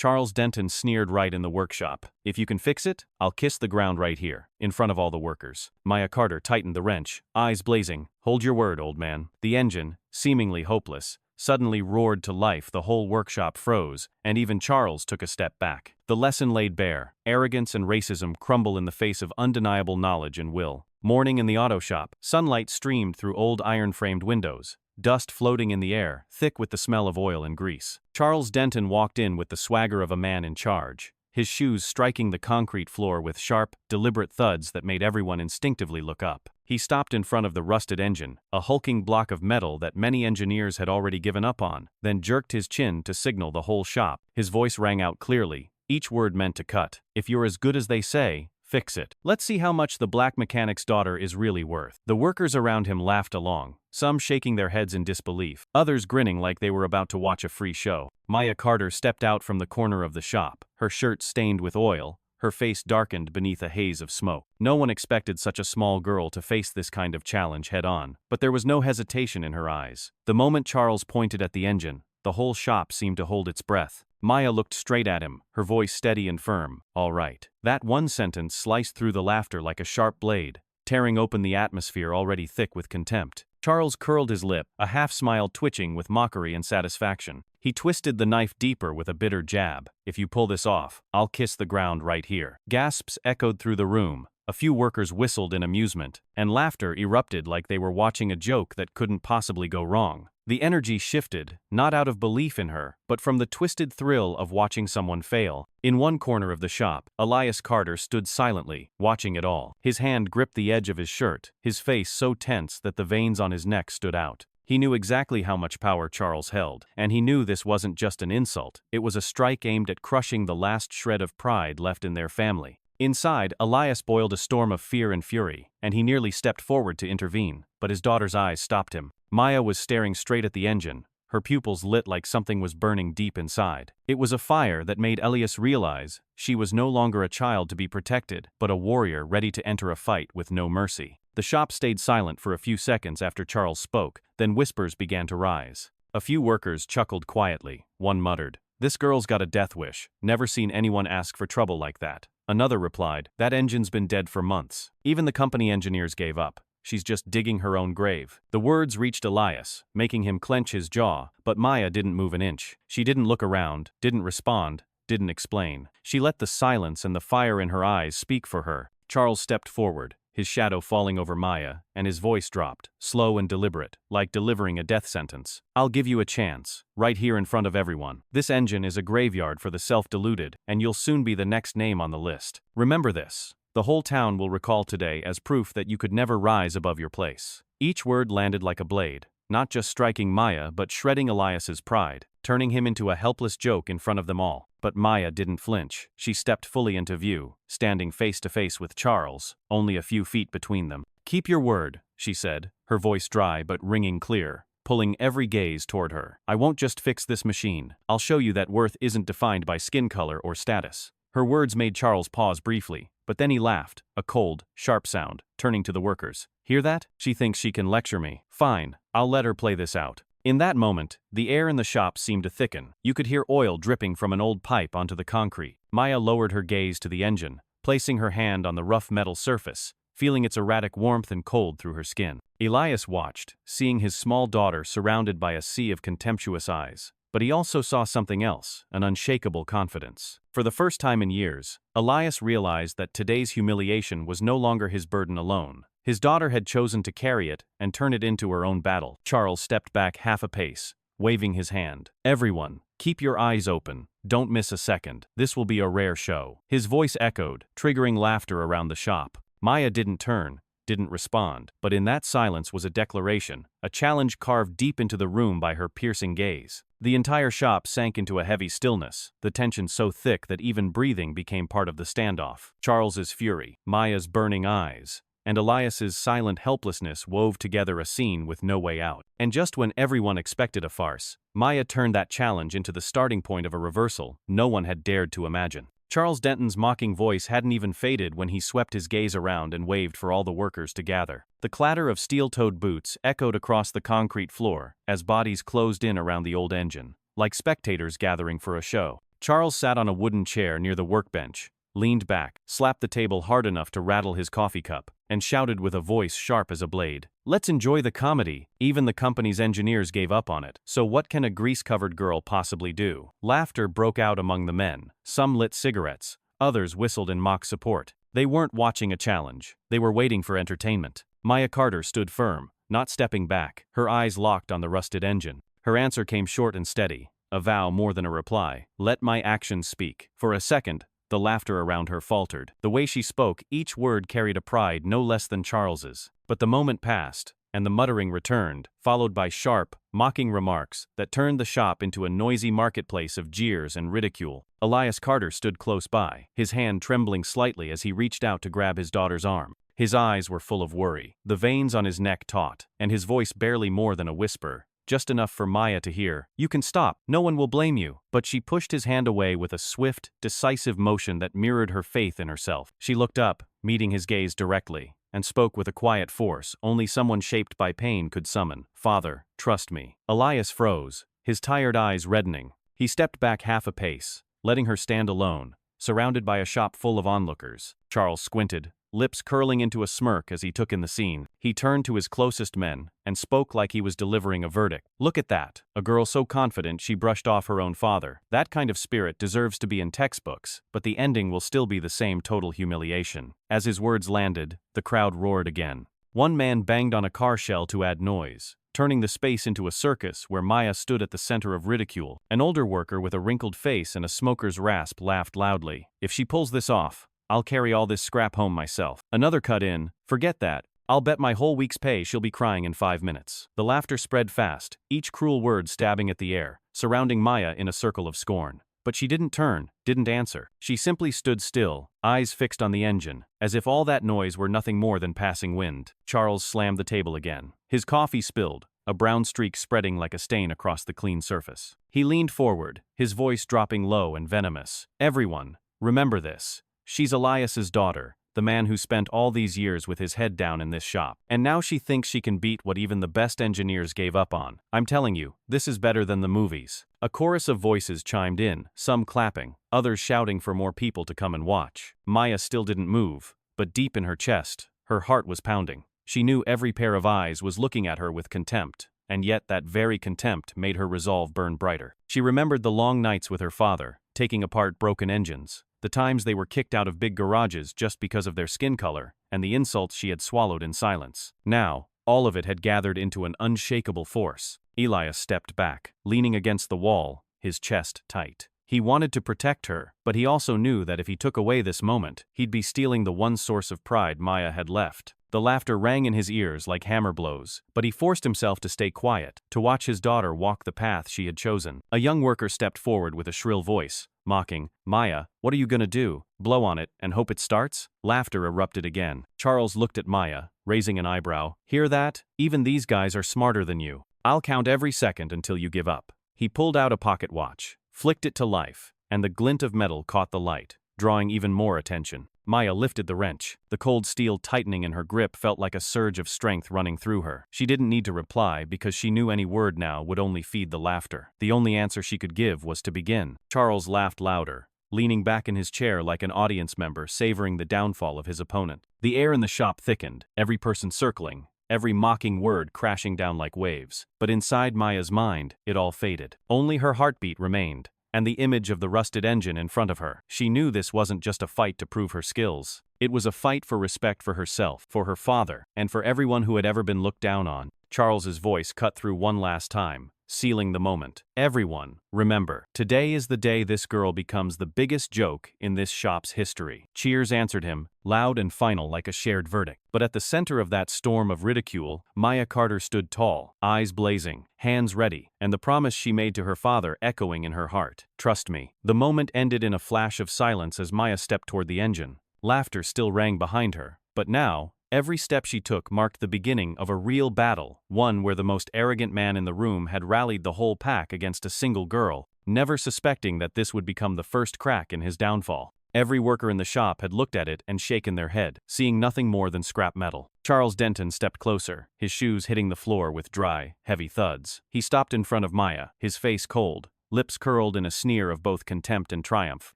Charles Denton sneered right in the workshop. "If you can fix it, I'll kiss the ground right here, in front of all the workers." Maya Carter tightened the wrench, eyes blazing. "Hold your word, old man." The engine, seemingly hopeless, suddenly roared to life. The whole workshop froze, and even Charles took a step back. The lesson laid bare. Arrogance and racism crumble in the face of undeniable knowledge and will. Morning in the auto shop. Sunlight streamed through old iron-framed windows. Dust floating in the air, thick with the smell of oil and grease. Charles Denton walked in with the swagger of a man in charge, his shoes striking the concrete floor with sharp, deliberate thuds that made everyone instinctively look up. He stopped in front of the rusted engine, a hulking block of metal that many engineers had already given up on, then jerked his chin to signal the whole shop. His voice rang out clearly, each word meant to cut. "If you're as good as they say, fix it. Let's see how much the black mechanic's daughter is really worth." The workers around him laughed along, some shaking their heads in disbelief, others grinning like they were about to watch a free show. Maya Carter stepped out from the corner of the shop, her shirt stained with oil, her face darkened beneath a haze of smoke. No one expected such a small girl to face this kind of challenge head-on, but there was no hesitation in her eyes. The moment Charles pointed at the engine, the whole shop seemed to hold its breath. Maya looked straight at him, her voice steady and firm. "All right." That one sentence sliced through the laughter like a sharp blade, tearing open the atmosphere already thick with contempt. Charles curled his lip, a half-smile twitching with mockery and satisfaction. He twisted the knife deeper with a bitter jab. "If you pull this off, I'll kiss the ground right here." Gasps echoed through the room. A few workers whistled in amusement, and laughter erupted like they were watching a joke that couldn't possibly go wrong. The energy shifted, not out of belief in her, but from the twisted thrill of watching someone fail. In one corner of the shop, Elias Carter stood silently, watching it all. His hand gripped the edge of his shirt, his face so tense that the veins on his neck stood out. He knew exactly how much power Charles held, and he knew this wasn't just an insult, it was a strike aimed at crushing the last shred of pride left in their family. Inside, Elias boiled a storm of fear and fury, and he nearly stepped forward to intervene, but his daughter's eyes stopped him. Maya was staring straight at the engine, her pupils lit like something was burning deep inside. It was a fire that made Elias realize she was no longer a child to be protected, but a warrior ready to enter a fight with no mercy. The shop stayed silent for a few seconds after Charles spoke, then whispers began to rise. A few workers chuckled quietly. One muttered, "This girl's got a death wish. Never seen anyone ask for trouble like that." Another replied, "That engine's been dead for months. Even the company engineers gave up. She's just digging her own grave." The words reached Elias, making him clench his jaw, but Maya didn't move an inch. She didn't look around, didn't respond, didn't explain. She let the silence and the fire in her eyes speak for her. Charles stepped forward, his shadow falling over Maya, and his voice dropped, slow and deliberate, like delivering a death sentence. "I'll give you a chance, right here in front of everyone. This engine is a graveyard for the self-deluded, and you'll soon be the next name on the list. Remember this. The whole town will recall today as proof that you could never rise above your place." Each word landed like a blade, not just striking Maya but shredding Elias's pride, turning him into a helpless joke in front of them all. But Maya didn't flinch. She stepped fully into view, standing face to face with Charles, only a few feet between them. "Keep your word," she said, her voice dry but ringing clear, pulling every gaze toward her. "I won't just fix this machine. I'll show you that worth isn't defined by skin color or status." Her words made Charles pause briefly, but then he laughed, a cold, sharp sound, turning to the workers. "Hear that? She thinks she can lecture me. Fine, I'll let her play this out." In that moment, the air in the shop seemed to thicken. You could hear oil dripping from an old pipe onto the concrete. Maya lowered her gaze to the engine, placing her hand on the rough metal surface, feeling its erratic warmth and cold through her skin. Elias watched, seeing his small daughter surrounded by a sea of contemptuous eyes. But he also saw something else, an unshakable confidence. For the first time in years, Elias realized that today's humiliation was no longer his burden alone. His daughter had chosen to carry it and turn it into her own battle. Charles stepped back half a pace, waving his hand. "Everyone, keep your eyes open. Don't miss a second. This will be a rare show." His voice echoed, triggering laughter around the shop. Maya didn't turn, didn't respond, but in that silence was a declaration, a challenge carved deep into the room by her piercing gaze. The entire shop sank into a heavy stillness, the tension so thick that even breathing became part of the standoff. Charles's fury, Maya's burning eyes, and Elias's silent helplessness wove together a scene with no way out. And just when everyone expected a farce, Maya turned that challenge into the starting point of a reversal no one had dared to imagine. Charles Denton's mocking voice hadn't even faded when he swept his gaze around and waved for all the workers to gather. The clatter of steel-toed boots echoed across the concrete floor as bodies closed in around the old engine, like spectators gathering for a show. Charles sat on a wooden chair near the workbench, leaned back, slapped the table hard enough to rattle his coffee cup, and shouted with a voice sharp as a blade, "Let's enjoy the comedy." Even the company's engineers gave up on it. So what can a grease-covered girl possibly do? Laughter broke out among the men. Some lit cigarettes, others whistled in mock support. They weren't watching a challenge. They were waiting for entertainment. Maya Carter stood firm, not stepping back, her eyes locked on the rusted engine. Her answer came short and steady, a vow more than a reply. "Let my actions speak." For a second, the laughter around her faltered. The way she spoke, each word carried a pride no less than Charles's. But the moment passed, and the muttering returned, followed by sharp, mocking remarks that turned the shop into a noisy marketplace of jeers and ridicule. Elias Carter stood close by, his hand trembling slightly as he reached out to grab his daughter's arm. His eyes were full of worry, the veins on his neck taut, and his voice barely more than a whisper. Just enough for Maya to hear. "You can stop, no one will blame you." But she pushed his hand away with a swift, decisive motion that mirrored her faith in herself. She looked up, meeting his gaze directly, and spoke with a quiet force only someone shaped by pain could summon. "Father, trust me." Elias froze, his tired eyes reddening. He stepped back half a pace, letting her stand alone, surrounded by a shop full of onlookers. Charles squinted, lips curling into a smirk as he took in the scene. He turned to his closest men and spoke like he was delivering a verdict. "Look at that. A girl so confident she brushed off her own father. That kind of spirit deserves to be in textbooks, but the ending will still be the same total humiliation." As his words landed, the crowd roared again. One man banged on a car shell to add noise, turning the space into a circus where Maya stood at the center of ridicule. An older worker with a wrinkled face and a smoker's rasp laughed loudly. "If she pulls this off, I'll carry all this scrap home myself." Another cut in, "Forget that. I'll bet my whole week's pay she'll be crying in 5 minutes." The laughter spread fast, each cruel word stabbing at the air, surrounding Maya in a circle of scorn. But she didn't turn, didn't answer. She simply stood still, eyes fixed on the engine, as if all that noise were nothing more than passing wind. Charles slammed the table again. His coffee spilled, a brown streak spreading like a stain across the clean surface. He leaned forward, his voice dropping low and venomous. "Everyone, remember this. She's Elias's daughter, the man who spent all these years with his head down in this shop. And now she thinks she can beat what even the best engineers gave up on. I'm telling you, this is better than the movies." A chorus of voices chimed in, some clapping, others shouting for more people to come and watch. Maya still didn't move, but deep in her chest, her heart was pounding. She knew every pair of eyes was looking at her with contempt, and yet that very contempt made her resolve burn brighter. She remembered the long nights with her father, taking apart broken engines, the times they were kicked out of big garages just because of their skin color, and the insults she had swallowed in silence. Now, all of it had gathered into an unshakable force. Elias stepped back, leaning against the wall, his chest tight. He wanted to protect her, but he also knew that if he took away this moment, he'd be stealing the one source of pride Maya had left. The laughter rang in his ears like hammer blows, but he forced himself to stay quiet, to watch his daughter walk the path she had chosen. A young worker stepped forward with a shrill voice, mocking, "Maya, what are you gonna do? Blow on it and hope it starts?" Laughter erupted again. Charles looked at Maya, raising an eyebrow. "Hear that? Even these guys are smarter than you. I'll count every second until you give up." He pulled out a pocket watch, flicked it to life, and the glint of metal caught the light, drawing even more attention. Maya lifted the wrench. The cold steel tightening in her grip felt like a surge of strength running through her. She didn't need to reply because she knew any word now would only feed the laughter. The only answer she could give was to begin. Charles laughed louder, leaning back in his chair like an audience member savoring the downfall of his opponent. The air in the shop thickened, every person circling, every mocking word crashing down like waves. But inside Maya's mind, it all faded. Only her heartbeat remained, and the image of the rusted engine in front of her. She knew this wasn't just a fight to prove her skills. It was a fight for respect for herself, for her father, and for everyone who had ever been looked down on. Charles's voice cut through one last time, sealing the moment. "Everyone, remember, today is the day this girl becomes the biggest joke in this shop's history." Cheers answered him, loud and final like a shared verdict. But at the center of that storm of ridicule, Maya Carter stood tall, eyes blazing, hands ready, and the promise she made to her father echoing in her heart. "Trust me." The moment ended in a flash of silence as Maya stepped toward the engine. Laughter still rang behind her, but now, every step she took marked the beginning of a real battle, one where the most arrogant man in the room had rallied the whole pack against a single girl, never suspecting that this would become the first crack in his downfall. Every worker in the shop had looked at it and shaken their head, seeing nothing more than scrap metal. Charles Denton stepped closer, his shoes hitting the floor with dry, heavy thuds. He stopped in front of Maya, his face cold, lips curled in a sneer of both contempt and triumph.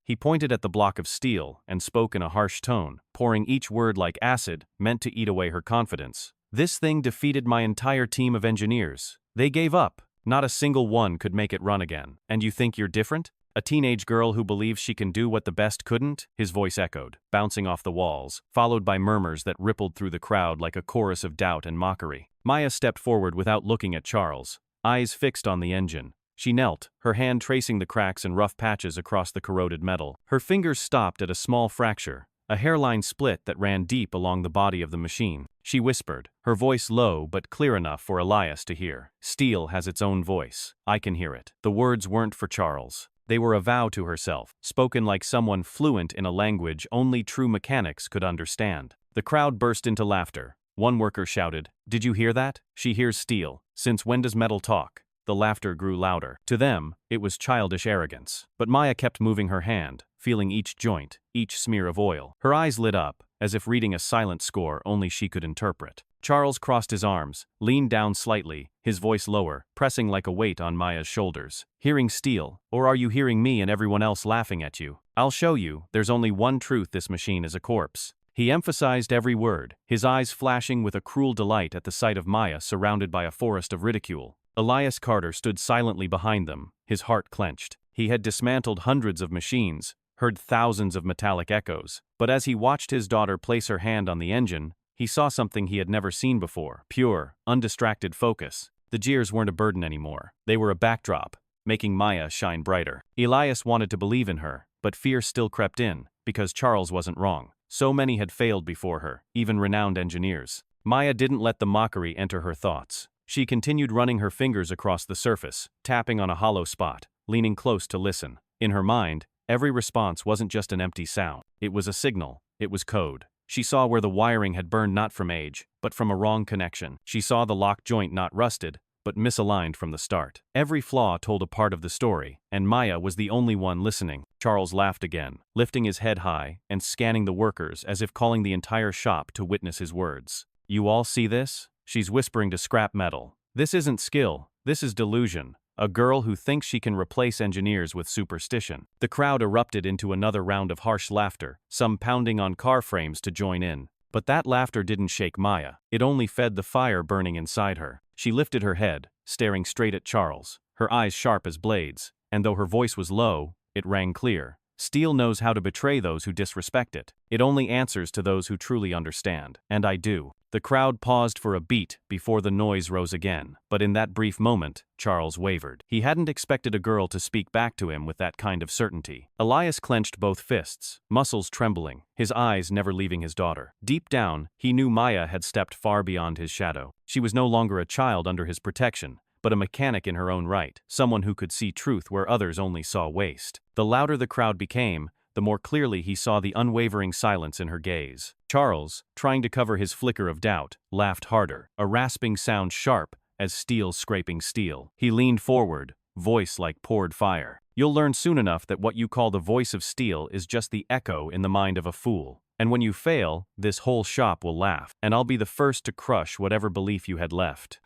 He pointed at the block of steel and spoke in a harsh tone, pouring each word like acid, meant to eat away her confidence. This thing defeated my entire team of engineers. They gave up. Not a single one could make it run again. And you think you're different? A teenage girl who believes she can do what the best couldn't? His voice echoed, bouncing off the walls, followed by murmurs that rippled through the crowd like a chorus of doubt and mockery. Maya stepped forward without looking at Charles, eyes fixed on the engine. She knelt, her hand tracing the cracks and rough patches across the corroded metal. Her fingers stopped at a small fracture, a hairline split that ran deep along the body of the machine. She whispered, her voice low but clear enough for Elias to hear. Steel has its own voice. I can hear it. The words weren't for Charles. They were a vow to herself, spoken like someone fluent in a language only true mechanics could understand. The crowd burst into laughter. One worker shouted, "Did you hear that? She hears steel. Since when does metal talk?" The laughter grew louder. To them, it was childish arrogance. But Maya kept moving her hand, feeling each joint, each smear of oil. Her eyes lit up, as if reading a silent score only she could interpret. Charles crossed his arms, leaned down slightly, his voice lower, pressing like a weight on Maya's shoulders. Hearing steel, or are you hearing me and everyone else laughing at you? I'll show you, there's only one truth: this machine is a corpse. He emphasized every word, his eyes flashing with a cruel delight at the sight of Maya surrounded by a forest of ridicule. Elias Carter stood silently behind them, his heart clenched. He had dismantled hundreds of machines, heard thousands of metallic echoes, but as he watched his daughter place her hand on the engine, he saw something he had never seen before: pure, undistracted focus. The jeers weren't a burden anymore. They were a backdrop, making Maya shine brighter. Elias wanted to believe in her, but fear still crept in, because Charles wasn't wrong. So many had failed before her, even renowned engineers. Maya didn't let the mockery enter her thoughts. She continued running her fingers across the surface, tapping on a hollow spot, leaning close to listen. In her mind, every response wasn't just an empty sound. It was a signal. It was code. She saw where the wiring had burned not from age, but from a wrong connection. She saw the lock joint not rusted, but misaligned from the start. Every flaw told a part of the story, and Maya was the only one listening. Charles laughed again, lifting his head high and scanning the workers as if calling the entire shop to witness his words. You all see this? She's whispering to scrap metal. This isn't skill, this is delusion. A girl who thinks she can replace engineers with superstition. The crowd erupted into another round of harsh laughter, some pounding on car frames to join in. But that laughter didn't shake Maya. It only fed the fire burning inside her. She lifted her head, staring straight at Charles, her eyes sharp as blades, and though her voice was low, it rang clear. Steel knows how to betray those who disrespect it. It only answers to those who truly understand. And I do. The crowd paused for a beat before the noise rose again. But in that brief moment, Charles wavered. He hadn't expected a girl to speak back to him with that kind of certainty. Elias clenched both fists, muscles trembling, his eyes never leaving his daughter. Deep down, he knew Maya had stepped far beyond his shadow. She was no longer a child under his protection, but a mechanic in her own right, someone who could see truth where others only saw waste. The louder the crowd became, the more clearly he saw the unwavering silence in her gaze. Charles, trying to cover his flicker of doubt, laughed harder, a rasping sound sharp as steel scraping steel. He leaned forward, voice like poured fire. You'll learn soon enough that what you call the voice of steel is just the echo in the mind of a fool. And when you fail, this whole shop will laugh, and I'll be the first to crush whatever belief you had left.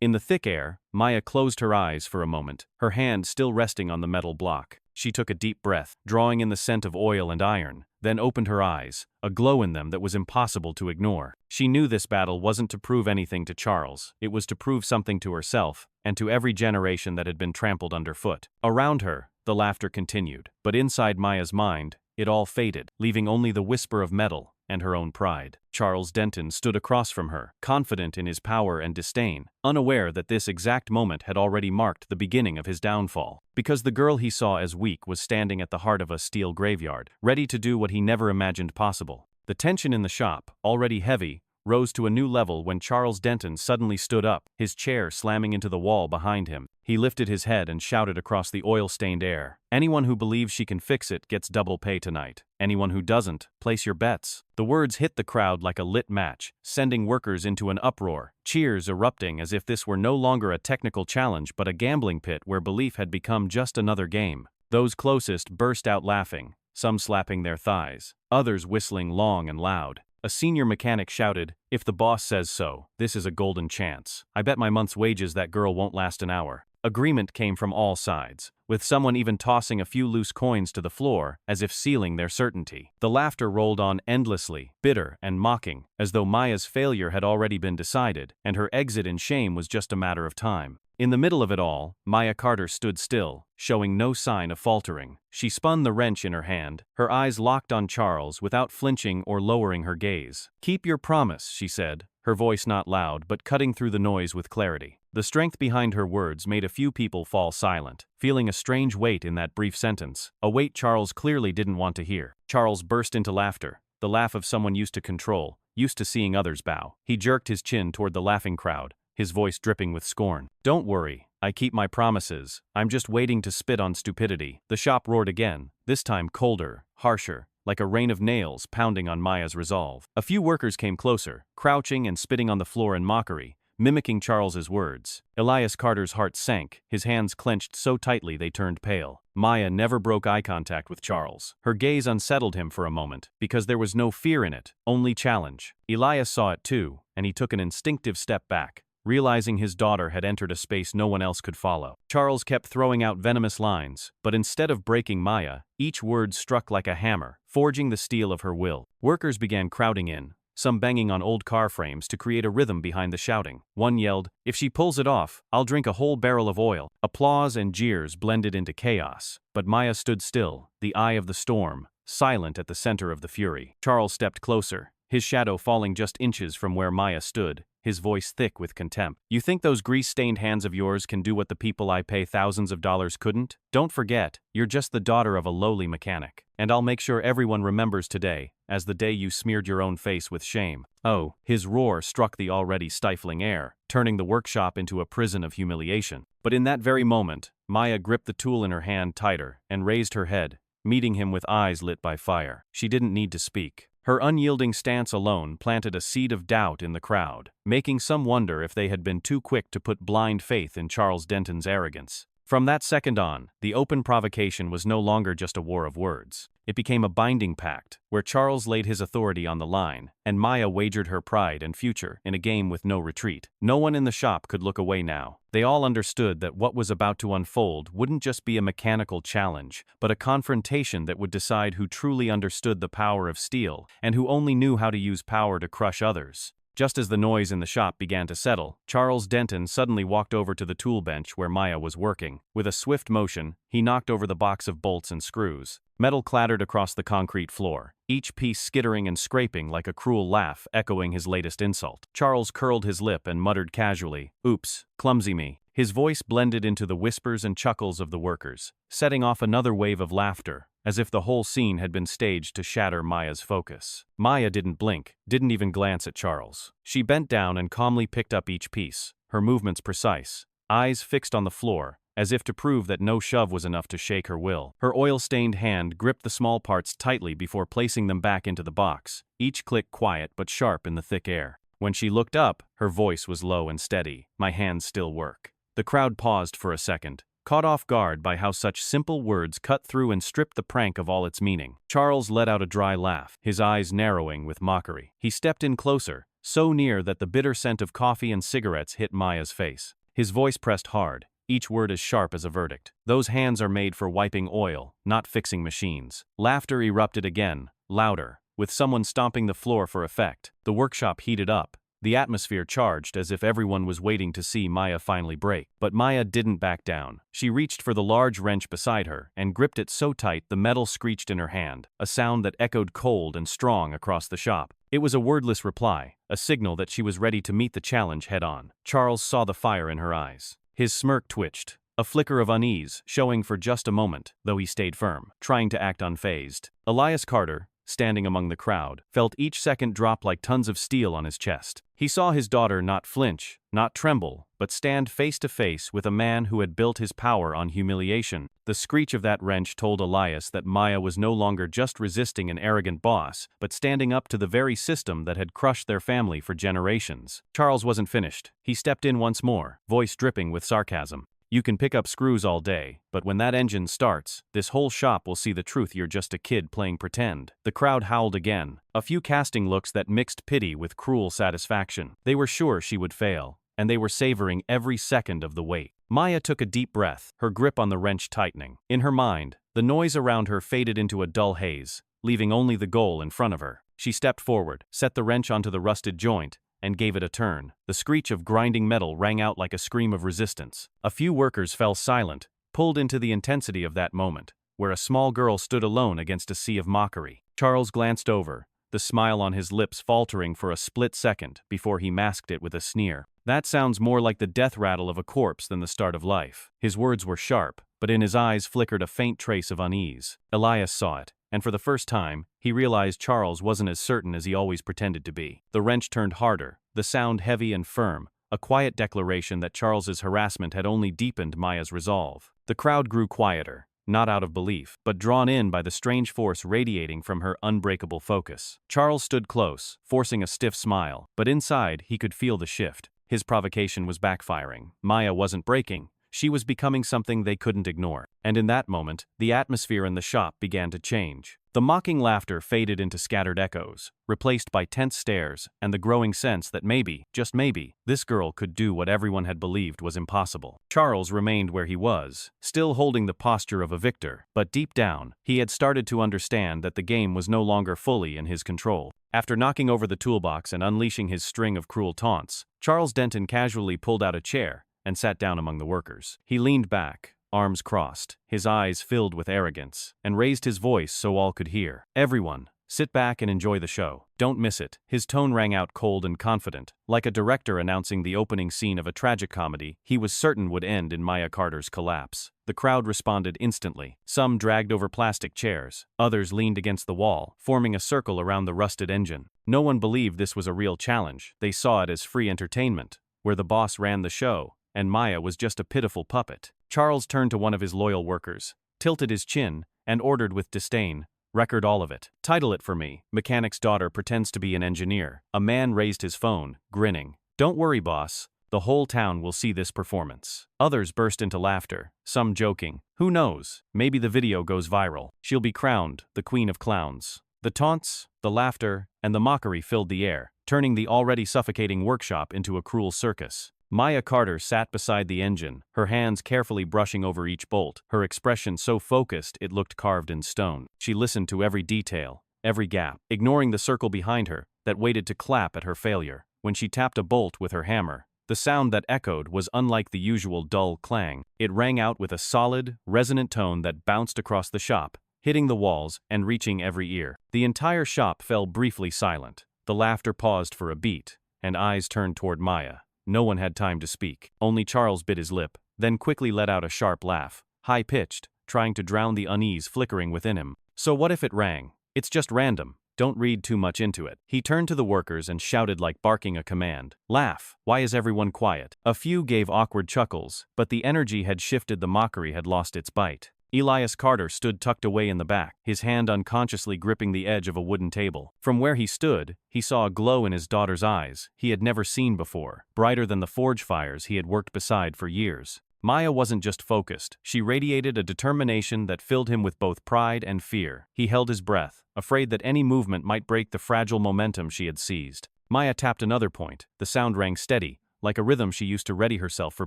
In the thick air, Maya closed her eyes for a moment, her hand still resting on the metal block. She took a deep breath, drawing in the scent of oil and iron, then opened her eyes, a glow in them that was impossible to ignore. She knew this battle wasn't to prove anything to Charles, it was to prove something to herself, and to every generation that had been trampled underfoot. Around her, the laughter continued, but inside Maya's mind, it all faded, leaving only the whisper of metal and her own pride. Charles Denton stood across from her, confident in his power and disdain, unaware that this exact moment had already marked the beginning of his downfall. Because the girl he saw as weak was standing at the heart of a steel graveyard, ready to do what he never imagined possible. The tension in the shop, already heavy, rose to a new level when Charles Denton suddenly stood up, his chair slamming into the wall behind him. He lifted his head and shouted across the oil-stained air, "Anyone who believes she can fix it gets double pay tonight. Anyone who doesn't, place your bets." The words hit the crowd like a lit match, sending workers into an uproar, cheers erupting as if this were no longer a technical challenge but a gambling pit where belief had become just another game. Those closest burst out laughing, some slapping their thighs, others whistling long and loud. A senior mechanic shouted, "If the boss says so, this is a golden chance. I bet my month's wages that girl won't last an hour." Agreement came from all sides, with someone even tossing a few loose coins to the floor as if sealing their certainty. The laughter rolled on endlessly, bitter and mocking, as though Maya's failure had already been decided, and her exit in shame was just a matter of time. In the middle of it all, Maya Carter stood still, showing no sign of faltering. She spun the wrench in her hand, her eyes locked on Charles without flinching or lowering her gaze. "Keep your promise," she said, her voice not loud but cutting through the noise with clarity. The strength behind her words made a few people fall silent, feeling a strange weight in that brief sentence, a weight Charles clearly didn't want to hear. Charles burst into laughter, the laugh of someone used to control, used to seeing others bow. He jerked his chin toward the laughing crowd, his voice dripping with scorn. "Don't worry, I keep my promises. I'm just waiting to spit on stupidity." The shop roared again, this time colder, harsher, like a rain of nails pounding on Maya's resolve. A few workers came closer, crouching and spitting on the floor in mockery, mimicking Charles's words. Elias Carter's heart sank, his hands clenched so tightly they turned pale. Maya never broke eye contact with Charles. Her gaze unsettled him for a moment, because there was no fear in it, only challenge. Elias saw it too, and he took an instinctive step back, realizing his daughter had entered a space no one else could follow. Charles kept throwing out venomous lines, but instead of breaking Maya, each word struck like a hammer, forging the steel of her will. Workers began crowding in, some banging on old car frames to create a rhythm behind the shouting. One yelled, "If she pulls it off, I'll drink a whole barrel of oil." Applause and jeers blended into chaos, but Maya stood still, the eye of the storm, silent at the center of the fury. Charles stepped closer, his shadow falling just inches from where Maya stood, his voice thick with contempt. "You think those grease-stained hands of yours can do what the people I pay thousands of dollars couldn't? Don't forget, you're just the daughter of a lowly mechanic. And I'll make sure everyone remembers today as the day you smeared your own face with shame." Oh, his roar struck the already stifling air, turning the workshop into a prison of humiliation. But in that very moment, Maya gripped the tool in her hand tighter and raised her head, meeting him with eyes lit by fire. She didn't need to speak. Her unyielding stance alone planted a seed of doubt in the crowd, making some wonder if they had been too quick to put blind faith in Charles Denton's arrogance. From that second on, the open provocation was no longer just a war of words. It became a binding pact, where Charles laid his authority on the line, and Maya wagered her pride and future in a game with no retreat. No one in the shop could look away now. They all understood that what was about to unfold wouldn't just be a mechanical challenge, but a confrontation that would decide who truly understood the power of steel, and who only knew how to use power to crush others. Just as the noise in the shop began to settle, Charles Denton suddenly walked over to the tool bench where Maya was working. With a swift motion, he knocked over the box of bolts and screws. Metal clattered across the concrete floor, each piece skittering and scraping like a cruel laugh echoing his latest insult. Charles curled his lip and muttered casually, "Oops, clumsy me." His voice blended into the whispers and chuckles of the workers, setting off another wave of laughter, as if the whole scene had been staged to shatter Maya's focus. Maya didn't blink, didn't even glance at Charles. She bent down and calmly picked up each piece, her movements precise, eyes fixed on the floor, as if to prove that no shove was enough to shake her will. Her oil-stained hand gripped the small parts tightly before placing them back into the box, each click quiet but sharp in the thick air. When she looked up, her voice was low and steady. "My hands still work." The crowd paused for a second, caught off guard by how such simple words cut through and stripped the prank of all its meaning. Charles let out a dry laugh, his eyes narrowing with mockery. He stepped in closer, so near that the bitter scent of coffee and cigarettes hit Maya's face. His voice pressed hard, each word as sharp as a verdict. "Those hands are made for wiping oil, not fixing machines." Laughter erupted again, louder, with someone stomping the floor for effect. The workshop heated up, the atmosphere charged as if everyone was waiting to see Maya finally break. But Maya didn't back down. She reached for the large wrench beside her and gripped it so tight the metal screeched in her hand, a sound that echoed cold and strong across the shop. It was a wordless reply, a signal that she was ready to meet the challenge head-on. Charles saw the fire in her eyes. His smirk twitched, a flicker of unease showing for just a moment, though he stayed firm, trying to act unfazed. Elias Carter, standing among the crowd, felt each second drop like tons of steel on his chest. He saw his daughter not flinch, not tremble, but stand face to face with a man who had built his power on humiliation. The screech of that wrench told Elias that Maya was no longer just resisting an arrogant boss, but standing up to the very system that had crushed their family for generations. Charles wasn't finished. He stepped in once more, voice dripping with sarcasm. "You can pick up screws all day, but when that engine starts, this whole shop will see the truth you're just a kid playing pretend." The crowd howled again, a few casting looks that mixed pity with cruel satisfaction. They were sure she would fail, and they were savoring every second of the wait. Maya took a deep breath, her grip on the wrench tightening. In her mind, the noise around her faded into a dull haze, leaving only the goal in front of her. She stepped forward, set the wrench onto the rusted joint, and gave it a turn. The screech of grinding metal rang out like a scream of resistance. A few workers fell silent, pulled into the intensity of that moment, where a small girl stood alone against a sea of mockery. Charles glanced over, the smile on his lips faltering for a split second before he masked it with a sneer. That sounds more like the death rattle of a corpse than the start of life. His words were sharp, but in his eyes flickered a faint trace of unease. Elias saw it, and for the first time, he realized Charles wasn't as certain as he always pretended to be. The wrench turned harder, the sound heavy and firm, a quiet declaration that Charles's harassment had only deepened Maya's resolve. The crowd grew quieter, not out of belief, but drawn in by the strange force radiating from her unbreakable focus. Charles stood close, forcing a stiff smile, but inside he could feel the shift. His provocation was backfiring. Maya wasn't breaking. She was becoming something they couldn't ignore. And in that moment, the atmosphere in the shop began to change. The mocking laughter faded into scattered echoes, replaced by tense stares and the growing sense that maybe, just maybe, this girl could do what everyone had believed was impossible. Charles remained where he was, still holding the posture of a victor, but deep down, he had started to understand that the game was no longer fully in his control. After knocking over the toolbox and unleashing his string of cruel taunts, Charles Denton casually pulled out a chair and sat down among the workers. He leaned back, arms crossed, his eyes filled with arrogance, and raised his voice so all could hear. "Everyone, sit back and enjoy the show. Don't miss it." His tone rang out cold and confident, like a director announcing the opening scene of a tragic comedy he was certain would end in Maya Carter's collapse. The crowd responded instantly. Some dragged over plastic chairs, others leaned against the wall, forming a circle around the rusted engine. No one believed this was a real challenge. They saw it as free entertainment, where the boss ran the show, and Maya was just a pitiful puppet. Charles turned to one of his loyal workers, tilted his chin, and ordered with disdain, "Record all of it. Title it for me. Mechanic's daughter pretends to be an engineer." A man raised his phone, grinning. "Don't worry, boss. The whole town will see this performance." Others burst into laughter, some joking. "Who knows? Maybe the video goes viral. She'll be crowned the queen of clowns." The taunts, the laughter, and the mockery filled the air, turning the already suffocating workshop into a cruel circus. Maya Carter sat beside the engine, her hands carefully brushing over each bolt, her expression so focused it looked carved in stone. She listened to every detail, every gap, ignoring the circle behind her that waited to clap at her failure. When she tapped a bolt with her hammer, the sound that echoed was unlike the usual dull clang. It rang out with a solid, resonant tone that bounced across the shop, hitting the walls and reaching every ear. The entire shop fell briefly silent. The laughter paused for a beat, and eyes turned toward Maya. No one had time to speak. Only Charles bit his lip, then quickly let out a sharp laugh, high-pitched, trying to drown the unease flickering within him. "So what if it rang? It's just random. Don't read too much into it." He turned to the workers and shouted like barking a command. "Laugh. Why is everyone quiet?" A few gave awkward chuckles, but the energy had shifted, the mockery had lost its bite. Elias Carter stood tucked away in the back, his hand unconsciously gripping the edge of a wooden table. From where he stood, he saw a glow in his daughter's eyes he had never seen before, brighter than the forge fires he had worked beside for years. Maya wasn't just focused, she radiated a determination that filled him with both pride and fear. He held his breath, afraid that any movement might break the fragile momentum she had seized. Maya tapped another point. The sound rang steady, like a rhythm she used to ready herself for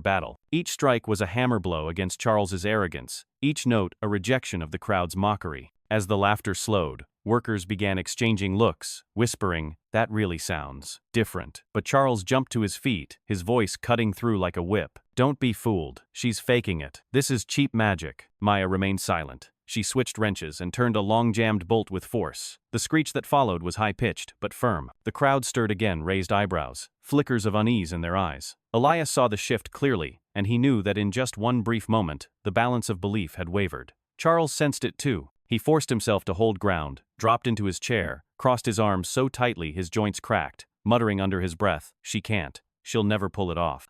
battle. Each strike was a hammer blow against Charles's arrogance, each note a rejection of the crowd's mockery. As the laughter slowed, workers began exchanging looks, whispering, "That really sounds different." But Charles jumped to his feet, his voice cutting through like a whip. "Don't be fooled. She's faking it. This is cheap magic." Maya remained silent. She switched wrenches and turned a long-jammed bolt with force. The screech that followed was high-pitched, but firm. The crowd stirred again, raised eyebrows, flickers of unease in their eyes. Elias saw the shift clearly, and he knew that in just one brief moment, the balance of belief had wavered. Charles sensed it too. He forced himself to hold ground, dropped into his chair, crossed his arms so tightly his joints cracked, muttering under his breath, "She can't. She'll never pull it off."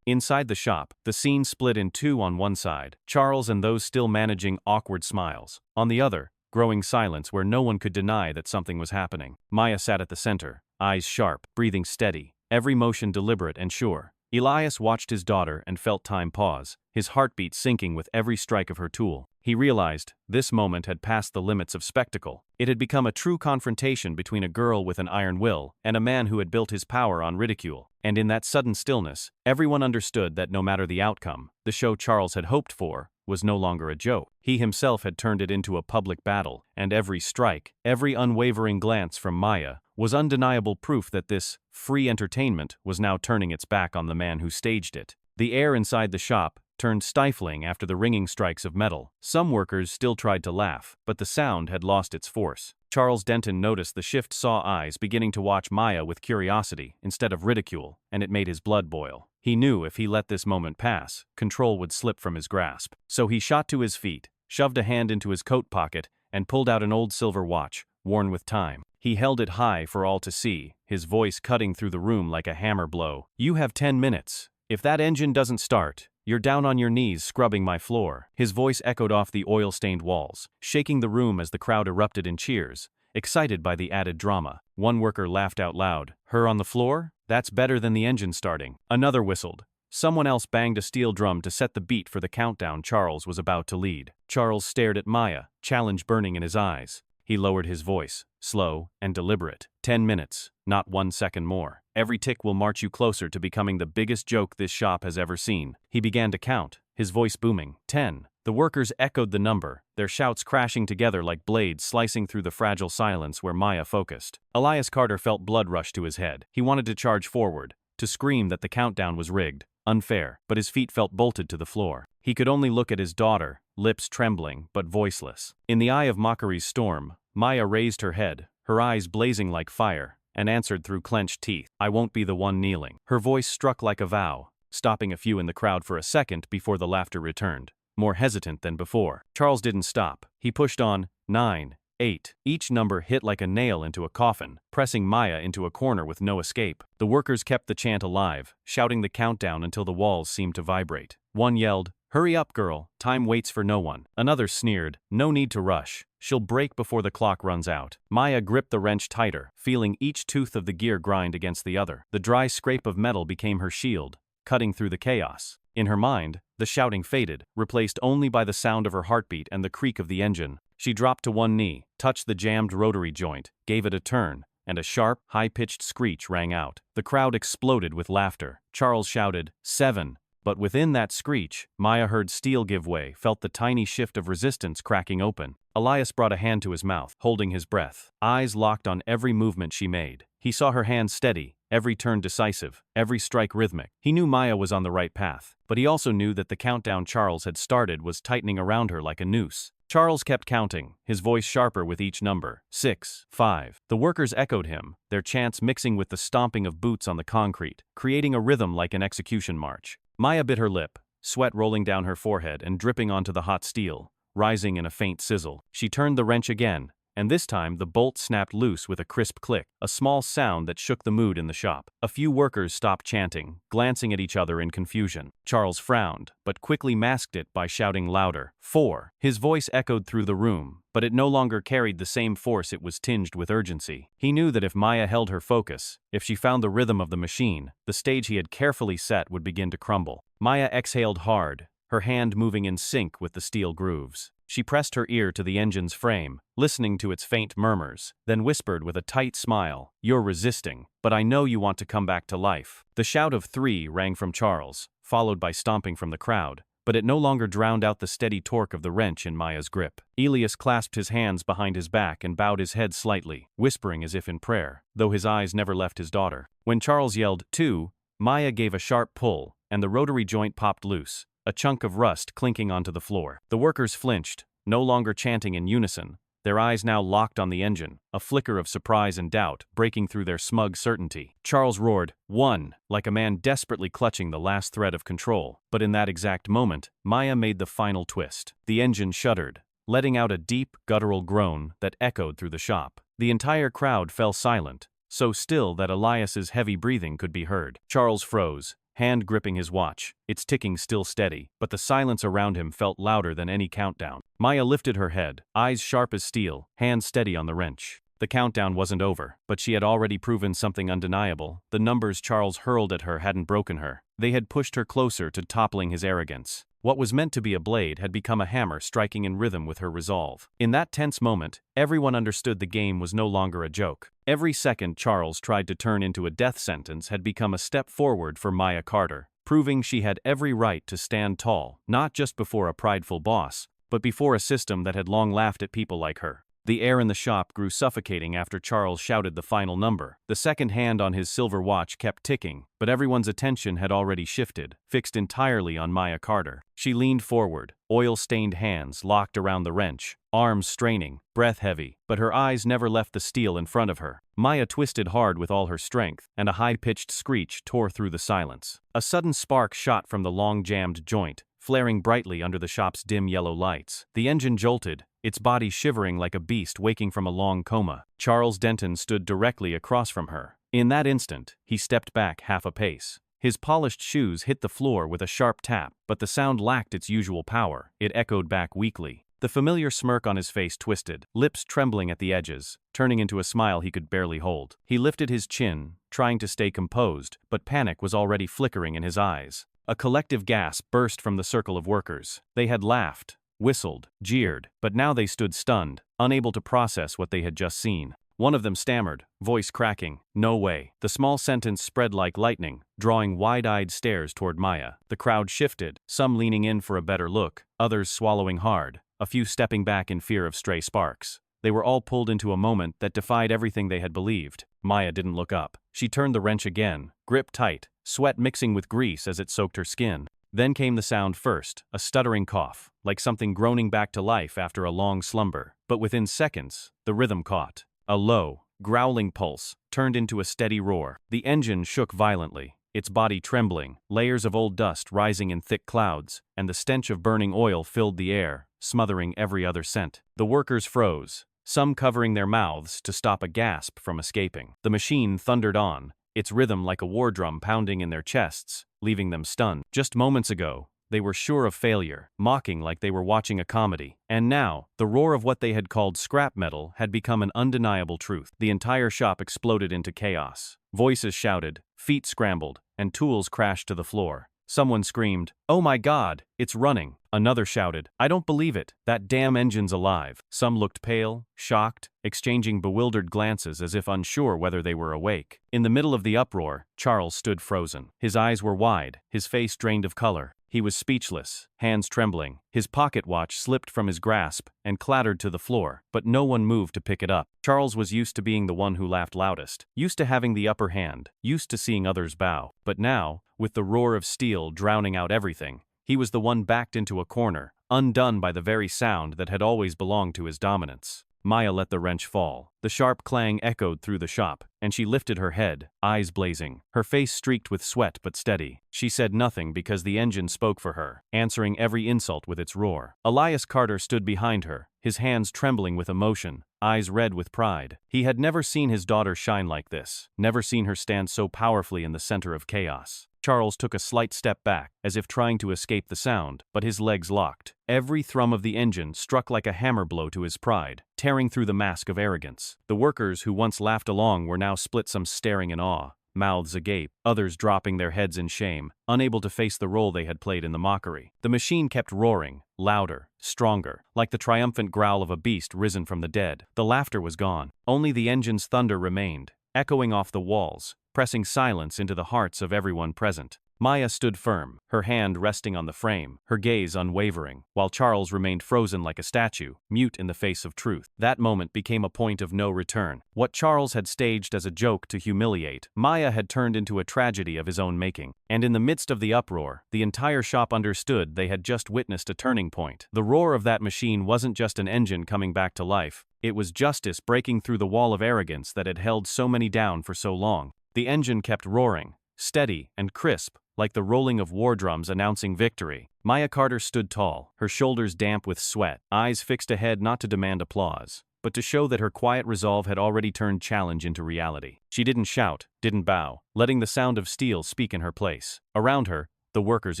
Inside the shop, the scene split in two. On one side, Charles and those still managing awkward smiles. On the other, growing silence where no one could deny that something was happening. Maya sat at the center, eyes sharp, breathing steady, every motion deliberate and sure. Elias watched his daughter and felt time pause, his heartbeat sinking with every strike of her tool. He realized this moment had passed the limits of spectacle. It had become a true confrontation between a girl with an iron will and a man who had built his power on ridicule. And in that sudden stillness, everyone understood that no matter the outcome, the show Charles had hoped for was no longer a joke. He himself had turned it into a public battle, and every strike, every unwavering glance from Maya, was undeniable proof that this free entertainment was now turning its back on the man who staged it. The air inside the shop turned stifling after the ringing strikes of metal. Some workers still tried to laugh, but the sound had lost its force. Charles Denton noticed the shift-saw eyes beginning to watch Maya with curiosity instead of ridicule, and it made his blood boil. He knew if he let this moment pass, control would slip from his grasp. So he shot to his feet, shoved a hand into his coat pocket, and pulled out an old silver watch, worn with time. He held it high for all to see, his voice cutting through the room like a hammer blow. "You have 10 minutes. If that engine doesn't start, you're down on your knees scrubbing my floor." His voice echoed off the oil-stained walls, shaking the room as the crowd erupted in cheers, excited by the added drama. One worker laughed out loud. "Her on the floor? That's better than the engine starting." Another whistled. Someone else banged a steel drum to set the beat for the countdown Charles was about to lead. Charles stared at Maya, challenge burning in his eyes. He lowered his voice, slow and deliberate. 10 minutes, not 1 second more. Every tick will march you closer to becoming the biggest joke this shop has ever seen. He began to count, his voice booming. 10. The workers echoed the number, their shouts crashing together like blades slicing through the fragile silence where Maya focused. Elias Carter felt blood rush to his head. He wanted to charge forward, to scream that the countdown was rigged, unfair, but his feet felt bolted to the floor. He could only look at his daughter, lips trembling but voiceless. In the eye of mockery's storm, Maya raised her head, her eyes blazing like fire, and answered through clenched teeth, "I won't be the one kneeling." Her voice struck like a vow, stopping a few in the crowd for a second before the laughter returned, more hesitant than before. Charles didn't stop. He pushed on. 9, 8. Each number hit like a nail into a coffin, pressing Maya into a corner with no escape. The workers kept the chant alive, shouting the countdown until the walls seemed to vibrate. One yelled, "Hurry up, girl, time waits for no one." Another sneered, "No need to rush. She'll break before the clock runs out." Maya gripped the wrench tighter, feeling each tooth of the gear grind against the other. The dry scrape of metal became her shield, cutting through the chaos. In her mind, the shouting faded, replaced only by the sound of her heartbeat and the creak of the engine. She dropped to one knee, touched the jammed rotary joint, gave it a turn, and a sharp, high-pitched screech rang out. The crowd exploded with laughter. Charles shouted, 7. But within that screech, Maya heard steel give way, felt the tiny shift of resistance cracking open. Elias brought a hand to his mouth, holding his breath. Eyes locked on every movement she made. He saw her hands steady, every turn decisive, every strike rhythmic. He knew Maya was on the right path, but he also knew that the countdown Charles had started was tightening around her like a noose. Charles kept counting, his voice sharper with each number. 6, 5. The workers echoed him, their chants mixing with the stomping of boots on the concrete, creating a rhythm like an execution march. Maya bit her lip, sweat rolling down her forehead and dripping onto the hot steel, rising in a faint sizzle. She turned the wrench again, and this time the bolt snapped loose with a crisp click, a small sound that shook the mood in the shop. A few workers stopped chanting, glancing at each other in confusion. Charles frowned, but quickly masked it by shouting louder. 4. His voice echoed through the room, but it no longer carried the same force. It was tinged with urgency. He knew that if Maya held her focus, if she found the rhythm of the machine, the stage he had carefully set would begin to crumble. Maya exhaled hard, her hand moving in sync with the steel grooves. She pressed her ear to the engine's frame, listening to its faint murmurs, then whispered with a tight smile, "You're resisting, but I know you want to come back to life." The shout of 3 rang from Charles, followed by stomping from the crowd, but it no longer drowned out the steady torque of the wrench in Maya's grip. Elias clasped his hands behind his back and bowed his head slightly, whispering as if in prayer, though his eyes never left his daughter. When Charles yelled, 2, Maya gave a sharp pull, and the rotary joint popped loose, a chunk of rust clinking onto the floor. The workers flinched, no longer chanting in unison, their eyes now locked on the engine, a flicker of surprise and doubt breaking through their smug certainty. Charles roared, 1, like a man desperately clutching the last thread of control. But in that exact moment, Maya made the final twist. The engine shuddered, letting out a deep, guttural groan that echoed through the shop. The entire crowd fell silent, so still that Elias's heavy breathing could be heard. Charles froze, hand gripping his watch, its ticking still steady, but the silence around him felt louder than any countdown. Maya lifted her head, eyes sharp as steel, hands steady on the wrench. The countdown wasn't over, but she had already proven something undeniable. The numbers Charles hurled at her hadn't broken her. They had pushed her closer to toppling his arrogance. What was meant to be a blade had become a hammer striking in rhythm with her resolve. In that tense moment, everyone understood the game was no longer a joke. Every second Charles tried to turn into a death sentence had become a step forward for Maya Carter, proving she had every right to stand tall, not just before a prideful boss, but before a system that had long laughed at people like her. The air in the shop grew suffocating after Charles shouted the final number. The second hand on his silver watch kept ticking, but everyone's attention had already shifted, fixed entirely on Maya Carter. She leaned forward, oil-stained hands locked around the wrench, arms straining, breath heavy, but her eyes never left the steel in front of her. Maya twisted hard with all her strength, and a high-pitched screech tore through the silence. A sudden spark shot from the long-jammed joint, flaring brightly under the shop's dim yellow lights. The engine jolted, its body shivering like a beast waking from a long coma. Charles Denton stood directly across from her. In that instant, he stepped back half a pace. His polished shoes hit the floor with a sharp tap, but the sound lacked its usual power. It echoed back weakly. The familiar smirk on his face twisted, lips trembling at the edges, turning into a smile he could barely hold. He lifted his chin, trying to stay composed, but panic was already flickering in his eyes. A collective gasp burst from the circle of workers. They had laughed, whistled, jeered, but now they stood stunned, unable to process what they had just seen. One of them stammered, voice cracking, "No way." The small sentence spread like lightning, drawing wide-eyed stares toward Maya. The crowd shifted, some leaning in for a better look, others swallowing hard, a few stepping back in fear of stray sparks. They were all pulled into a moment that defied everything they had believed. Maya didn't look up. She turned the wrench again, grip tight, sweat mixing with grease as it soaked her skin. Then came the sound first, a stuttering cough, like something groaning back to life after a long slumber. But within seconds, the rhythm caught. A low, growling pulse turned into a steady roar. The engine shook violently, its body trembling, layers of old dust rising in thick clouds, and the stench of burning oil filled the air, smothering every other scent. The workers froze, some covering their mouths to stop a gasp from escaping. The machine thundered on, its rhythm like a war drum pounding in their chests, leaving them stunned. Just moments ago, they were sure of failure, mocking like they were watching a comedy. And now, the roar of what they had called scrap metal had become an undeniable truth. The entire shop exploded into chaos. Voices shouted, feet scrambled, and tools crashed to the floor. Someone screamed, "Oh my God, it's running." Another shouted, "I don't believe it, that damn engine's alive." Some looked pale, shocked, exchanging bewildered glances as if unsure whether they were awake. In the middle of the uproar, Charles stood frozen. His eyes were wide, his face drained of color. He was speechless, hands trembling. His pocket watch slipped from his grasp and clattered to the floor, but no one moved to pick it up. Charles was used to being the one who laughed loudest, used to having the upper hand, used to seeing others bow. But now, with the roar of steel drowning out everything, he was the one backed into a corner, undone by the very sound that had always belonged to his dominance. Maya let the wrench fall. The sharp clang echoed through the shop, and she lifted her head, eyes blazing, her face streaked with sweat but steady. She said nothing because the engine spoke for her, answering every insult with its roar. Elias Carter stood behind her, his hands trembling with emotion, eyes red with pride. He had never seen his daughter shine like this, never seen her stand so powerfully in the center of chaos. Charles took a slight step back, as if trying to escape the sound, but his legs locked. Every thrum of the engine struck like a hammer blow to his pride, tearing through the mask of arrogance. The workers who once laughed along were now split, some staring in awe, mouths agape, others dropping their heads in shame, unable to face the role they had played in the mockery. The machine kept roaring, louder, stronger, like the triumphant growl of a beast risen from the dead. The laughter was gone. Only the engine's thunder remained, echoing off the walls, pressing silence into the hearts of everyone present. Maya stood firm, her hand resting on the frame, her gaze unwavering, while Charles remained frozen like a statue, mute in the face of truth. That moment became a point of no return. What Charles had staged as a joke to humiliate, Maya had turned into a tragedy of his own making. And in the midst of the uproar, the entire shop understood they had just witnessed a turning point. The roar of that machine wasn't just an engine coming back to life. It was justice breaking through the wall of arrogance that had held so many down for so long. The engine kept roaring, steady and crisp, like the rolling of war drums announcing victory. Maya Carter stood tall, her shoulders damp with sweat, eyes fixed ahead not to demand applause, but to show that her quiet resolve had already turned challenge into reality. She didn't shout, didn't bow, letting the sound of steel speak in her place. Around her, the workers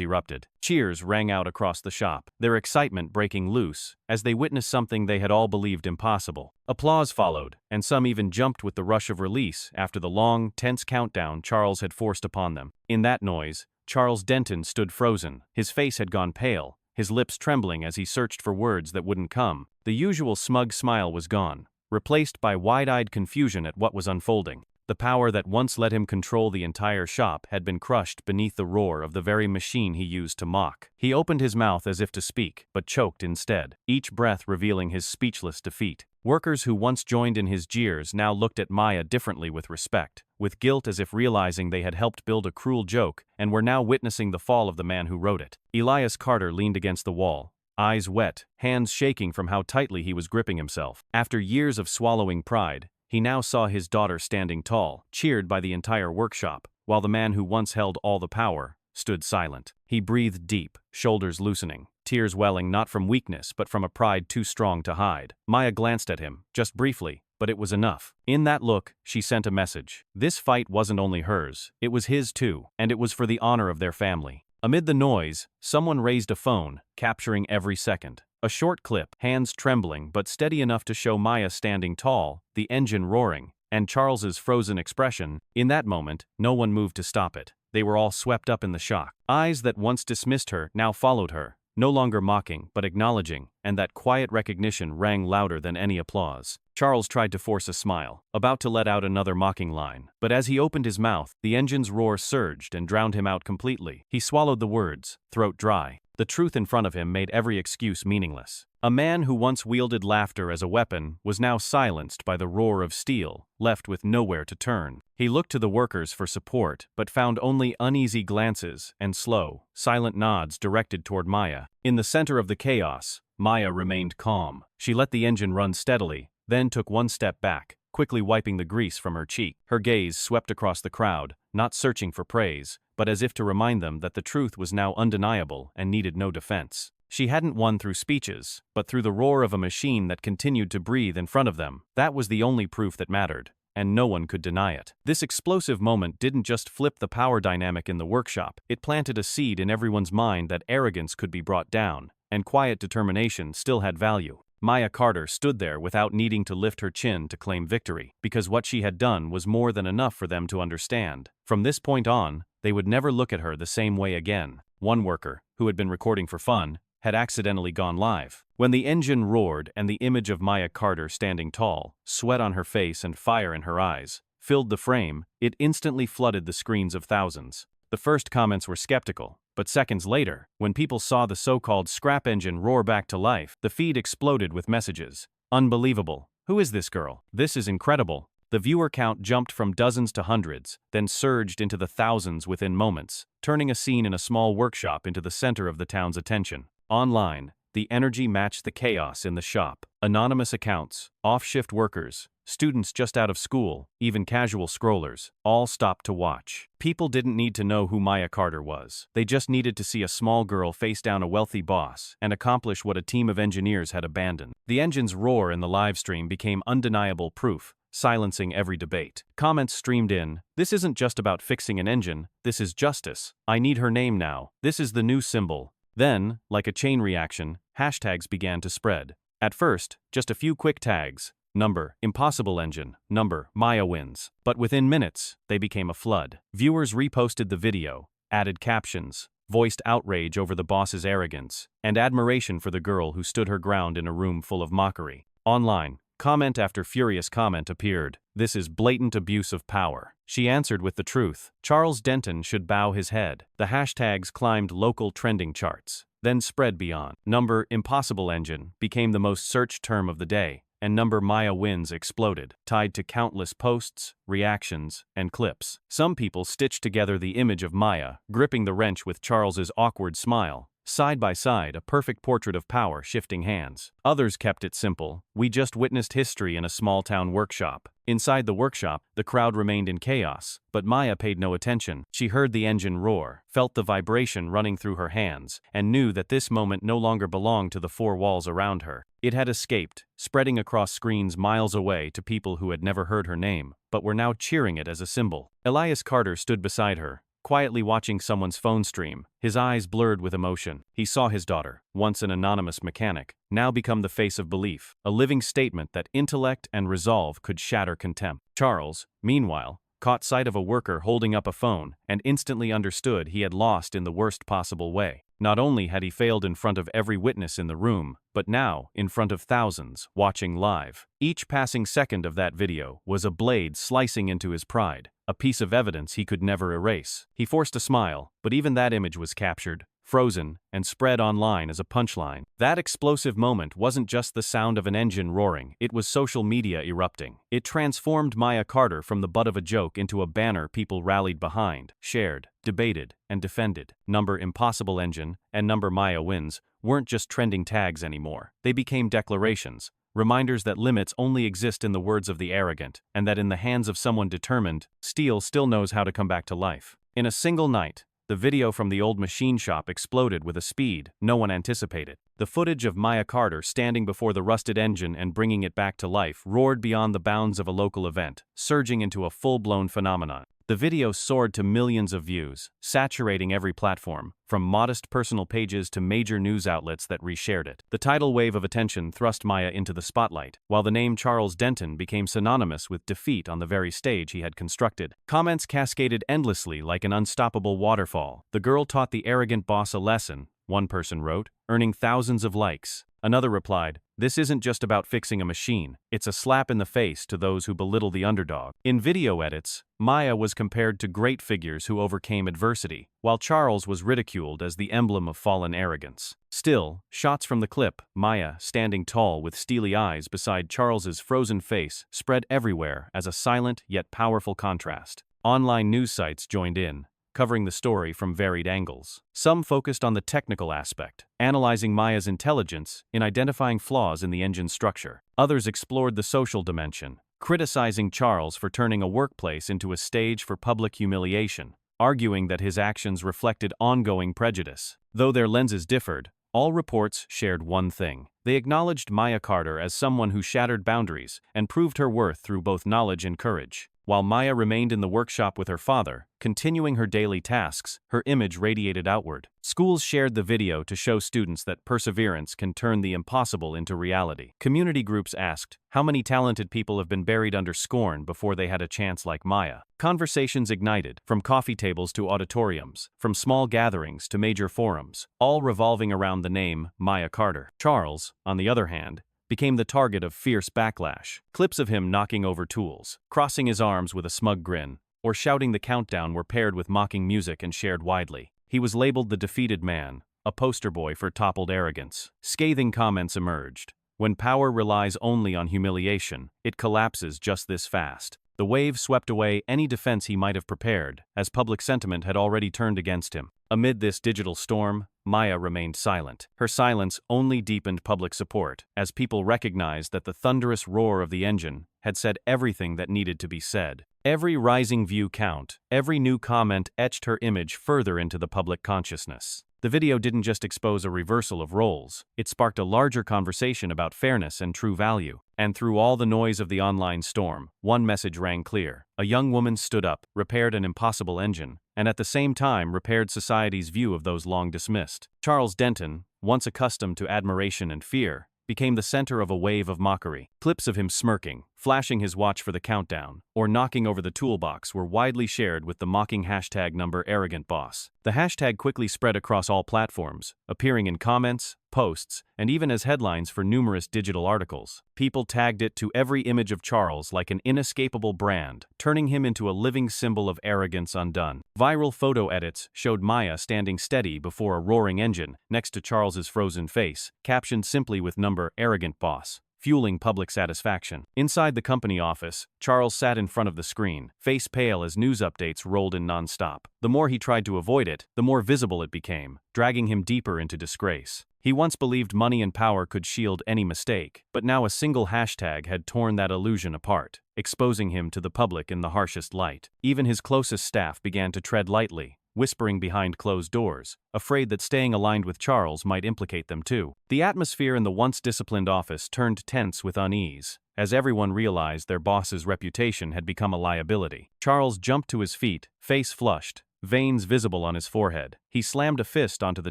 erupted. Cheers rang out across the shop, their excitement breaking loose as they witnessed something they had all believed impossible. Applause followed, and some even jumped with the rush of release after the long, tense countdown Charles had forced upon them. In that noise, Charles Denton stood frozen. His face had gone pale, his lips trembling as he searched for words that wouldn't come. The usual smug smile was gone, replaced by wide-eyed confusion at what was unfolding. The power that once let him control the entire shop had been crushed beneath the roar of the very machine he used to mock. He opened his mouth as if to speak, but choked instead, each breath revealing his speechless defeat. Workers who once joined in his jeers now looked at Maya differently, with respect, with guilt, as if realizing they had helped build a cruel joke and were now witnessing the fall of the man who wrote it. Elias Carter leaned against the wall, eyes wet, hands shaking from how tightly he was gripping himself. After years of swallowing pride, he now saw his daughter standing tall, cheered by the entire workshop, while the man who once held all the power stood silent. He breathed deep, shoulders loosening, tears welling not from weakness but from a pride too strong to hide. Maya glanced at him, just briefly, but it was enough. In that look, she sent a message. This fight wasn't only hers, it was his too, and it was for the honor of their family. Amid the noise, someone raised a phone, capturing every second. A short clip, hands trembling but steady enough to show Maya standing tall, the engine roaring, and Charles's frozen expression. In that moment, no one moved to stop it. They were all swept up in the shock. Eyes that once dismissed her now followed her, no longer mocking but acknowledging, and that quiet recognition rang louder than any applause. Charles tried to force a smile, about to let out another mocking line, but as he opened his mouth, the engine's roar surged and drowned him out completely. He swallowed the words, throat dry. The truth in front of him made every excuse meaningless. A man who once wielded laughter as a weapon was now silenced by the roar of steel, left with nowhere to turn. He looked to the workers for support, but found only uneasy glances and slow, silent nods directed toward Maya. In the center of the chaos, Maya remained calm. She let the engine run steadily, then took one step back, quickly wiping the grease from her cheek. Her gaze swept across the crowd, not searching for praise, but as if to remind them that the truth was now undeniable and needed no defense. She hadn't won through speeches, but through the roar of a machine that continued to breathe in front of them. That was the only proof that mattered, and no one could deny it. This explosive moment didn't just flip the power dynamic in the workshop, it planted a seed in everyone's mind that arrogance could be brought down, and quiet determination still had value. Maya Carter stood there without needing to lift her chin to claim victory, because what she had done was more than enough for them to understand. From this point on, they would never look at her the same way again. One worker, who had been recording for fun, had accidentally gone live. When the engine roared and the image of Maya Carter standing tall, sweat on her face and fire in her eyes, filled the frame, it instantly flooded the screens of thousands. The first comments were skeptical, but seconds later, when people saw the so-called scrap engine roar back to life, the feed exploded with messages. Unbelievable. Who is this girl? This is incredible. The viewer count jumped from dozens to hundreds, then surged into the thousands within moments, turning a scene in a small workshop into the center of the town's attention. Online, the energy matched the chaos in the shop. Anonymous accounts, off-shift workers, students just out of school, even casual scrollers, all stopped to watch. People didn't need to know who Maya Carter was. They just needed to see a small girl face down a wealthy boss and accomplish what a team of engineers had abandoned. The engine's roar in the live stream became undeniable proof, silencing every debate. Comments streamed in. This isn't just about fixing an engine, this is justice. I need her name now. This is the new symbol. Then, like a chain reaction, hashtags began to spread. At first, just a few quick tags. Number, impossible engine. Number, Maya wins. But within minutes, they became a flood. Viewers reposted the video, added captions, voiced outrage over the boss's arrogance, and admiration for the girl who stood her ground in a room full of mockery. Online, comment after furious comment appeared. This is blatant abuse of power. She answered with the truth. Charles Denton should bow his head. The hashtags climbed local trending charts, then spread beyond. Number, impossible engine became the most searched term of the day, and number Maya wins exploded, tied to countless posts, reactions, and clips. Some people stitched together the image of Maya, gripping the wrench with Charles's awkward smile. Side by side, a perfect portrait of power shifting hands. Others kept it simple. We just witnessed history in a small-town workshop. Inside the workshop, the crowd remained in chaos, but Maya paid no attention. She heard the engine roar, felt the vibration running through her hands, and knew that this moment no longer belonged to the four walls around her. It had escaped, spreading across screens miles away to people who had never heard her name, but were now cheering it as a symbol. Elias Carter stood beside her, quietly watching someone's phone stream, his eyes blurred with emotion. He saw his daughter, once an anonymous mechanic, now become the face of belief, a living statement that intellect and resolve could shatter contempt. Charles, meanwhile, caught sight of a worker holding up a phone, and instantly understood he had lost in the worst possible way. Not only had he failed in front of every witness in the room, but now, in front of thousands, watching live. Each passing second of that video was a blade slicing into his pride, a piece of evidence he could never erase. He forced a smile, but even that image was captured, frozen, and spread online as a punchline. That explosive moment wasn't just the sound of an engine roaring, it was social media erupting. It transformed Maya Carter from the butt of a joke into a banner people rallied behind, shared, debated, and defended. Number Impossible Engine and Number Maya Wins weren't just trending tags anymore. They became declarations, reminders that limits only exist in the words of the arrogant, and that in the hands of someone determined, steel still knows how to come back to life. In a single night, the video from the old machine shop exploded with a speed no one anticipated. The footage of Maya Carter standing before the rusted engine and bringing it back to life roared beyond the bounds of a local event, surging into a full-blown phenomenon. The video soared to millions of views, saturating every platform, from modest personal pages to major news outlets that reshared it. The tidal wave of attention thrust Maya into the spotlight, while the name Charles Denton became synonymous with defeat on the very stage he had constructed. Comments cascaded endlessly like an unstoppable waterfall. "The girl taught the arrogant boss a lesson," one person wrote, earning thousands of likes. Another replied, "This isn't just about fixing a machine, it's a slap in the face to those who belittle the underdog." In video edits, Maya was compared to great figures who overcame adversity, while Charles was ridiculed as the emblem of fallen arrogance. Still, shots from the clip, Maya standing tall with steely eyes beside Charles's frozen face, spread everywhere as a silent yet powerful contrast. Online news sites joined in, covering the story from varied angles. Some focused on the technical aspect, analyzing Maya's intelligence in identifying flaws in the engine's structure. Others explored the social dimension, criticizing Charles for turning a workplace into a stage for public humiliation, arguing that his actions reflected ongoing prejudice. Though their lenses differed, all reports shared one thing. They acknowledged Maya Carter as someone who shattered boundaries and proved her worth through both knowledge and courage. While Maya remained in the workshop with her father, continuing her daily tasks, her image radiated outward. Schools shared the video to show students that perseverance can turn the impossible into reality. Community groups asked, "How many talented people have been buried under scorn before they had a chance like Maya?" Conversations ignited, from coffee tables to auditoriums, from small gatherings to major forums, all revolving around the name Maya Carter. Charles, on the other hand, became the target of fierce backlash. Clips of him knocking over tools, crossing his arms with a smug grin, or shouting the countdown were paired with mocking music and shared widely. He was labeled the defeated man, a poster boy for toppled arrogance. Scathing comments emerged. When power relies only on humiliation, it collapses just this fast. The wave swept away any defense he might have prepared, as public sentiment had already turned against him. Amid this digital storm, Maya remained silent. Her silence only deepened public support, as people recognized that the thunderous roar of the engine had said everything that needed to be said. Every rising view count, every new comment etched her image further into the public consciousness. The video didn't just expose a reversal of roles, it sparked a larger conversation about fairness and true value. And through all the noise of the online storm, one message rang clear. A young woman stood up, repaired an impossible engine, and at the same time repaired society's view of those long dismissed. Charles Denton, once accustomed to admiration and fear, became the center of a wave of mockery. Clips of him smirking, flashing his watch for the countdown, or knocking over the toolbox were widely shared with the mocking hashtag #ArrogantBoss. The hashtag quickly spread across all platforms, appearing in comments, posts, and even as headlines for numerous digital articles. People tagged it to every image of Charles like an inescapable brand, turning him into a living symbol of arrogance undone. Viral photo edits showed Maya standing steady before a roaring engine next to Charles's frozen face, captioned simply with #ArrogantBoss, fueling public satisfaction. Inside the company office, Charles sat in front of the screen, face pale as news updates rolled in non-stop. The more he tried to avoid it, the more visible it became, dragging him deeper into disgrace. He once believed money and power could shield any mistake, but now a single hashtag had torn that illusion apart, exposing him to the public in the harshest light. Even his closest staff began to tread lightly, whispering behind closed doors, afraid that staying aligned with Charles might implicate them too. The atmosphere in the once disciplined office turned tense with unease, as everyone realized their boss's reputation had become a liability. Charles jumped to his feet, face flushed, veins visible on his forehead. He slammed a fist onto the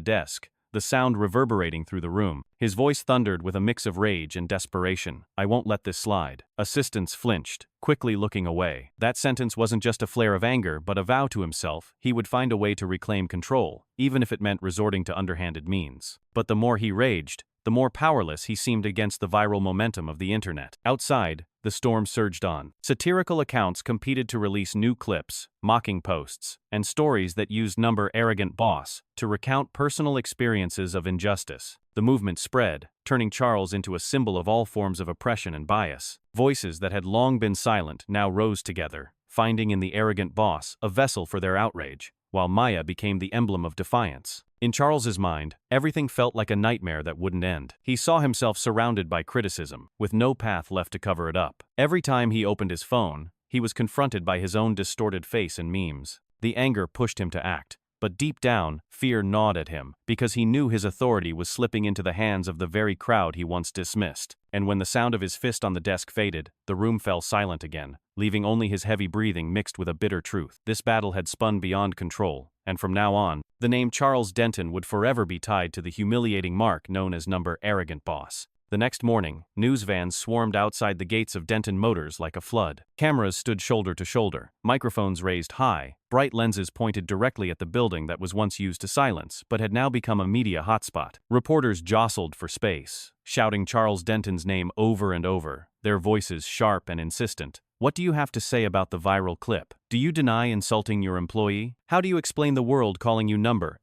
desk, the sound reverberating through the room. His voice thundered with a mix of rage and desperation. "I won't let this slide." Assistants flinched, quickly looking away. That sentence wasn't just a flare of anger but a vow to himself. He would find a way to reclaim control, even if it meant resorting to underhanded means. But the more he raged, the more powerless he seemed against the viral momentum of the internet. Outside, the storm surged on. Satirical accounts competed to release new clips, mocking posts, and stories that used arrogant boss to recount personal experiences of injustice. The movement spread, turning Charles into a symbol of all forms of oppression and bias. Voices that had long been silent now rose together, finding in the arrogant boss a vessel for their outrage, while Maya became the emblem of defiance. In Charles's mind, everything felt like a nightmare that wouldn't end. He saw himself surrounded by criticism, with no path left to cover it up. Every time he opened his phone, he was confronted by his own distorted face and memes. The anger pushed him to act, but deep down, fear gnawed at him, because he knew his authority was slipping into the hands of the very crowd he once dismissed. And when the sound of his fist on the desk faded, the room fell silent again, leaving only his heavy breathing mixed with a bitter truth. This battle had spun beyond control, and from now on, the name Charles Denton would forever be tied to the humiliating mark known as arrogant boss. The next morning, news vans swarmed outside the gates of Denton Motors like a flood. Cameras stood shoulder to shoulder, microphones raised high, bright lenses pointed directly at the building that was once used to silence but had now become a media hotspot. Reporters jostled for space, shouting Charles Denton's name over and over, their voices sharp and insistent. "What do you have to say about the viral clip? Do you deny insulting your employee? How do you explain the world calling you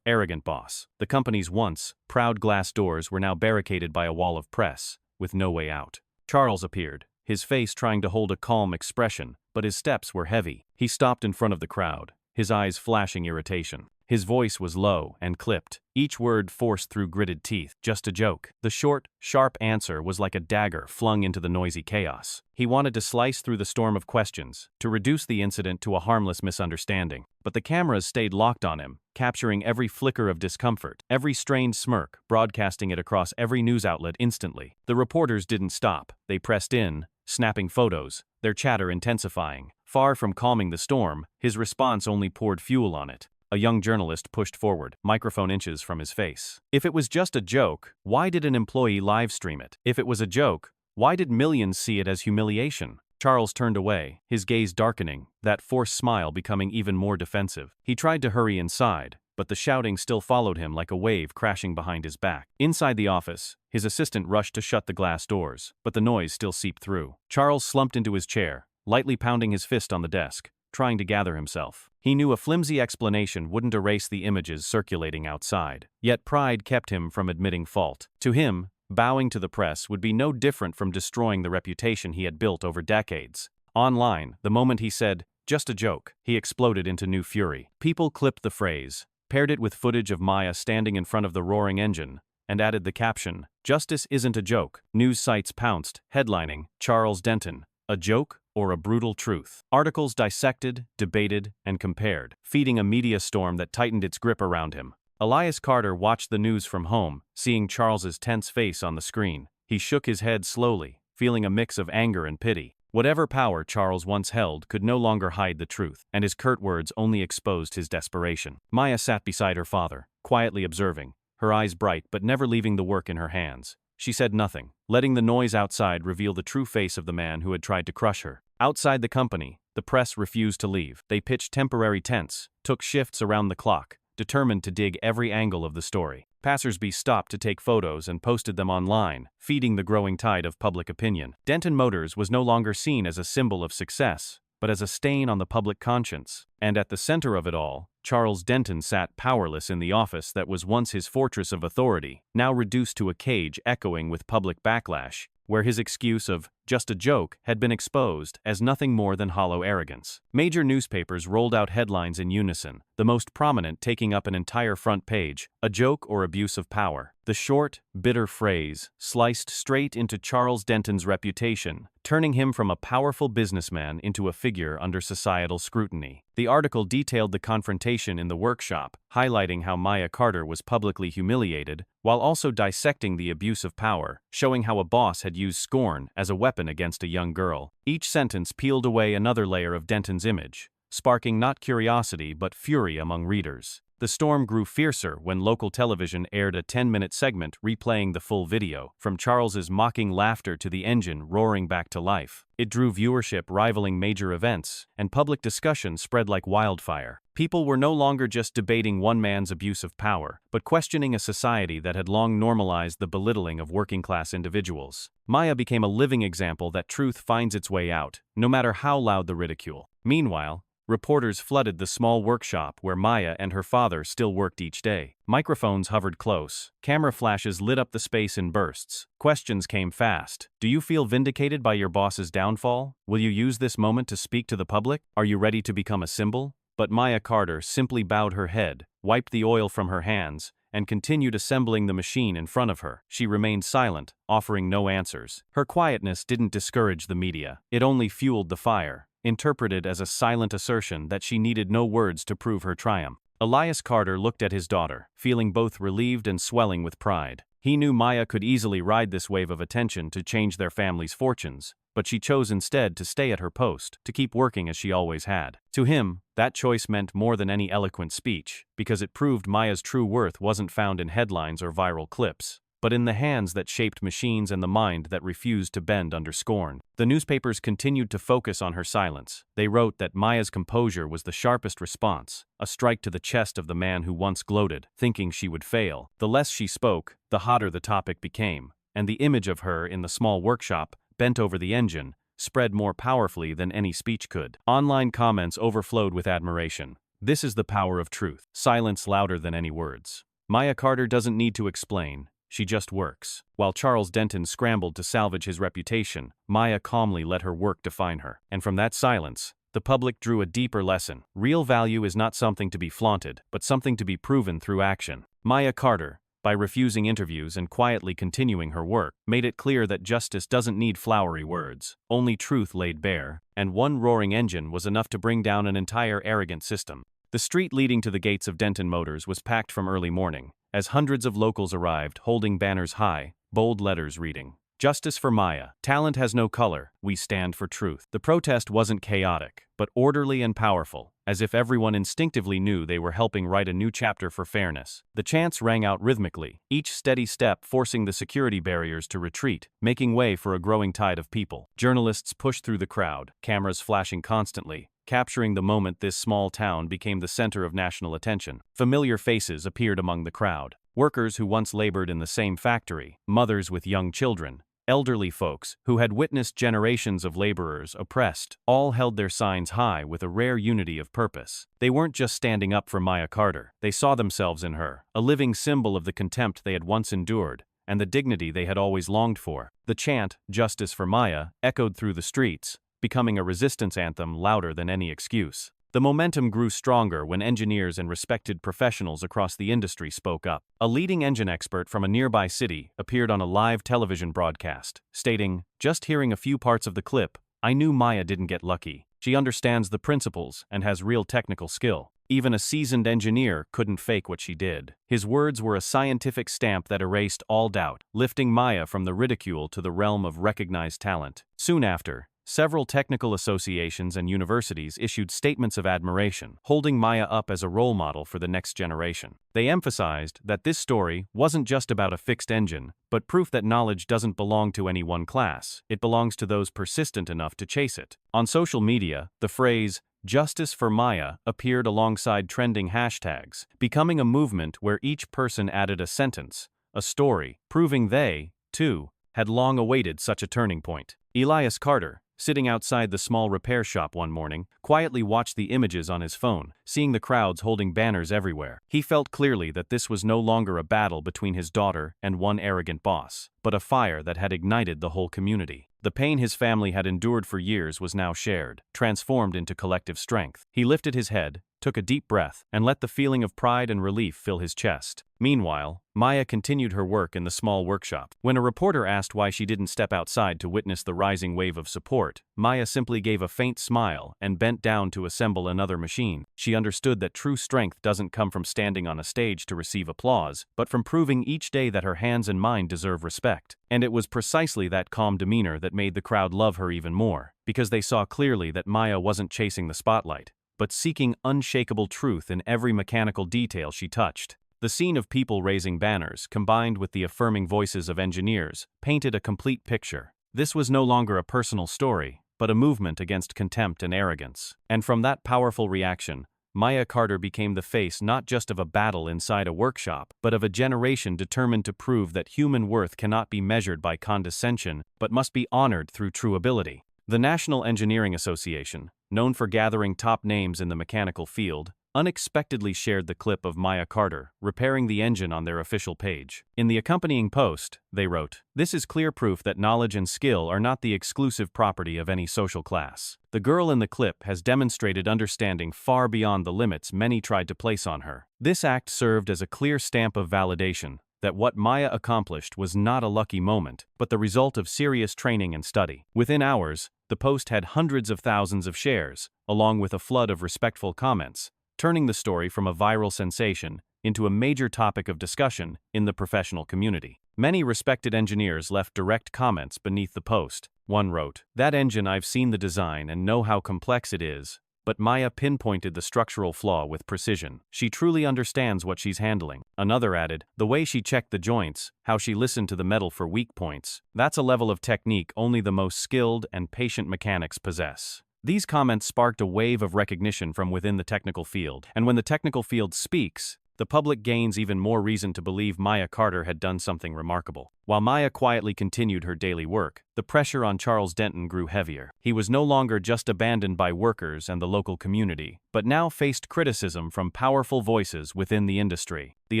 arrogant boss?" The company's once proud glass doors were now barricaded by a wall of press, with no way out. Charles appeared, his face trying to hold a calm expression, but his steps were heavy. He stopped in front of the crowd, his eyes flashing irritation. His voice was low and clipped, each word forced through gritted teeth. "Just a joke." The short, sharp answer was like a dagger flung into the noisy chaos. He wanted to slice through the storm of questions, to reduce the incident to a harmless misunderstanding. But the cameras stayed locked on him, capturing every flicker of discomfort, every strained smirk, broadcasting it across every news outlet instantly. The reporters didn't stop. They pressed in, snapping photos, their chatter intensifying. Far from calming the storm, his response only poured fuel on it. A young journalist pushed forward, microphone inches from his face. If it was just a joke, why did an employee live stream it? If it was a joke, why did millions see it as humiliation? Charles turned away, his gaze darkening, that forced smile becoming even more defensive. He tried to hurry inside, but the shouting still followed him like a wave crashing behind his back. Inside the office, his assistant rushed to shut the glass doors, but the noise still seeped through. Charles slumped into his chair, lightly pounding his fist on the desk, trying to gather himself. He knew a flimsy explanation wouldn't erase the images circulating outside. Yet pride kept him from admitting fault. To him, bowing to the press would be no different from destroying the reputation he had built over decades. Online, the moment he said, "Just a joke," he exploded into new fury. People clipped the phrase, paired it with footage of Maya standing in front of the roaring engine, and added the caption, "Justice isn't a joke." News sites pounced, headlining, "Charles Denton, a joke or a brutal truth?" Articles dissected, debated, and compared, feeding a media storm that tightened its grip around him. Elias Carter watched the news from home, seeing Charles's tense face on the screen. He shook his head slowly, feeling a mix of anger and pity. Whatever power Charles once held could no longer hide the truth, and his curt words only exposed his desperation. Maya sat beside her father, quietly observing, her eyes bright but never leaving the work in her hands. She said nothing, letting the noise outside reveal the true face of the man who had tried to crush her. Outside the company, the press refused to leave. They pitched temporary tents, took shifts around the clock, determined to dig every angle of the story. Passersby stopped to take photos and posted them online, feeding the growing tide of public opinion. Denton Motors was no longer seen as a symbol of success, but as a stain on the public conscience. And at the center of it all, Charles Denton sat powerless in the office that was once his fortress of authority, now reduced to a cage echoing with public backlash, where his excuse of "just a joke" had been exposed as nothing more than hollow arrogance. Major newspapers rolled out headlines in unison, the most prominent taking up an entire front page, "A joke or abuse of power." The short, bitter phrase sliced straight into Charles Denton's reputation, turning him from a powerful businessman into a figure under societal scrutiny. The article detailed the confrontation in the workshop, highlighting how Maya Carter was publicly humiliated, while also dissecting the abuse of power, showing how a boss had used scorn as a weapon against a young girl. Each sentence peeled away another layer of Denton's image, sparking not curiosity but fury among readers. The storm grew fiercer when local television aired a 10-minute segment replaying the full video, from Charles's mocking laughter to the engine roaring back to life. It drew viewership rivaling major events, and public discussion spread like wildfire. People were no longer just debating one man's abuse of power, but questioning a society that had long normalized the belittling of working-class individuals. Maya became a living example that truth finds its way out, no matter how loud the ridicule. Meanwhile, reporters flooded the small workshop where Maya and her father still worked each day. Microphones hovered close. Camera flashes lit up the space in bursts. Questions came fast. Do you feel vindicated by your boss's downfall? Will you use this moment to speak to the public? Are you ready to become a symbol? But Maya Carter simply bowed her head, wiped the oil from her hands, and continued assembling the machine in front of her. She remained silent, offering no answers. Her quietness didn't discourage the media. It only fueled the fire, interpreted as a silent assertion that she needed no words to prove her triumph. Elias Carter looked at his daughter, feeling both relieved and swelling with pride. He knew Maya could easily ride this wave of attention to change their family's fortunes, but she chose instead to stay at her post, to keep working as she always had. To him, that choice meant more than any eloquent speech, because it proved Maya's true worth wasn't found in headlines or viral clips, but in the hands that shaped machines and the mind that refused to bend under scorn. The newspapers continued to focus on her silence. They wrote that Maya's composure was the sharpest response, a strike to the chest of the man who once gloated, thinking she would fail. The less she spoke, the hotter the topic became, and the image of her in the small workshop, bent over the engine, spread more powerfully than any speech could. Online comments overflowed with admiration. This is the power of truth. Silence louder than any words. Maya Carter doesn't need to explain. She just works. While Charles Denton scrambled to salvage his reputation, Maya calmly let her work define her. And from that silence, the public drew a deeper lesson. Real value is not something to be flaunted, but something to be proven through action. Maya Carter, by refusing interviews and quietly continuing her work, made it clear that justice doesn't need flowery words, only truth laid bare, and one roaring engine was enough to bring down an entire arrogant system. The street leading to the gates of Denton Motors was packed from early morning, as hundreds of locals arrived holding banners high, bold letters reading, "Justice for Maya. Talent has no color. We stand for truth." The protest wasn't chaotic, but orderly and powerful, as if everyone instinctively knew they were helping write a new chapter for fairness. The chants rang out rhythmically, each steady step forcing the security barriers to retreat, making way for a growing tide of people. Journalists pushed through the crowd, cameras flashing constantly, capturing the moment this small town became the center of national attention. Familiar faces appeared among the crowd. Workers who once labored in the same factory, mothers with young children, elderly folks who had witnessed generations of laborers oppressed, all held their signs high with a rare unity of purpose. They weren't just standing up for Maya Carter. They saw themselves in her, a living symbol of the contempt they had once endured, and the dignity they had always longed for. The chant, "Justice for Maya," echoed through the streets, becoming a resistance anthem louder than any excuse. The momentum grew stronger when engineers and respected professionals across the industry spoke up. A leading engine expert from a nearby city appeared on a live television broadcast, stating, "Just hearing a few parts of the clip, I knew Maya didn't get lucky. She understands the principles and has real technical skill. Even a seasoned engineer couldn't fake what she did." His words were a scientific stamp that erased all doubt, lifting Maya from the ridicule to the realm of recognized talent. Soon after, several technical associations and universities issued statements of admiration, holding Maya up as a role model for the next generation. They emphasized that this story wasn't just about a fixed engine, but proof that knowledge doesn't belong to any one class. It belongs to those persistent enough to chase it. On social media, the phrase, "Justice for Maya," appeared alongside trending hashtags, becoming a movement where each person added a sentence, a story, proving they, too, had long awaited such a turning point. Elias Carter, sitting outside the small repair shop one morning, quietly watched the images on his phone, seeing the crowds holding banners everywhere. He felt clearly that this was no longer a battle between his daughter and one arrogant boss, but a fire that had ignited the whole community. The pain his family had endured for years was now shared, transformed into collective strength. He lifted his head, took a deep breath, and let the feeling of pride and relief fill his chest. Meanwhile, Maya continued her work in the small workshop. When a reporter asked why she didn't step outside to witness the rising wave of support, Maya simply gave a faint smile and bent down to assemble another machine. She understood that true strength doesn't come from standing on a stage to receive applause, but from proving each day that her hands and mind deserve respect. And it was precisely that calm demeanor that made the crowd love her even more, because they saw clearly that Maya wasn't chasing the spotlight. but seeking unshakable truth in every mechanical detail she touched. The scene of people raising banners, combined with the affirming voices of engineers, painted a complete picture. This was no longer a personal story, but a movement against contempt and arrogance. And from that powerful reaction, Maya Carter became the face not just of a battle inside a workshop, but of a generation determined to prove that human worth cannot be measured by condescension, but must be honored through true ability. The National Engineering Association, known for gathering top names in the mechanical field, unexpectedly shared the clip of Maya Carter repairing the engine on their official page. In the accompanying post, they wrote, "This is clear proof that knowledge and skill are not the exclusive property of any social class. The girl in the clip has demonstrated understanding far beyond the limits many tried to place on her." This act served as a clear stamp of validation that what Maya accomplished was not a lucky moment, but the result of serious training and study. Within hours, the post had hundreds of thousands of shares, along with a flood of respectful comments, turning the story from a viral sensation into a major topic of discussion in the professional community. Many respected engineers left direct comments beneath the post. One wrote, "That engine, I've seen the design and know how complex it is, but Maya pinpointed the structural flaw with precision. She truly understands what she's handling." Another added, "The way she checked the joints, how she listened to the metal for weak points, that's a level of technique only the most skilled and patient mechanics possess." These comments sparked a wave of recognition from within the technical field, and when the technical field speaks, the public gains even more reason to believe Maya Carter had done something remarkable. While Maya quietly continued her daily work, the pressure on Charles Denton grew heavier. He was no longer just abandoned by workers and the local community, but now faced criticism from powerful voices within the industry. The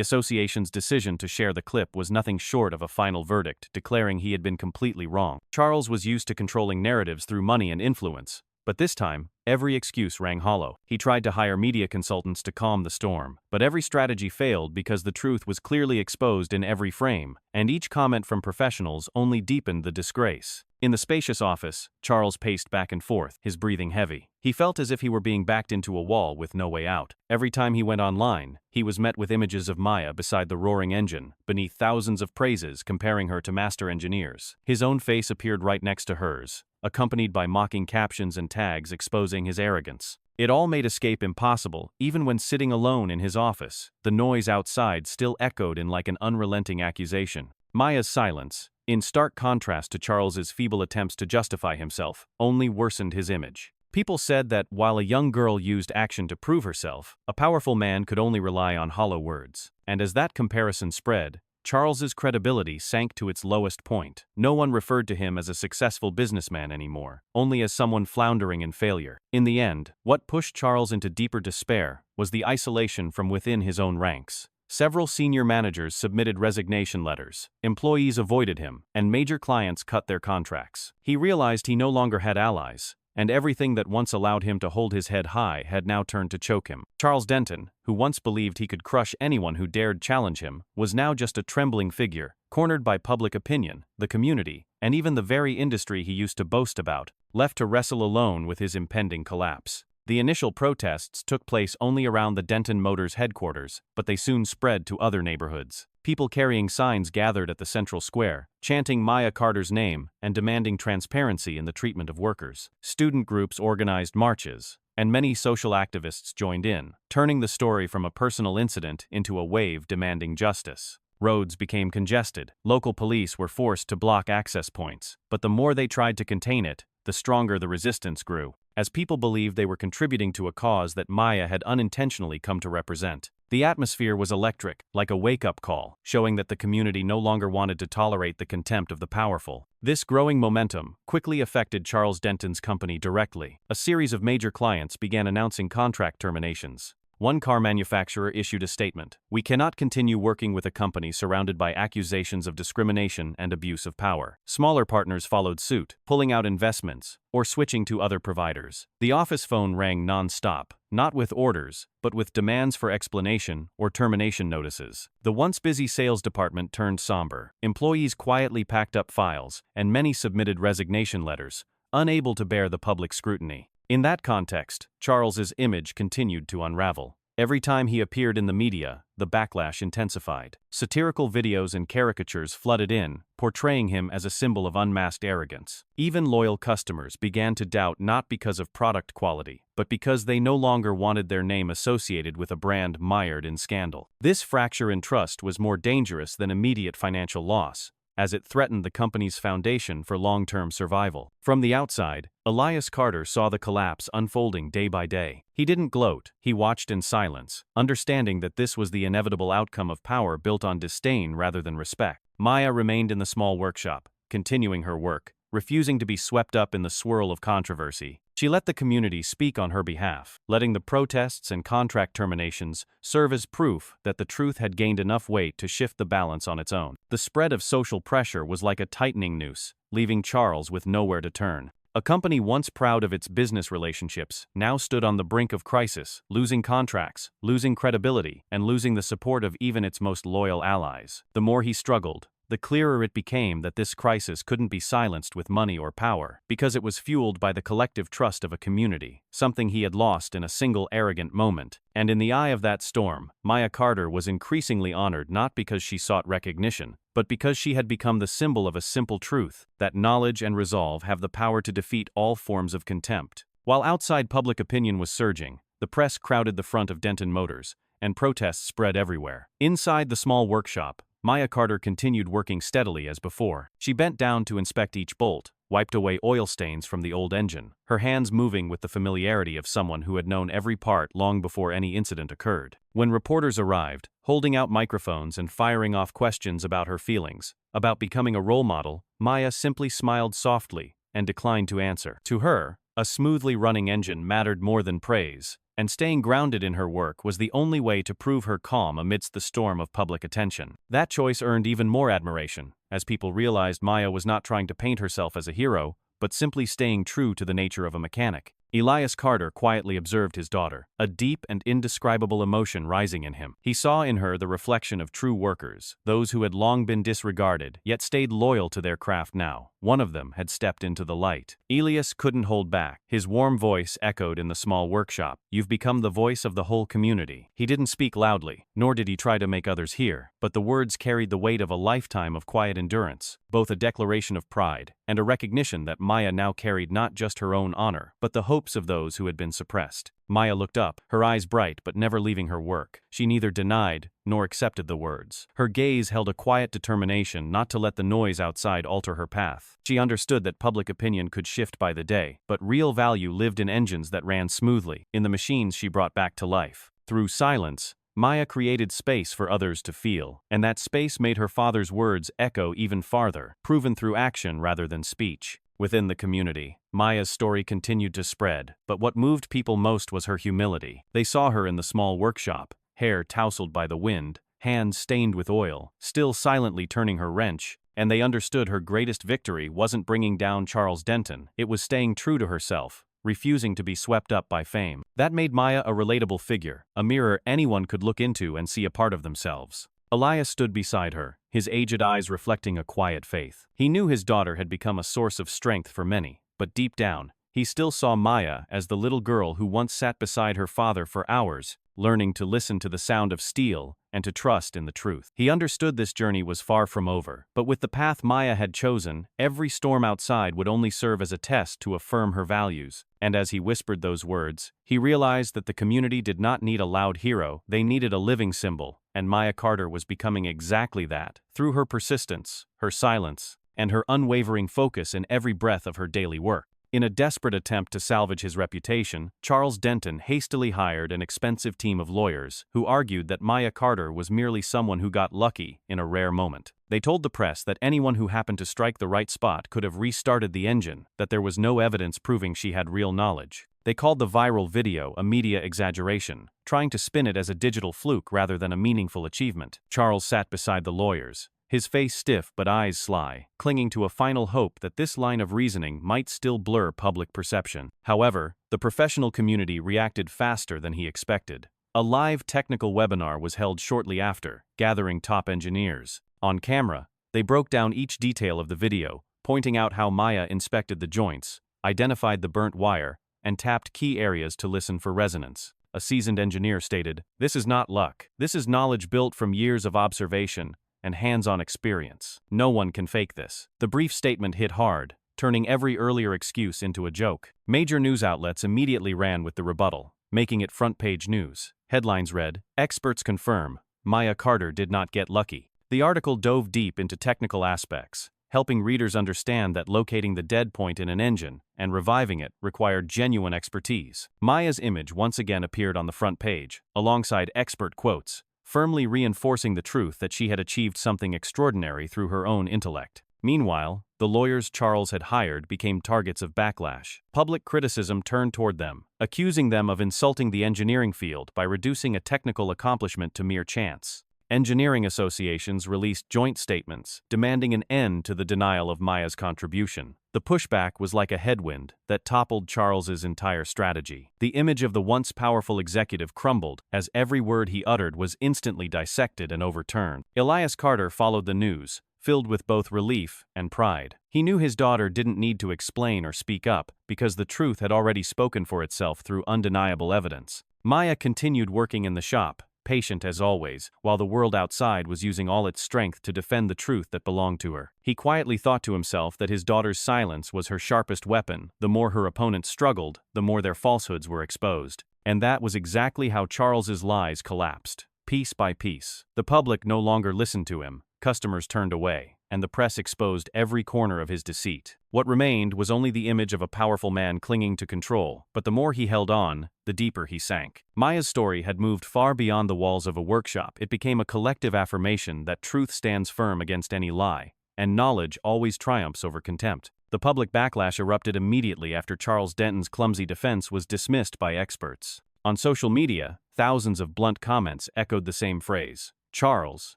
association's decision to share the clip was nothing short of a final verdict, declaring he had been completely wrong. Charles was used to controlling narratives through money and influence, but this time, every excuse rang hollow. He tried to hire media consultants to calm the storm, but every strategy failed because the truth was clearly exposed in every frame, and each comment from professionals only deepened the disgrace. In the spacious office, Charles paced back and forth, his breathing heavy. He felt as if he were being backed into a wall with no way out. Every time he went online, he was met with images of Maya beside the roaring engine, beneath thousands of praises comparing her to master engineers. His own face appeared right next to hers, accompanied by mocking captions and tags exposing his arrogance. It all made escape impossible, even when sitting alone in his office. The noise outside still echoed in like an unrelenting accusation. Maya's silence, in stark contrast to Charles's feeble attempts to justify himself, only worsened his image. People said that while a young girl used action to prove herself, a powerful man could only rely on hollow words. And as that comparison spread, Charles's credibility sank to its lowest point. No one referred to him as a successful businessman anymore, only as someone floundering in failure. In the end, what pushed Charles into deeper despair was the isolation from within his own ranks. Several senior managers submitted resignation letters, employees avoided him, and major clients cut their contracts. He realized he no longer had allies, and everything that once allowed him to hold his head high had now turned to choke him. Charles Denton, who once believed he could crush anyone who dared challenge him, was now just a trembling figure, cornered by public opinion, the community, and even the very industry he used to boast about, left to wrestle alone with his impending collapse. The initial protests took place only around the Denton Motors headquarters, but they soon spread to other neighborhoods. People carrying signs gathered at the central square, chanting Maya Carter's name and demanding transparency in the treatment of workers. Student groups organized marches, and many social activists joined in, turning the story from a personal incident into a wave demanding justice. Roads became congested. Local police were forced to block access points, but the more they tried to contain it, the stronger the resistance grew, as people believed they were contributing to a cause that Maya had unintentionally come to represent. The atmosphere was electric, like a wake-up call, showing that the community no longer wanted to tolerate the contempt of the powerful. This growing momentum quickly affected Charles Denton's company directly. A series of major clients began announcing contract terminations. One car manufacturer issued a statement: "We cannot continue working with a company surrounded by accusations of discrimination and abuse of power." Smaller partners followed suit, pulling out investments or switching to other providers. The office phone rang non-stop, not with orders, but with demands for explanation or termination notices. The once busy sales department turned somber. Employees quietly packed up files, and many submitted resignation letters, unable to bear the public scrutiny. In that context, Charles's image continued to unravel. Every time he appeared in the media, the backlash intensified. Satirical videos and caricatures flooded in, portraying him as a symbol of unmasked arrogance. Even loyal customers began to doubt not because of product quality, but because they no longer wanted their name associated with a brand mired in scandal. This fracture in trust was more dangerous than immediate financial loss, as it threatened the company's foundation for long-term survival. From the outside, Elias Carter saw the collapse unfolding day by day. He didn't gloat, he watched in silence, understanding that this was the inevitable outcome of power built on disdain rather than respect. Maya remained in the small workshop, continuing her work, refusing to be swept up in the swirl of controversy. She let the community speak on her behalf, letting the protests and contract terminations serve as proof that the truth had gained enough weight to shift the balance on its own. The spread of social pressure was like a tightening noose, leaving Charles with nowhere to turn. A company once proud of its business relationships now stood on the brink of crisis, losing contracts, losing credibility, and losing the support of even its most loyal allies. The more he struggled, the clearer it became that this crisis couldn't be silenced with money or power, because it was fueled by the collective trust of a community, something he had lost in a single arrogant moment. And in the eye of that storm, Maya Carter was increasingly honored not because she sought recognition, but because she had become the symbol of a simple truth, that knowledge and resolve have the power to defeat all forms of contempt. While outside public opinion was surging, the press crowded the front of Denton Motors, and protests spread everywhere. Inside the small workshop, Maya Carter continued working steadily as before. She bent down to inspect each bolt, wiped away oil stains from the old engine, her hands moving with the familiarity of someone who had known every part long before any incident occurred. When reporters arrived, holding out microphones and firing off questions about her feelings, about becoming a role model, Maya simply smiled softly and declined to answer. To her, a smoothly running engine mattered more than praise, and staying grounded in her work was the only way to prove her calm amidst the storm of public attention. That choice earned even more admiration, as people realized Maya was not trying to paint herself as a hero, but simply staying true to the nature of a mechanic. Elias Carter quietly observed his daughter, a deep and indescribable emotion rising in him. He saw in her the reflection of true workers, those who had long been disregarded, yet stayed loyal to their craft now. One of them had stepped into the light. Elias couldn't hold back. His warm voice echoed in the small workshop. "You've become the voice of the whole community." He didn't speak loudly, nor did he try to make others hear, but the words carried the weight of a lifetime of quiet endurance, both a declaration of pride and a recognition that Maya now carried not just her own honor, but the hopes of those who had been suppressed. Maya looked up, her eyes bright but never leaving her work. She neither denied nor accepted the words. Her gaze held a quiet determination not to let the noise outside alter her path. She understood that public opinion could shift by the day, but real value lived in engines that ran smoothly, in the machines she brought back to life. Through silence, Maya created space for others to feel, and that space made her father's words echo even farther, proven through action rather than speech. Within the community, Maya's story continued to spread, but what moved people most was her humility. They saw her in the small workshop, hair tousled by the wind, hands stained with oil, still silently turning her wrench, and they understood her greatest victory wasn't bringing down Charles Denton, it was staying true to herself, refusing to be swept up by fame. That made Maya a relatable figure, a mirror anyone could look into and see a part of themselves. Elias stood beside her, his aged eyes reflecting a quiet faith. He knew his daughter had become a source of strength for many, but deep down, he still saw Maya as the little girl who once sat beside her father for hours, learning to listen to the sound of steel and to trust in the truth. He understood this journey was far from over, but with the path Maya had chosen, every storm outside would only serve as a test to affirm her values. And as he whispered those words, he realized that the community did not need a loud hero, they needed a living symbol, and Maya Carter was becoming exactly that, through her persistence, her silence, and her unwavering focus in every breath of her daily work. In a desperate attempt to salvage his reputation, Charles Denton hastily hired an expensive team of lawyers who argued that Maya Carter was merely someone who got lucky in a rare moment. They told the press that anyone who happened to strike the right spot could have restarted the engine, that there was no evidence proving she had real knowledge. They called the viral video a media exaggeration, trying to spin it as a digital fluke rather than a meaningful achievement. Charles sat beside the lawyers, his face stiff but eyes sly, clinging to a final hope that this line of reasoning might still blur public perception. However, the professional community reacted faster than he expected. A live technical webinar was held shortly after, gathering top engineers. On camera, they broke down each detail of the video, pointing out how Maya inspected the joints, identified the burnt wire, and tapped key areas to listen for resonance. a seasoned engineer, stated, "This is not luck. This is knowledge built from years of observation and hands-on experience. No one can fake this." The brief statement hit hard, turning every earlier excuse into a joke. Major news outlets immediately ran with the rebuttal, making it front-page news. Headlines read, "Experts confirm, Maya Carter did not get lucky." The article dove deep into technical aspects, helping readers understand that locating the dead point in an engine and reviving it required genuine expertise. Maya's image once again appeared on the front page, alongside expert quotes, firmly reinforcing the truth that she had achieved something extraordinary through her own intellect. Meanwhile, the lawyers Charles had hired became targets of backlash. Public criticism turned toward them, accusing them of insulting the engineering field by reducing a technical accomplishment to mere chance. Engineering associations released joint statements, demanding an end to the denial of Maya's contribution. The pushback was like a headwind that toppled Charles's entire strategy. The image of the once powerful executive crumbled as every word he uttered was instantly dissected and overturned. Elias Carter followed the news, filled with both relief and pride. He knew his daughter didn't need to explain or speak up because the truth had already spoken for itself through undeniable evidence. Maya continued working in the shop, patient as always, while the world outside was using all its strength to defend the truth that belonged to her. He quietly thought to himself that his daughter's silence was her sharpest weapon. The more her opponents struggled, the more their falsehoods were exposed. And that was exactly how Charles's lies collapsed, piece by piece. The public no longer listened to him, customers turned away, and the press exposed every corner of his deceit. What remained was only the image of a powerful man clinging to control, but the more he held on, the deeper he sank. Maya's story had moved far beyond the walls of a workshop. It became a collective affirmation that truth stands firm against any lie, and knowledge always triumphs over contempt. The public backlash erupted immediately after Charles Denton's clumsy defense was dismissed by experts. On social media, thousands of blunt comments echoed the same phrase, "Charles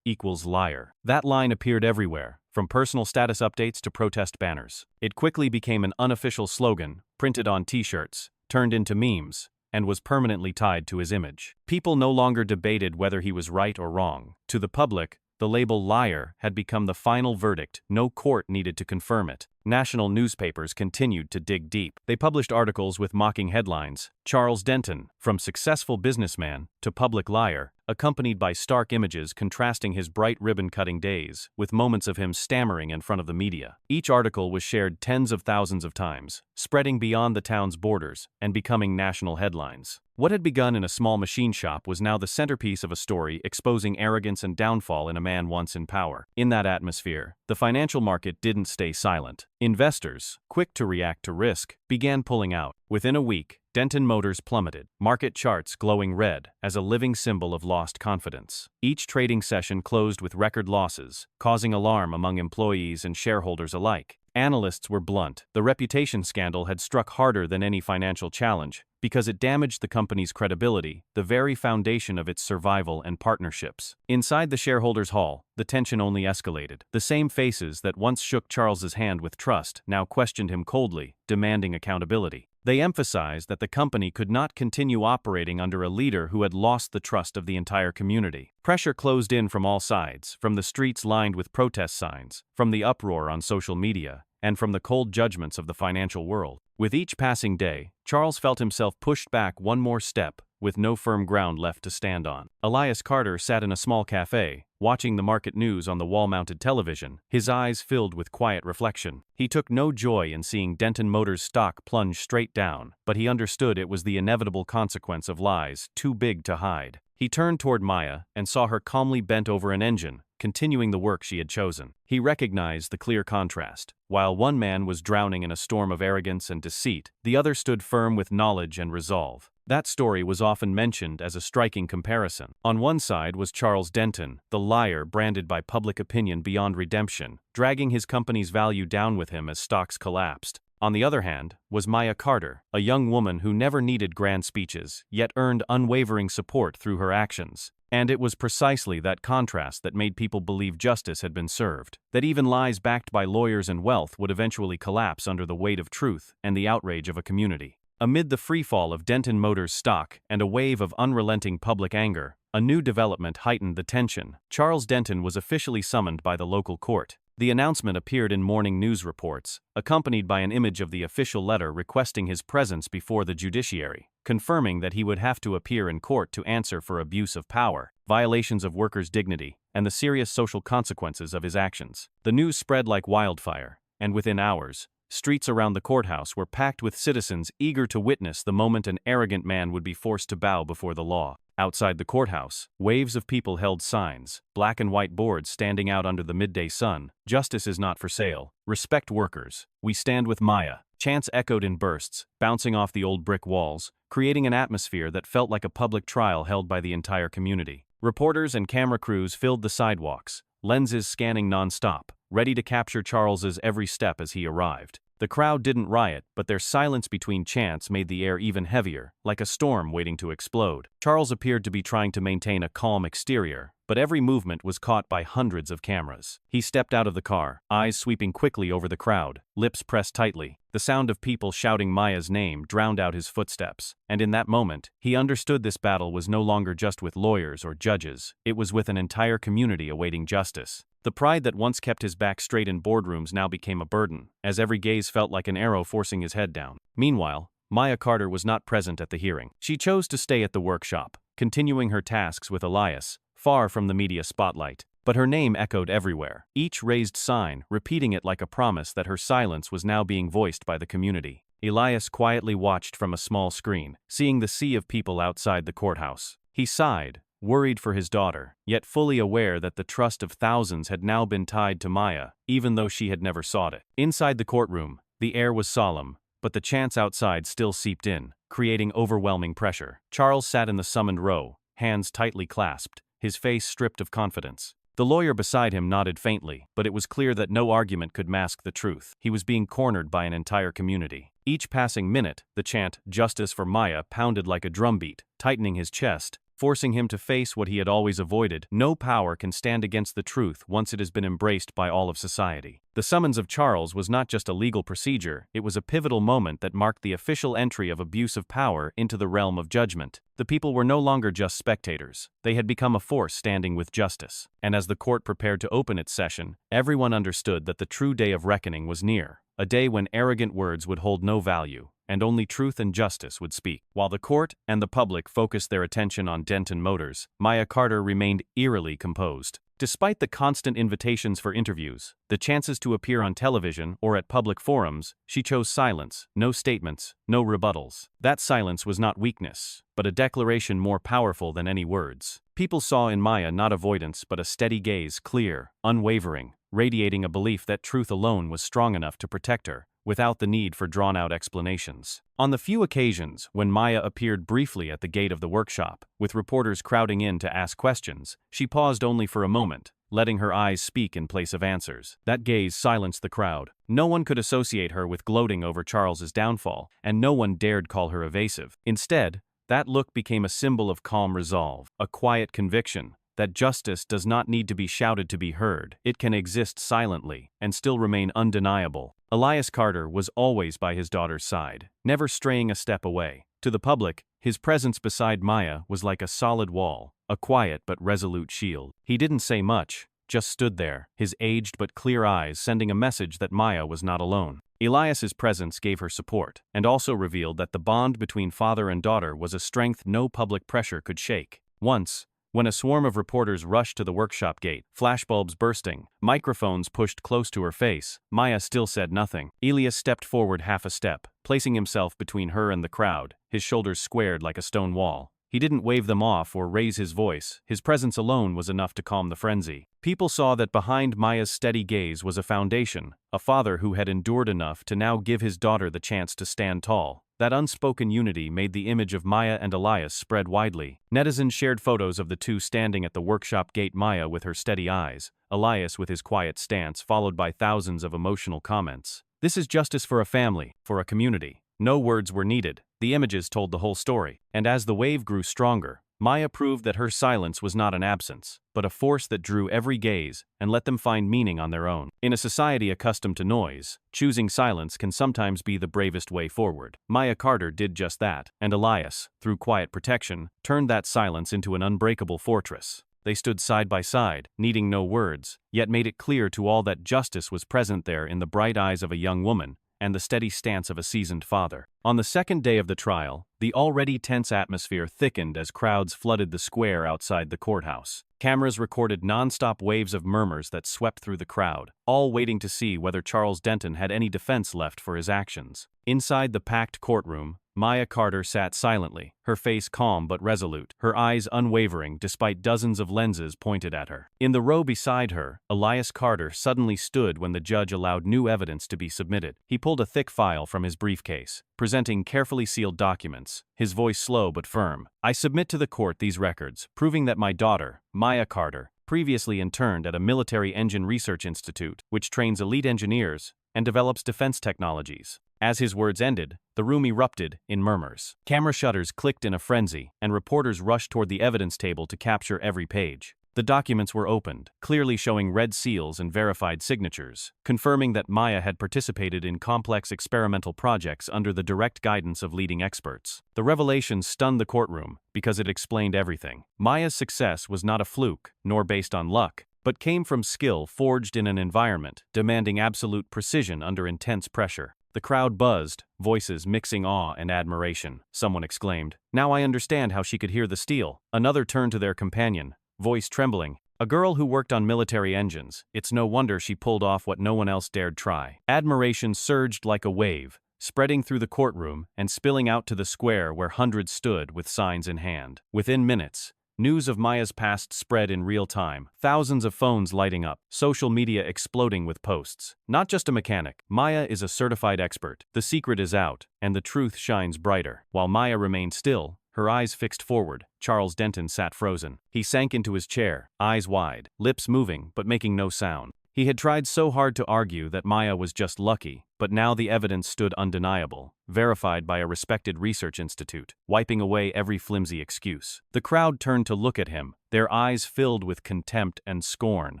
equals liar." That line appeared everywhere, from personal status updates to protest banners. It quickly became an unofficial slogan, printed on t-shirts, turned into memes, and was permanently tied to his image. People no longer debated whether he was right or wrong. To the public, the label liar had become the final verdict. No court needed to confirm it. National newspapers continued to dig deep. They published articles with mocking headlines, "Charles Denton, from successful businessman to public liar," accompanied by stark images contrasting his bright ribbon-cutting days with moments of him stammering in front of the media. Each article was shared tens of thousands of times, spreading beyond the town's borders and becoming national headlines. What had begun in a small machine shop was now the centerpiece of a story exposing arrogance and downfall in a man once in power. In that atmosphere, the financial market didn't stay silent. Investors, quick to react to risk, began pulling out. Within a week, Denton Motors plummeted, market charts glowing red as a living symbol of lost confidence. Each trading session closed with record losses, causing alarm among employees and shareholders alike. Analysts were blunt. The reputation scandal had struck harder than any financial challenge because it damaged the company's credibility, the very foundation of its survival and partnerships. Inside the shareholders' hall, the tension only escalated. The same faces that once shook Charles's hand with trust now questioned him coldly, demanding accountability. They emphasized that the company could not continue operating under a leader who had lost the trust of the entire community. Pressure closed in from all sides, from the streets lined with protest signs, from the uproar on social media, and from the cold judgments of the financial world. With each passing day, Charles felt himself pushed back one more step, with no firm ground left to stand on. Elias Carter sat in a small cafe, watching the market news on the wall-mounted television, his eyes filled with quiet reflection. He took no joy in seeing Denton Motors' stock plunge straight down, but he understood it was the inevitable consequence of lies too big to hide. He turned toward Maya and saw her calmly bent over an engine, continuing the work she had chosen. He recognized the clear contrast. While one man was drowning in a storm of arrogance and deceit, the other stood firm with knowledge and resolve. That story was often mentioned as a striking comparison. On one side was Charles Denton, the liar branded by public opinion beyond redemption, dragging his company's value down with him as stocks collapsed. On the other hand, was Maya Carter, a young woman who never needed grand speeches, yet earned unwavering support through her actions. And it was precisely that contrast that made people believe justice had been served, that even lies backed by lawyers and wealth would eventually collapse under the weight of truth and the outrage of a community. Amid the freefall of Denton Motors stock and a wave of unrelenting public anger, a new development heightened the tension. Charles Denton was officially summoned by the local court. The announcement appeared in morning news reports, accompanied by an image of the official letter requesting his presence before the judiciary. confirming that he would have to appear in court to answer for abuse of power, violations of workers' dignity, and the serious social consequences of his actions. The news spread like wildfire, and within hours, streets around the courthouse were packed with citizens eager to witness the moment an arrogant man would be forced to bow before the law. Outside the courthouse, waves of people held signs, black and white boards standing out under the midday sun. Justice is not for sale. Respect workers. We stand with Maya. Chants echoed in bursts, bouncing off the old brick walls, creating an atmosphere that felt like a public trial held by the entire community. Reporters and camera crews filled the sidewalks, lenses scanning non-stop, ready to capture Charles's every step as he arrived. The crowd didn't riot, but their silence between chants made the air even heavier, like a storm waiting to explode. Charles appeared to be trying to maintain a calm exterior, but every movement was caught by hundreds of cameras. He stepped out of the car, eyes sweeping quickly over the crowd, lips pressed tightly. The sound of people shouting Maya's name drowned out his footsteps, and in that moment, he understood this battle was no longer just with lawyers or judges, it was with an entire community awaiting justice. The pride that once kept his back straight in boardrooms now became a burden, as every gaze felt like an arrow forcing his head down. Meanwhile, Maya Carter was not present at the hearing. She chose to stay at the workshop, continuing her tasks with Elias, far from the media spotlight. But her name echoed everywhere, each raised sign repeating it like a promise that her silence was now being voiced by the community. Elias quietly watched from a small screen, seeing the sea of people outside the courthouse. He sighed, worried for his daughter, yet fully aware that the trust of thousands had now been tied to Maya, even though she had never sought it. Inside the courtroom, the air was solemn, but the chants outside still seeped in, creating overwhelming pressure. Charles sat in the summoned row, hands tightly clasped, his face stripped of confidence. The lawyer beside him nodded faintly, but it was clear that no argument could mask the truth. He was being cornered by an entire community. Each passing minute, the chant, "Justice for Maya," pounded like a drumbeat, tightening his chest, forcing him to face what he had always avoided. No power can stand against the truth once it has been embraced by all of society. The summons of Charles was not just a legal procedure, it was a pivotal moment that marked the official entry of abuse of power into the realm of judgment. The people were no longer just spectators, they had become a force standing with justice. And as the court prepared to open its session, everyone understood that the true day of reckoning was near, a day when arrogant words would hold no value, and only truth and justice would speak. While the court and the public focused their attention on Denton Motors, Maya Carter remained eerily composed. Despite the constant invitations for interviews, the chances to appear on television or at public forums, she chose silence, no statements, no rebuttals. That silence was not weakness, but a declaration more powerful than any words. People saw in Maya not avoidance but a steady gaze, clear, unwavering, radiating a belief that truth alone was strong enough to protect her, without the need for drawn-out explanations. On the few occasions when Maya appeared briefly at the gate of the workshop, with reporters crowding in to ask questions, she paused only for a moment, letting her eyes speak in place of answers. That gaze silenced the crowd. No one could associate her with gloating over Charles's downfall, and no one dared call her evasive. Instead, that look became a symbol of calm resolve, a quiet conviction that justice does not need to be shouted to be heard. It can exist silently and still remain undeniable. Elias Carter was always by his daughter's side, never straying a step away. To the public, his presence beside Maya was like a solid wall, a quiet but resolute shield. He didn't say much, just stood there, his aged but clear eyes sending a message that Maya was not alone. Elias's presence gave her support, and also revealed that the bond between father and daughter was a strength no public pressure could shake. Once, when a swarm of reporters rushed to the workshop gate, flashbulbs bursting, microphones pushed close to her face, Maya still said nothing. Elias stepped forward half a step, placing himself between her and the crowd, his shoulders squared like a stone wall. He didn't wave them off or raise his voice, his presence alone was enough to calm the frenzy. People saw that behind Maya's steady gaze was a foundation, a father who had endured enough to now give his daughter the chance to stand tall. That unspoken unity made the image of Maya and Elias spread widely. Netizens shared photos of the two standing at the workshop gate, Maya with her steady eyes, Elias with his quiet stance, followed by thousands of emotional comments. This is justice for a family, for a community. No words were needed, the images told the whole story. And as the wave grew stronger, Maya proved that her silence was not an absence, but a force that drew every gaze and let them find meaning on their own. In a society accustomed to noise, choosing silence can sometimes be the bravest way forward. Maya Carter did just that, and Elias, through quiet protection, turned that silence into an unbreakable fortress. They stood side by side, needing no words, yet made it clear to all that justice was present there in the bright eyes of a young woman, and the steady stance of a seasoned father. On the second day of the trial, the already tense atmosphere thickened as crowds flooded the square outside the courthouse. Cameras recorded non-stop waves of murmurs that swept through the crowd, all waiting to see whether Charles Denton had any defense left for his actions. Inside the packed courtroom, Maya Carter sat silently, her face calm but resolute, her eyes unwavering despite dozens of lenses pointed at her. In the row beside her, Elias Carter suddenly stood when the judge allowed new evidence to be submitted. He pulled a thick file from his briefcase, presenting carefully sealed documents, his voice slow but firm. "I submit to the court these records, proving that my daughter, Maya Carter, previously interned at a military engine research institute, which trains elite engineers and develops defense technologies." As his words ended, the room erupted in murmurs. Camera shutters clicked in a frenzy, and reporters rushed toward the evidence table to capture every page. The documents were opened, clearly showing red seals and verified signatures, confirming that Maya had participated in complex experimental projects under the direct guidance of leading experts. The revelations stunned the courtroom because it explained everything. Maya's success was not a fluke, nor based on luck, but came from skill forged in an environment demanding absolute precision under intense pressure. The crowd buzzed, voices mixing awe and admiration. Someone exclaimed, "Now I understand how she could hear the steel." Another turned to their companion, voice trembling, "A girl who worked on military engines. It's no wonder she pulled off what no one else dared try." Admiration surged like a wave, spreading through the courtroom and spilling out to the square where hundreds stood with signs in hand. Within minutes, news of Maya's past spread in real time, thousands of phones lighting up, social media exploding with posts. "Not just a mechanic, Maya is a certified expert. The secret is out, and the truth shines brighter." While Maya remained still, her eyes fixed forward, Charles Denton sat frozen. He sank into his chair, eyes wide, lips moving but making no sound. He had tried so hard to argue that Maya was just lucky, but now the evidence stood undeniable, verified by a respected research institute, wiping away every flimsy excuse. The crowd turned to look at him, their eyes filled with contempt and scorn,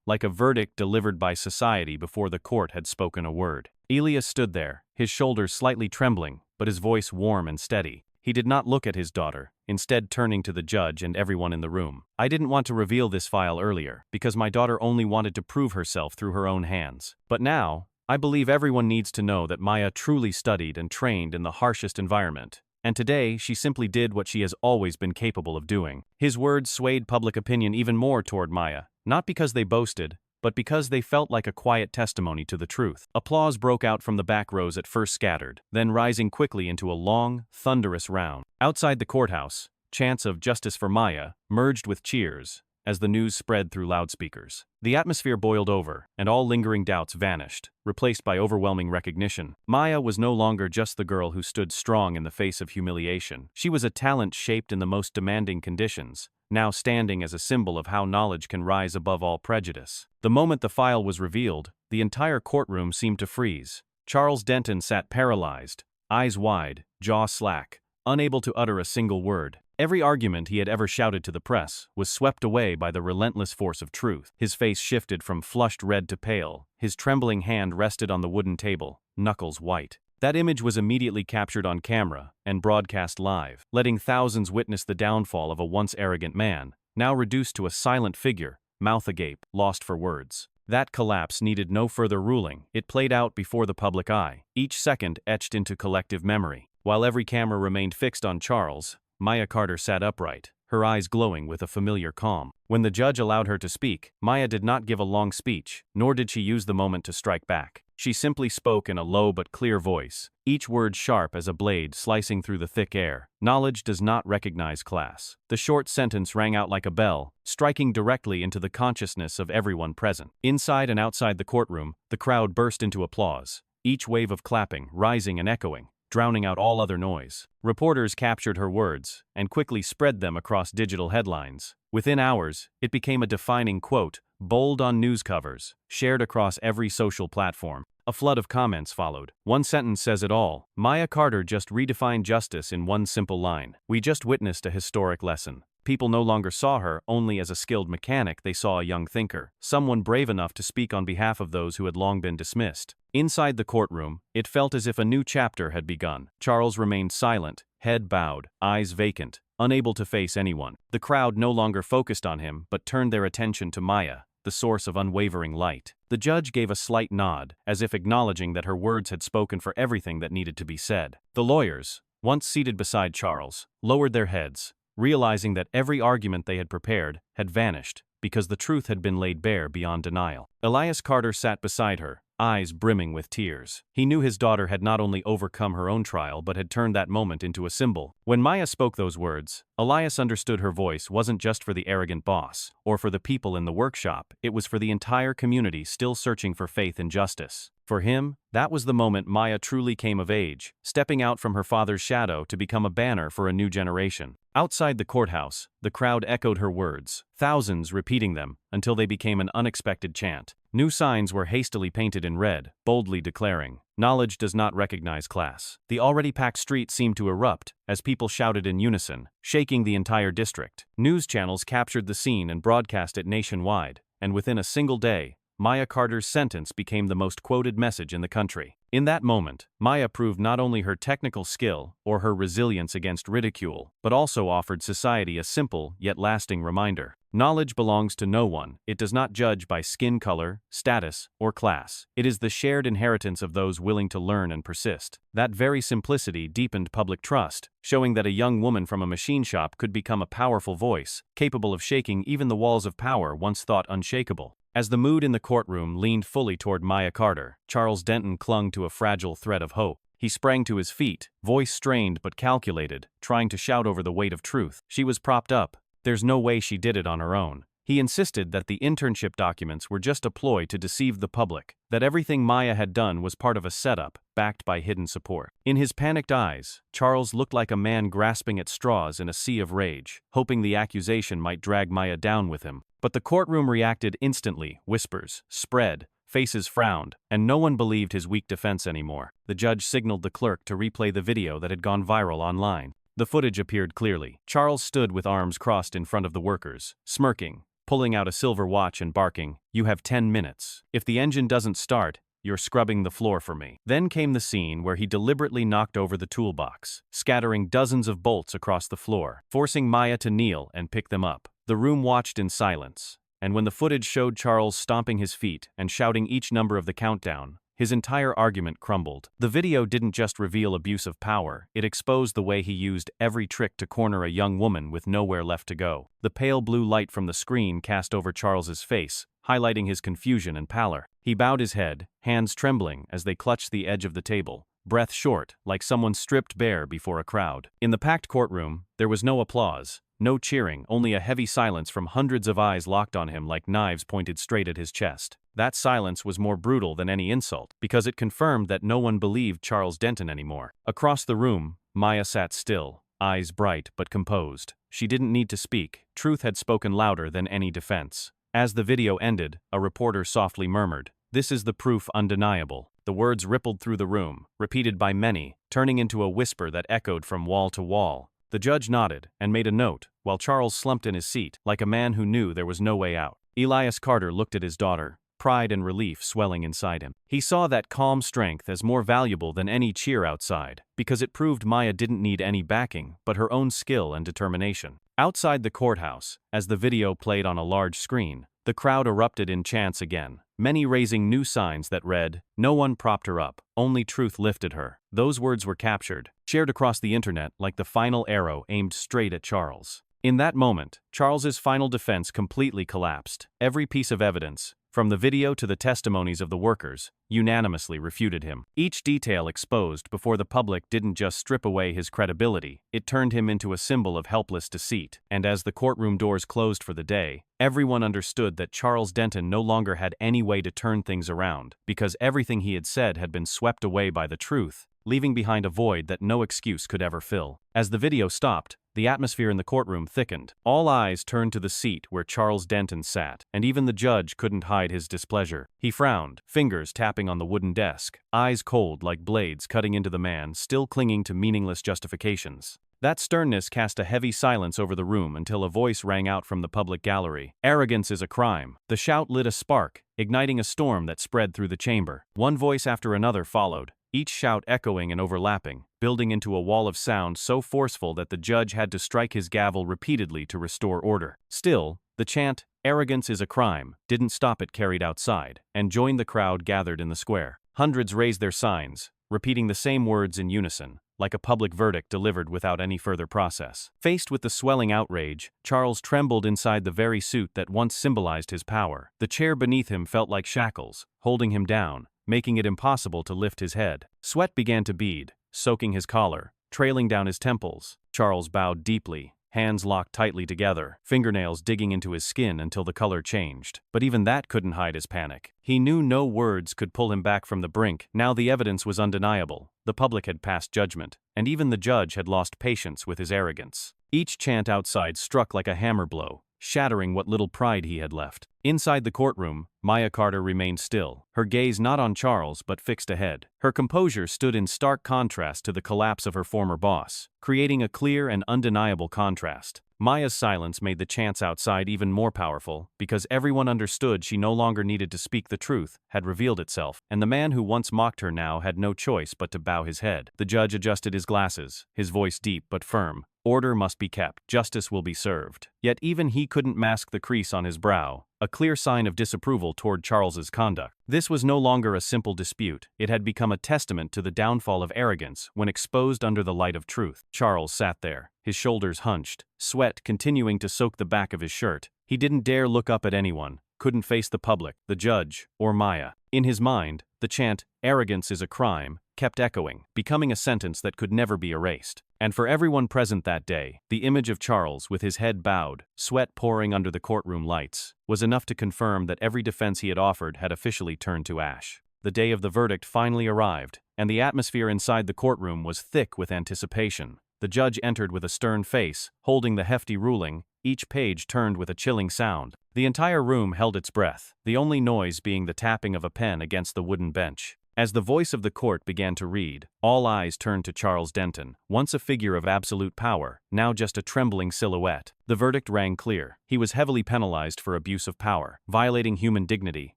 like a verdict delivered by society before the court had spoken a word. Elias stood there, his shoulders slightly trembling, but his voice warm and steady. He did not look at his daughter, instead turning to the judge and everyone in the room. "I didn't want to reveal this file earlier, because my daughter only wanted to prove herself through her own hands. But now, I believe everyone needs to know that Maya truly studied and trained in the harshest environment. And today, she simply did what she has always been capable of doing." His words swayed public opinion even more toward Maya, not because they boasted, but because they felt like a quiet testimony to the truth. Applause broke out from the back rows, at first scattered, then rising quickly into a long, thunderous round. Outside the courthouse, chants of "Justice for Maya" merged with cheers as the news spread through loudspeakers. The atmosphere boiled over, and all lingering doubts vanished, replaced by overwhelming recognition. Maya was no longer just the girl who stood strong in the face of humiliation. She was a talent shaped in the most demanding conditions, now standing as a symbol of how knowledge can rise above all prejudice. The moment the file was revealed, the entire courtroom seemed to freeze. Charles Denton sat paralyzed, eyes wide, jaw slack, unable to utter a single word. Every argument he had ever shouted to the press was swept away by the relentless force of truth. His face shifted from flushed red to pale, his trembling hand rested on the wooden table, knuckles white. That image was immediately captured on camera and broadcast live, letting thousands witness the downfall of a once arrogant man, now reduced to a silent figure, mouth agape, lost for words. That collapse needed no further ruling. It played out before the public eye, each second etched into collective memory. While every camera remained fixed on Charles, Maya Carter sat upright, her eyes glowing with a familiar calm. When the judge allowed her to speak, Maya did not give a long speech, nor did she use the moment to strike back. She simply spoke in a low but clear voice, each word sharp as a blade slicing through the thick air. "Knowledge does not recognize class." The short sentence rang out like a bell, striking directly into the consciousness of everyone present. Inside and outside the courtroom, the crowd burst into applause, each wave of clapping rising and echoing, drowning out all other noise. Reporters captured her words and quickly spread them across digital headlines. Within hours, it became a defining quote, bold on news covers, shared across every social platform. A flood of comments followed. One sentence says it all. Maya Carter just redefined justice in one simple line. "We just witnessed a historic lesson." People no longer saw her only as a skilled mechanic, they saw a young thinker, someone brave enough to speak on behalf of those who had long been dismissed. Inside the courtroom, it felt as if a new chapter had begun. Charles remained silent, head bowed, eyes vacant, unable to face anyone. The crowd no longer focused on him but turned their attention to Maya, the source of unwavering light. The judge gave a slight nod, as if acknowledging that her words had spoken for everything that needed to be said. The lawyers, once seated beside Charles, lowered their heads, realizing that every argument they had prepared had vanished because the truth had been laid bare beyond denial. Elias Carter sat beside her, eyes brimming with tears. He knew his daughter had not only overcome her own trial but had turned that moment into a symbol. When Maya spoke those words, Elias understood her voice wasn't just for the arrogant boss, or for the people in the workshop, it was for the entire community still searching for faith and justice. For him, that was the moment Maya truly came of age, stepping out from her father's shadow to become a banner for a new generation. Outside the courthouse, the crowd echoed her words, thousands repeating them, until they became an unexpected chant. New signs were hastily painted in red, boldly declaring, "Knowledge does not recognize class." The already packed street seemed to erupt, as people shouted in unison, shaking the entire district. News channels captured the scene and broadcast it nationwide, and within a single day, Maya Carter's sentence became the most quoted message in the country. In that moment, Maya proved not only her technical skill or her resilience against ridicule, but also offered society a simple yet lasting reminder. Knowledge belongs to no one. It does not judge by skin color, status, or class. It is the shared inheritance of those willing to learn and persist. That very simplicity deepened public trust, showing that a young woman from a machine shop could become a powerful voice, capable of shaking even the walls of power once thought unshakable. As the mood in the courtroom leaned fully toward Maya Carter, Charles Denton clung to a fragile thread of hope. He sprang to his feet, voice strained but calculated, trying to shout over the weight of truth. She was propped up. There's no way she did it on her own. He insisted that the internship documents were just a ploy to deceive the public, that everything Maya had done was part of a setup, backed by hidden support. In his panicked eyes, Charles looked like a man grasping at straws in a sea of rage, hoping the accusation might drag Maya down with him. But the courtroom reacted instantly, whispers spread, faces frowned, and no one believed his weak defense anymore. The judge signaled the clerk to replay the video that had gone viral online. The footage appeared clearly. Charles stood with arms crossed in front of the workers, smirking, pulling out a silver watch and barking, "You have 10 minutes. If the engine doesn't start, you're scrubbing the floor for me." Then came the scene where he deliberately knocked over the toolbox, scattering dozens of bolts across the floor, forcing Maya to kneel and pick them up. The room watched in silence, and when the footage showed Charles stomping his feet and shouting each number of the countdown, his entire argument crumbled. The video didn't just reveal abuse of power, it exposed the way he used every trick to corner a young woman with nowhere left to go. The pale blue light from the screen cast over Charles's face, highlighting his confusion and pallor. He bowed his head, hands trembling as they clutched the edge of the table, breath short, like someone stripped bare before a crowd. In the packed courtroom, there was no applause, no cheering, only a heavy silence from hundreds of eyes locked on him like knives pointed straight at his chest. That silence was more brutal than any insult, because it confirmed that no one believed Charles Denton anymore. Across the room, Maya sat still, eyes bright but composed. She didn't need to speak. Truth had spoken louder than any defense. As the video ended, a reporter softly murmured, "This is the proof undeniable." The words rippled through the room, repeated by many, turning into a whisper that echoed from wall to wall. The judge nodded and made a note, while Charles slumped in his seat, like a man who knew there was no way out. Elias Carter looked at his daughter, pride and relief swelling inside him. He saw that calm strength as more valuable than any cheer outside, because it proved Maya didn't need any backing, but her own skill and determination. Outside the courthouse, as the video played on a large screen, the crowd erupted in chants again, many raising new signs that read, "No one propped her up, only truth lifted her." Those words were captured, shared across the internet like the final arrow aimed straight at Charles. In that moment, Charles's final defense completely collapsed. Every piece of evidence, from the video to the testimonies of the workers, unanimously refuted him. Each detail exposed before the public didn't just strip away his credibility, it turned him into a symbol of helpless deceit. And as the courtroom doors closed for the day, everyone understood that Charles Denton no longer had any way to turn things around, because everything he had said had been swept away by the truth, leaving behind a void that no excuse could ever fill. As the video stopped, the atmosphere in the courtroom thickened. All eyes turned to the seat where Charles Denton sat, and even the judge couldn't hide his displeasure. He frowned, fingers tapping on the wooden desk, eyes cold like blades cutting into the man still clinging to meaningless justifications. That sternness cast a heavy silence over the room until a voice rang out from the public gallery. "Arrogance is a crime." The shout lit a spark, igniting a storm that spread through the chamber. One voice after another followed, each shout echoing and overlapping, building into a wall of sound so forceful that the judge had to strike his gavel repeatedly to restore order. Still, the chant, "Arrogance is a crime," didn't stop it carried outside, and joined the crowd gathered in the square. Hundreds raised their signs, repeating the same words in unison, like a public verdict delivered without any further process. Faced with the swelling outrage, Charles trembled inside the very suit that once symbolized his power. The chair beneath him felt like shackles, holding him down, making it impossible to lift his head. Sweat began to bead, soaking his collar, trailing down his temples. Charles bowed deeply, hands locked tightly together, fingernails digging into his skin until the color changed. But even that couldn't hide his panic. He knew no words could pull him back from the brink. Now the evidence was undeniable. The public had passed judgment, and even the judge had lost patience with his arrogance. Each chant outside struck like a hammer blow, shattering what little pride he had left. Inside the courtroom, Maya Carter remained still, her gaze not on Charles but fixed ahead. Her composure stood in stark contrast to the collapse of her former boss, creating a clear and undeniable contrast. Maya's silence made the chants outside even more powerful, because everyone understood she no longer needed to speak. The truth had revealed itself, and the man who once mocked her now had no choice but to bow his head. The judge adjusted his glasses, his voice deep but firm. Order must be kept. Justice will be served. Yet even he couldn't mask the crease on his brow, a clear sign of disapproval toward Charles's conduct. This was no longer a simple dispute. It had become a testament to the downfall of arrogance when exposed under the light of truth. Charles sat there, his shoulders hunched, sweat continuing to soak the back of his shirt. He didn't dare look up at anyone, couldn't face the public, the judge, or Maya. In his mind, the chant, "Arrogance is a crime," kept echoing, becoming a sentence that could never be erased. And for everyone present that day, the image of Charles with his head bowed, sweat pouring under the courtroom lights, was enough to confirm that every defense he had offered had officially turned to ash. The day of the verdict finally arrived, and the atmosphere inside the courtroom was thick with anticipation. The judge entered with a stern face, holding the hefty ruling, each page turned with a chilling sound. The entire room held its breath, the only noise being the tapping of a pen against the wooden bench. As the voice of the court began to read, all eyes turned to Charles Denton, once a figure of absolute power, now just a trembling silhouette. The verdict rang clear. He was heavily penalized for abuse of power, violating human dignity,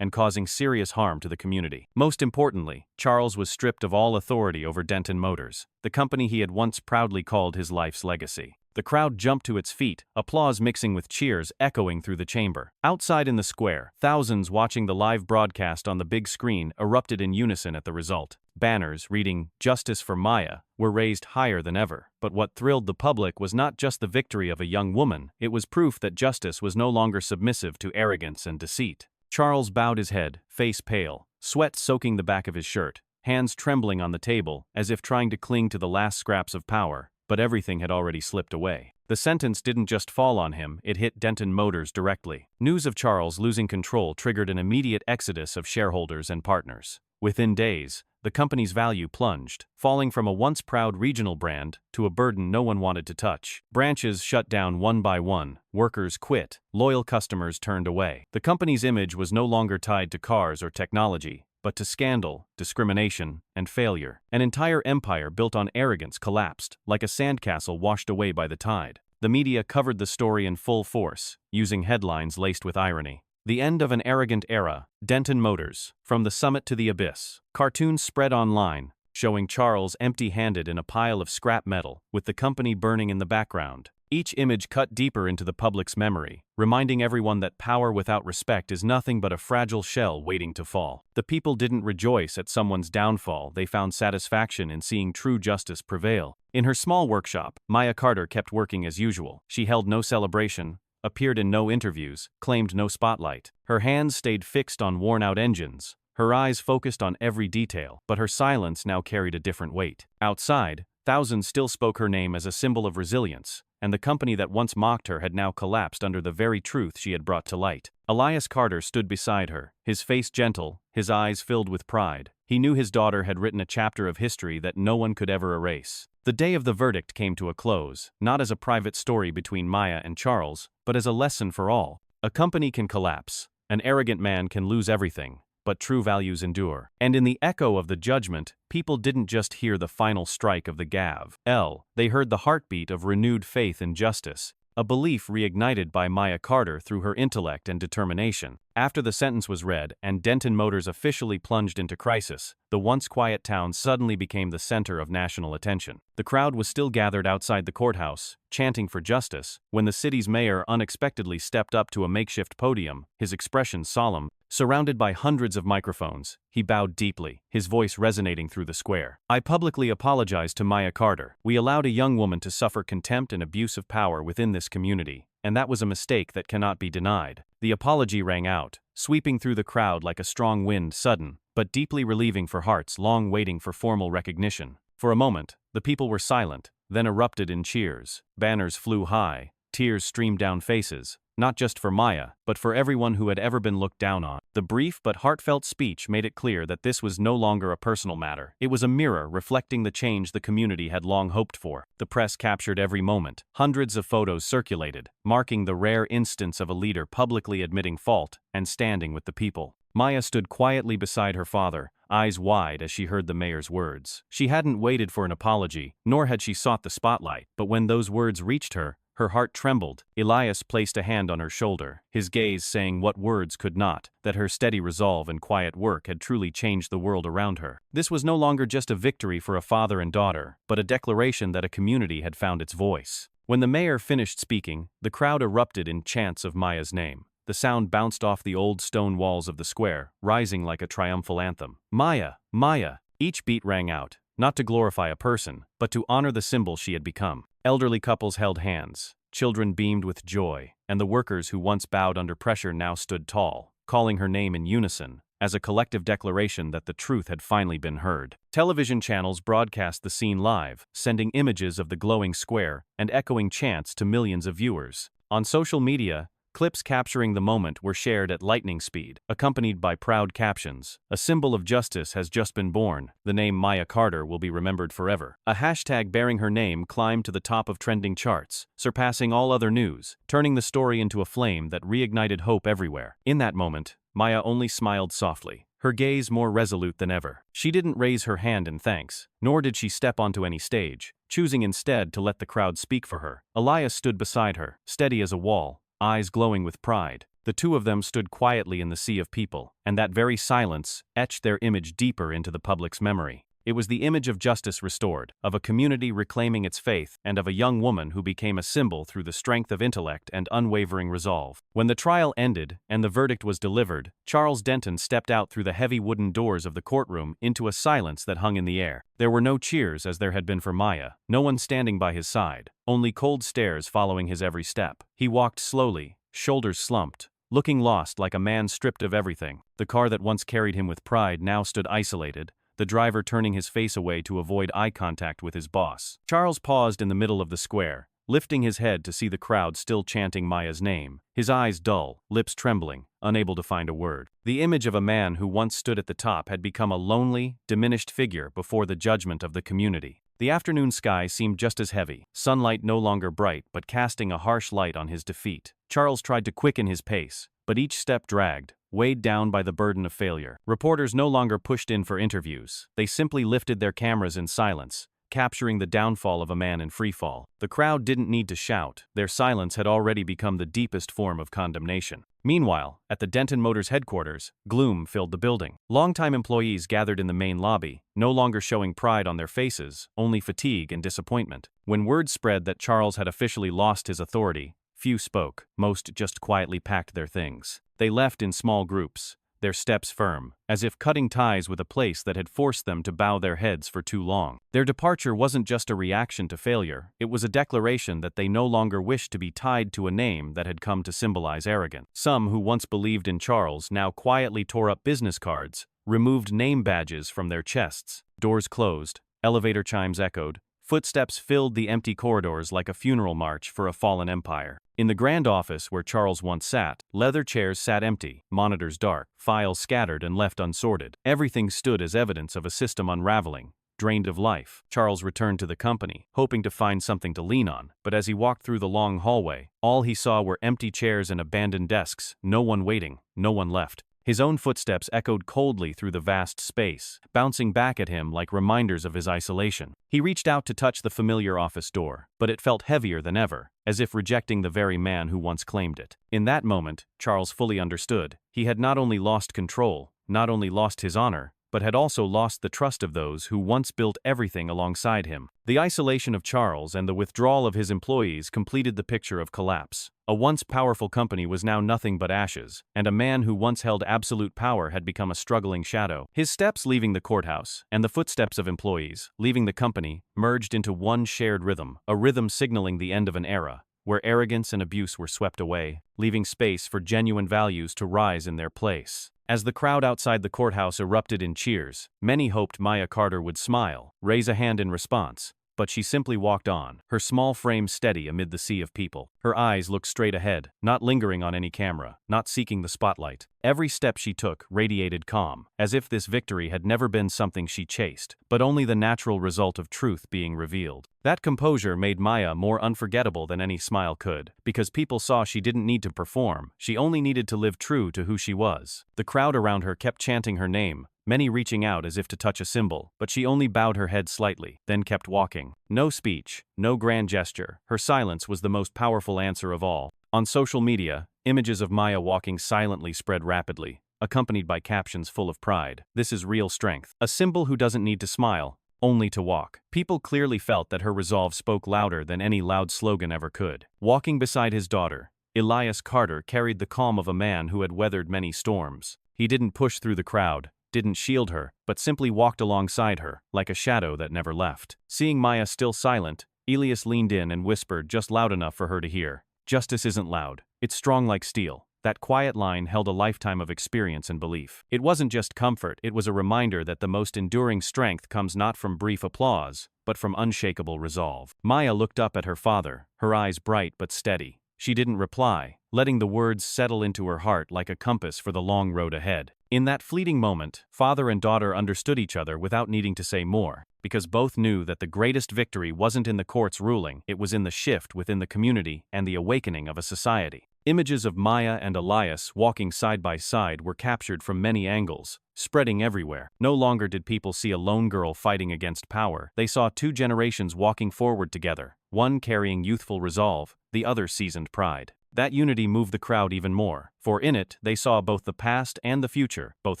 and causing serious harm to the community. Most importantly, Charles was stripped of all authority over Denton Motors, the company he had once proudly called his life's legacy. The crowd jumped to its feet, applause mixing with cheers echoing through the chamber. Outside in the square, thousands watching the live broadcast on the big screen erupted in unison at the result. Banners reading, "Justice for Maya," were raised higher than ever. But what thrilled the public was not just the victory of a young woman, it was proof that justice was no longer submissive to arrogance and deceit. Charles bowed his head, face pale, sweat soaking the back of his shirt, hands trembling on the table, as if trying to cling to the last scraps of power. But everything had already slipped away. The sentence didn't just fall on him, it hit Denton Motors directly. News of Charles losing control triggered an immediate exodus of shareholders and partners. Within days, the company's value plunged, falling from a once proud regional brand to a burden no one wanted to touch. Branches shut down one by one, workers quit, loyal customers turned away. The company's image was no longer tied to cars or technology, but to scandal, discrimination, and failure. An entire empire built on arrogance collapsed, like a sandcastle washed away by the tide. The media covered the story in full force, using headlines laced with irony. The end of an arrogant era, Denton Motors, from the summit to the abyss. Cartoons spread online, showing Charles empty-handed in a pile of scrap metal, with the company burning in the background. Each image cut deeper into the public's memory, reminding everyone that power without respect is nothing but a fragile shell waiting to fall. The people didn't rejoice at someone's downfall, they found satisfaction in seeing true justice prevail. In her small workshop, Maya Carter kept working as usual. She held no celebration, appeared in no interviews, claimed no spotlight. Her hands stayed fixed on worn-out engines, her eyes focused on every detail, but her silence now carried a different weight. Outside, thousands still spoke her name as a symbol of resilience, and the company that once mocked her had now collapsed under the very truth she had brought to light. Elias Carter stood beside her, his face gentle, his eyes filled with pride. He knew his daughter had written a chapter of history that no one could ever erase. The day of the verdict came to a close, not as a private story between Maya and Charles, but as a lesson for all. A company can collapse, an arrogant man can lose everything, but true values endure. And in the echo of the judgment, people didn't just hear the final strike of the gavel. They heard the heartbeat of renewed faith in justice, a belief reignited by Maya Carter through her intellect and determination. After the sentence was read and Denton Motors officially plunged into crisis, the once quiet town suddenly became the center of national attention. The crowd was still gathered outside the courthouse, chanting for justice, when the city's mayor unexpectedly stepped up to a makeshift podium, his expression solemn. Surrounded by hundreds of microphones, he bowed deeply, his voice resonating through the square. "I publicly apologize to Maya Carter. We allowed a young woman to suffer contempt and abuse of power within this community, and that was a mistake that cannot be denied." The apology rang out, sweeping through the crowd like a strong wind, sudden, but deeply relieving for hearts long waiting for formal recognition. For a moment, the people were silent, then erupted in cheers. Banners flew high, tears streamed down faces, not just for Maya, but for everyone who had ever been looked down on. The brief but heartfelt speech made it clear that this was no longer a personal matter. It was a mirror reflecting the change the community had long hoped for. The press captured every moment. Hundreds of photos circulated, marking the rare instance of a leader publicly admitting fault and standing with the people. Maya stood quietly beside her father, eyes wide as she heard the mayor's words. She hadn't waited for an apology, nor had she sought the spotlight, but when those words reached her heart trembled. Elias placed a hand on her shoulder, his gaze saying what words could not, that her steady resolve and quiet work had truly changed the world around her. This was no longer just a victory for a father and daughter, but a declaration that a community had found its voice. When the mayor finished speaking, the crowd erupted in chants of Maya's name. The sound bounced off the old stone walls of the square, rising like a triumphal anthem. "Maya! Maya!" Each beat rang out, not to glorify a person, but to honor the symbol she had become. Elderly couples held hands, children beamed with joy, and the workers who once bowed under pressure now stood tall, calling her name in unison, as a collective declaration that the truth had finally been heard. Television channels broadcast the scene live, sending images of the glowing square and echoing chants to millions of viewers. On social media, clips capturing the moment were shared at lightning speed, accompanied by proud captions. "A symbol of justice has just been born. The name Maya Carter will be remembered forever." A hashtag bearing her name climbed to the top of trending charts, surpassing all other news, turning the story into a flame that reignited hope everywhere. In that moment, Maya only smiled softly, her gaze more resolute than ever. She didn't raise her hand in thanks, nor did she step onto any stage, choosing instead to let the crowd speak for her. Elias stood beside her, steady as a wall, eyes glowing with pride. The two of them stood quietly in the sea of people, and that very silence etched their image deeper into the public's memory. It was the image of justice restored, of a community reclaiming its faith, and of a young woman who became a symbol through the strength of intellect and unwavering resolve. When the trial ended and the verdict was delivered, Charles Denton stepped out through the heavy wooden doors of the courtroom into a silence that hung in the air. There were no cheers as there had been for Maya, no one standing by his side, only cold stares following his every step. He walked slowly, shoulders slumped, looking lost like a man stripped of everything. The car that once carried him with pride now stood isolated, the driver turning his face away to avoid eye contact with his boss. Charles paused in the middle of the square, lifting his head to see the crowd still chanting Maya's name, his eyes dull, lips trembling, unable to find a word. The image of a man who once stood at the top had become a lonely, diminished figure before the judgment of the community. The afternoon sky seemed just as heavy, sunlight no longer bright but casting a harsh light on his defeat. Charles tried to quicken his pace, but each step dragged, weighed down by the burden of failure. Reporters no longer pushed in for interviews. They simply lifted their cameras in silence, capturing the downfall of a man in freefall. The crowd didn't need to shout. Their silence had already become the deepest form of condemnation. Meanwhile, at the Denton Motors headquarters, gloom filled the building. Longtime employees gathered in the main lobby, no longer showing pride on their faces, only fatigue and disappointment. When word spread that Charles had officially lost his authority, few spoke. Most just quietly packed their things. They left in small groups, their steps firm, as if cutting ties with a place that had forced them to bow their heads for too long. Their departure wasn't just a reaction to failure, it was a declaration that they no longer wished to be tied to a name that had come to symbolize arrogance. Some who once believed in Charles now quietly tore up business cards, removed name badges from their chests. Doors closed, elevator chimes echoed, footsteps filled the empty corridors like a funeral march for a fallen empire. In the grand office where Charles once sat, leather chairs sat empty, monitors dark, files scattered and left unsorted. Everything stood as evidence of a system unraveling, drained of life. Charles returned to the company, hoping to find something to lean on, but as he walked through the long hallway, all he saw were empty chairs and abandoned desks, no one waiting, no one left. His own footsteps echoed coldly through the vast space, bouncing back at him like reminders of his isolation. He reached out to touch the familiar office door, but it felt heavier than ever, as if rejecting the very man who once claimed it. In that moment, Charles fully understood. He had not only lost control, not only lost his honor, but had also lost the trust of those who once built everything alongside him. The isolation of Charles and the withdrawal of his employees completed the picture of collapse. A once powerful company was now nothing but ashes, and a man who once held absolute power had become a struggling shadow. His steps leaving the courthouse, and the footsteps of employees, leaving the company, merged into one shared rhythm, a rhythm signaling the end of an era, where arrogance and abuse were swept away, leaving space for genuine values to rise in their place. As the crowd outside the courthouse erupted in cheers, many hoped Maya Carter would smile, raise a hand in response, but she simply walked on, her small frame steady amid the sea of people. Her eyes looked straight ahead, not lingering on any camera, not seeking the spotlight. Every step she took radiated calm, as if this victory had never been something she chased, but only the natural result of truth being revealed. That composure made Maya more unforgettable than any smile could, because people saw she didn't need to perform, she only needed to live true to who she was. The crowd around her kept chanting her name, many reaching out as if to touch a symbol, but she only bowed her head slightly, then kept walking. No speech, no grand gesture, her silence was the most powerful answer of all. On social media, images of Maya walking silently spread rapidly, accompanied by captions full of pride. This is real strength. A symbol who doesn't need to smile, only to walk. People clearly felt that her resolve spoke louder than any loud slogan ever could. Walking beside his daughter, Elias Carter carried the calm of a man who had weathered many storms. He didn't push through the crowd, didn't shield her, but simply walked alongside her, like a shadow that never left. Seeing Maya still silent, Elias leaned in and whispered just loud enough for her to hear, "Justice isn't loud, it's strong like steel." That quiet line held a lifetime of experience and belief. It wasn't just comfort, it was a reminder that the most enduring strength comes not from brief applause, but from unshakable resolve. Maya looked up at her father, her eyes bright but steady. She didn't reply, letting the words settle into her heart like a compass for the long road ahead. In that fleeting moment, father and daughter understood each other without needing to say more, because both knew that the greatest victory wasn't in the court's ruling, it was in the shift within the community and the awakening of a society. Images of Maya and Elias walking side by side were captured from many angles, spreading everywhere. No longer did people see a lone girl fighting against power, they saw two generations walking forward together, one carrying youthful resolve, the other seasoned pride. That unity moved the crowd even more, for in it they saw both the past and the future, both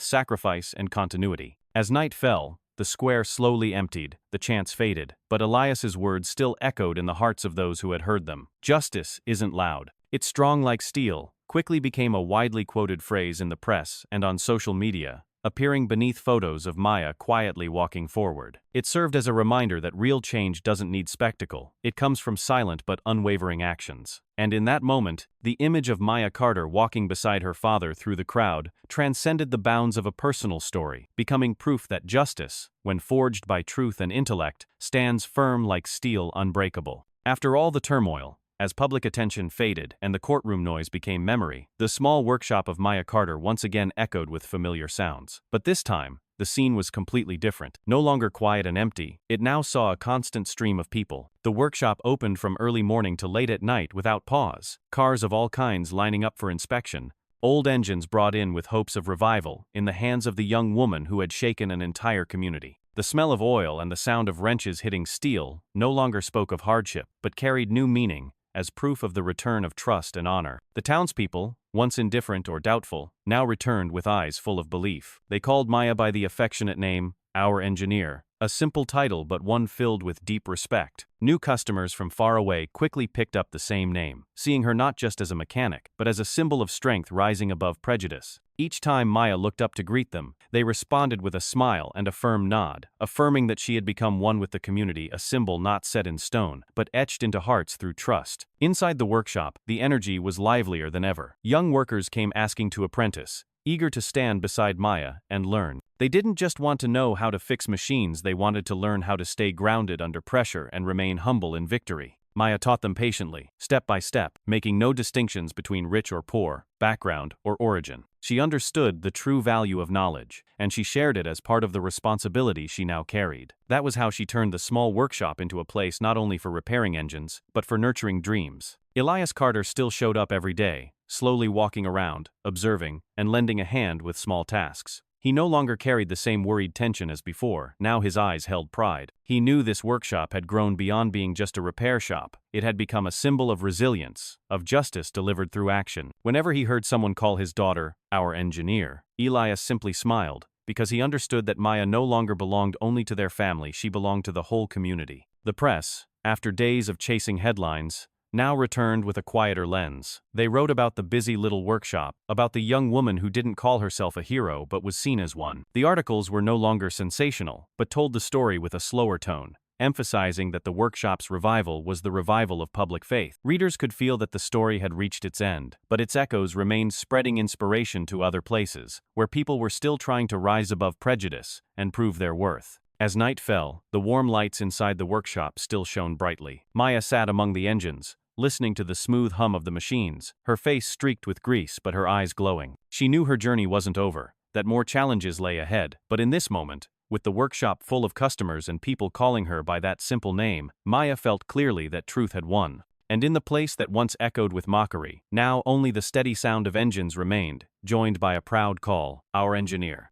sacrifice and continuity. As night fell, the square slowly emptied, the chants faded, but Elias's words still echoed in the hearts of those who had heard them. "Justice isn't loud. It's strong like steel," quickly became a widely quoted phrase in the press and on social media, appearing beneath photos of Maya quietly walking forward. It served as a reminder that real change doesn't need spectacle, it comes from silent but unwavering actions. And in that moment, the image of Maya Carter walking beside her father through the crowd transcended the bounds of a personal story, becoming proof that justice, when forged by truth and intellect, stands firm like steel unbreakable. After all the turmoil, as public attention faded and the courtroom noise became memory, the small workshop of Maya Carter once again echoed with familiar sounds. But this time, the scene was completely different. No longer quiet and empty, it now saw a constant stream of people. The workshop opened from early morning to late at night without pause, cars of all kinds lining up for inspection, old engines brought in with hopes of revival, in the hands of the young woman who had shaken an entire community. The smell of oil and the sound of wrenches hitting steel no longer spoke of hardship, but carried new meaning, as proof of the return of trust and honor. The townspeople, once indifferent or doubtful, now returned with eyes full of belief. They called Maya by the affectionate name, "Our Engineer," a simple title but one filled with deep respect. New customers from far away quickly picked up the same name, seeing her not just as a mechanic, but as a symbol of strength rising above prejudice. Each time Maya looked up to greet them, they responded with a smile and a firm nod, affirming that she had become one with the community, a symbol not set in stone, but etched into hearts through trust. Inside the workshop, the energy was livelier than ever. Young workers came asking to apprentice, eager to stand beside Maya and learn. They didn't just want to know how to fix machines, they wanted to learn how to stay grounded under pressure and remain humble in victory. Maya taught them patiently, step by step, making no distinctions between rich or poor, background or origin. She understood the true value of knowledge, and she shared it as part of the responsibility she now carried. That was how she turned the small workshop into a place not only for repairing engines, but for nurturing dreams. Elias Carter still showed up every day, slowly walking around, observing, and lending a hand with small tasks. He no longer carried the same worried tension as before, now his eyes held pride. He knew this workshop had grown beyond being just a repair shop. It had become a symbol of resilience, of justice delivered through action. Whenever he heard someone call his daughter, "our engineer," Elias simply smiled, because he understood that Maya no longer belonged only to their family, she belonged to the whole community. The press, after days of chasing headlines, now returned with a quieter lens. They wrote about the busy little workshop, about the young woman who didn't call herself a hero but was seen as one. The articles were no longer sensational, but told the story with a slower tone, emphasizing that the workshop's revival was the revival of public faith. Readers could feel that the story had reached its end, but its echoes remained, spreading inspiration to other places, where people were still trying to rise above prejudice and prove their worth. As night fell, the warm lights inside the workshop still shone brightly. Maya sat among the engines, listening to the smooth hum of the machines, her face streaked with grease but her eyes glowing. She knew her journey wasn't over, that more challenges lay ahead, but in this moment, with the workshop full of customers and people calling her by that simple name, Maya felt clearly that truth had won. And in the place that once echoed with mockery, now only the steady sound of engines remained, joined by a proud call, "Our engineer."